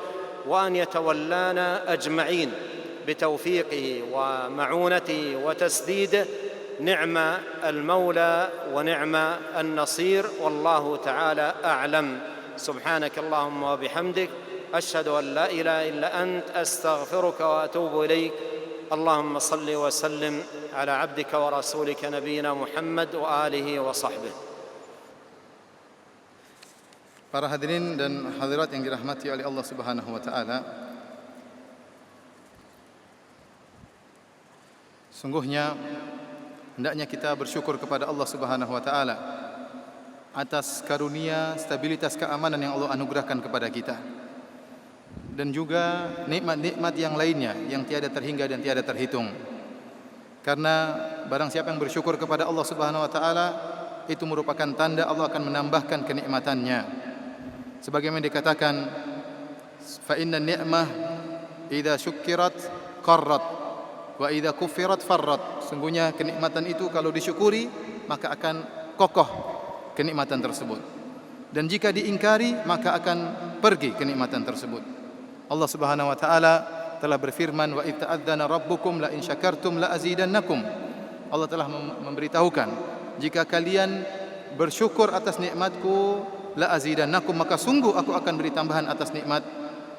وأن يتولانا أجمعين بتوفيقه ومعونته وتسديده. نعم المولى ونعم النصير، والله تعالى أعلم. سبحانك اللهم وبحمدك، أشهد أن لا إله إلا أنت، أستغفرك وأتوب إليك. اللهم صل وسلم على عبدك ورسولك نبينا محمد وآله وصحبه. Para hadirin dan hadirat yang dirahmati oleh Allah Subhanahu wa taala, sungguhnya hendaknya kita bersyukur kepada Allah Subhanahu wa taala atas karunia stabilitas keamanan yang Allah anugerahkan kepada kita, dan juga nikmat-nikmat yang lainnya yang tiada terhingga dan tiada terhitung. Karena barang siapa yang bersyukur kepada Allah Subhanahu wa taala, itu merupakan tanda Allah akan menambahkan kenikmatannya. Sebagaimana dikatakan, fa inna ni'mah idza syukirat qarrat wa idza kufirat farrat. Sungguhnya kenikmatan itu kalau disyukuri maka akan kokoh kenikmatan tersebut, dan jika diingkari maka akan pergi kenikmatan tersebut. Allah Subhanahu wa taala telah berfirman, wa itta'adzana rabbukum la in syakartum la azidannakum. Allah telah memberitahukan, jika kalian bersyukur atas nikmatku, la azidannakum, maka sungguh aku akan beri tambahan atas nikmat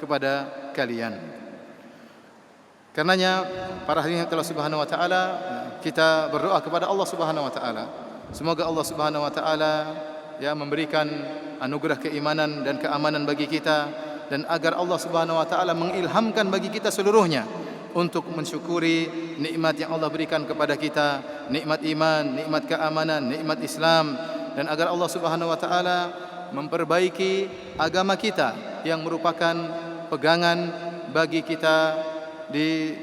kepada kalian. Karenanya para hadirin Allah Subhanahu wa taala, kita berdoa kepada Allah Subhanahu wa taala, semoga Allah Subhanahu wa taala memberikan anugerah keimanan dan keamanan bagi kita, dan agar Allah Subhanahu wa taala mengilhamkan bagi kita seluruhnya untuk mensyukuri nikmat yang Allah berikan kepada kita, nikmat iman, nikmat keamanan, nikmat Islam, dan agar Allah Subhanahu wa taala memperbaiki agama kita yang merupakan pegangan bagi kita di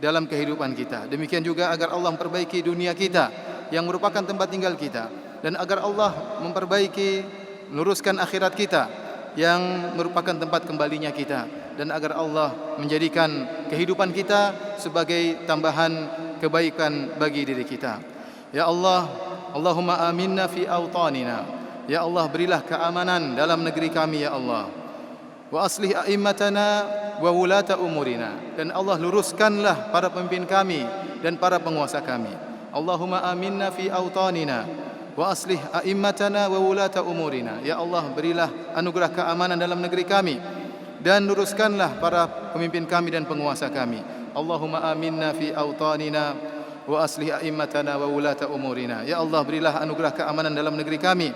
dalam kehidupan kita. Demikian juga agar Allah memperbaiki dunia kita yang merupakan tempat tinggal kita, dan agar Allah memperbaiki, meluruskan akhirat kita yang merupakan tempat kembalinya kita, dan agar Allah menjadikan kehidupan kita sebagai tambahan kebaikan bagi diri kita. Ya Allah, Allahumma aminna fi awtanina. Ya Allah, berilah keamanan dalam negeri kami ya Allah. Wa aslih a'immatana wa wulata umurina. Dan Allah, luruskanlah para pemimpin kami dan para penguasa kami. Allahumma aminna fi awtanina wa aslih a'immatana wa wulata umurina. Ya Allah, berilah anugerah keamanan dalam negeri kami dan luruskanlah para pemimpin kami dan penguasa kami. Allahumma aminna fi awtanina wa aslih a'immatana wa wulata umurina. Ya Allah, berilah anugerah keamanan dalam negeri kami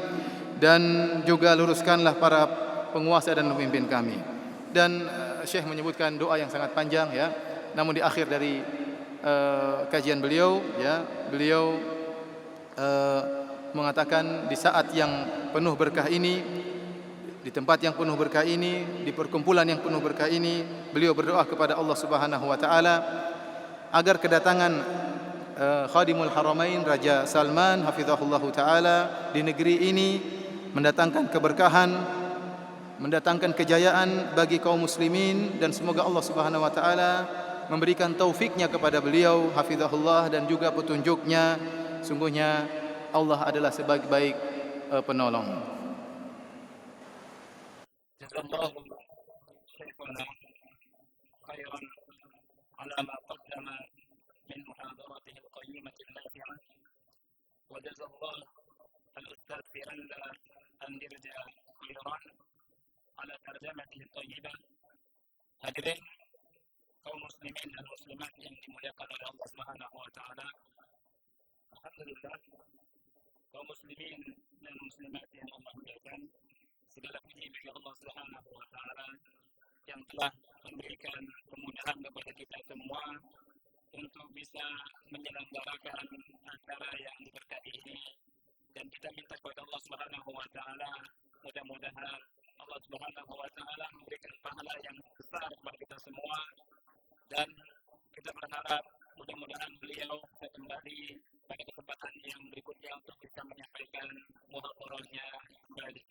dan juga luruskanlah para penguasa dan pemimpin kami. Dan Syekh menyebutkan doa yang sangat panjang ya. Namun di akhir dari kajian beliau ya, beliau mengatakan di saat yang penuh berkah ini, di tempat yang penuh berkah ini, di perkumpulan yang penuh berkah ini, beliau berdoa kepada Allah Subhanahu wa taala agar kedatangan Khadimul Haramain Raja Salman hafizahullah taala di negeri ini mendatangkan keberkahan, mendatangkan kejayaan bagi kaum muslimin, dan semoga Allah Subhanahu wa taala memberikan taufiknya kepada beliau hafizahullah dan juga petunjuknya. Sungguhnya Allah adalah sebaik-baik penolong. Jazakallahu khairan ala ma qaddama min muhadaratihi al-qayyimati an-nafi'ah, wa jazallahu al-ustadz Firanda Andirja Iran ala tarjamatihi at-tayyibah. Hadirin kaum muslimin dan muslimat yang dimuliakan oleh Allah Subhanahu wa taala, alhamdulillah, kaum muslimin dan muslimat yang Allah muliakan, segala puji bagi Allah Subhanahu wa taala yang telah memberikan kemudahan kepada kita semua untuk bisa menyelenggarakan acara yang diberkati ini, dan kita minta kepada Allah Subhanahu wa taala mudah-mudahan Allah Subhanahu wa taala memberikan pahala yang besar kepada kita semua, dan kita berharap mudah-mudahan beliau kembali pada kesempatan yang berikutnya untuk bisa menyampaikan muhadharahnya kembali.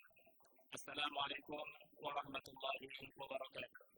Assalamualaikum warahmatullahi wabarakatuh.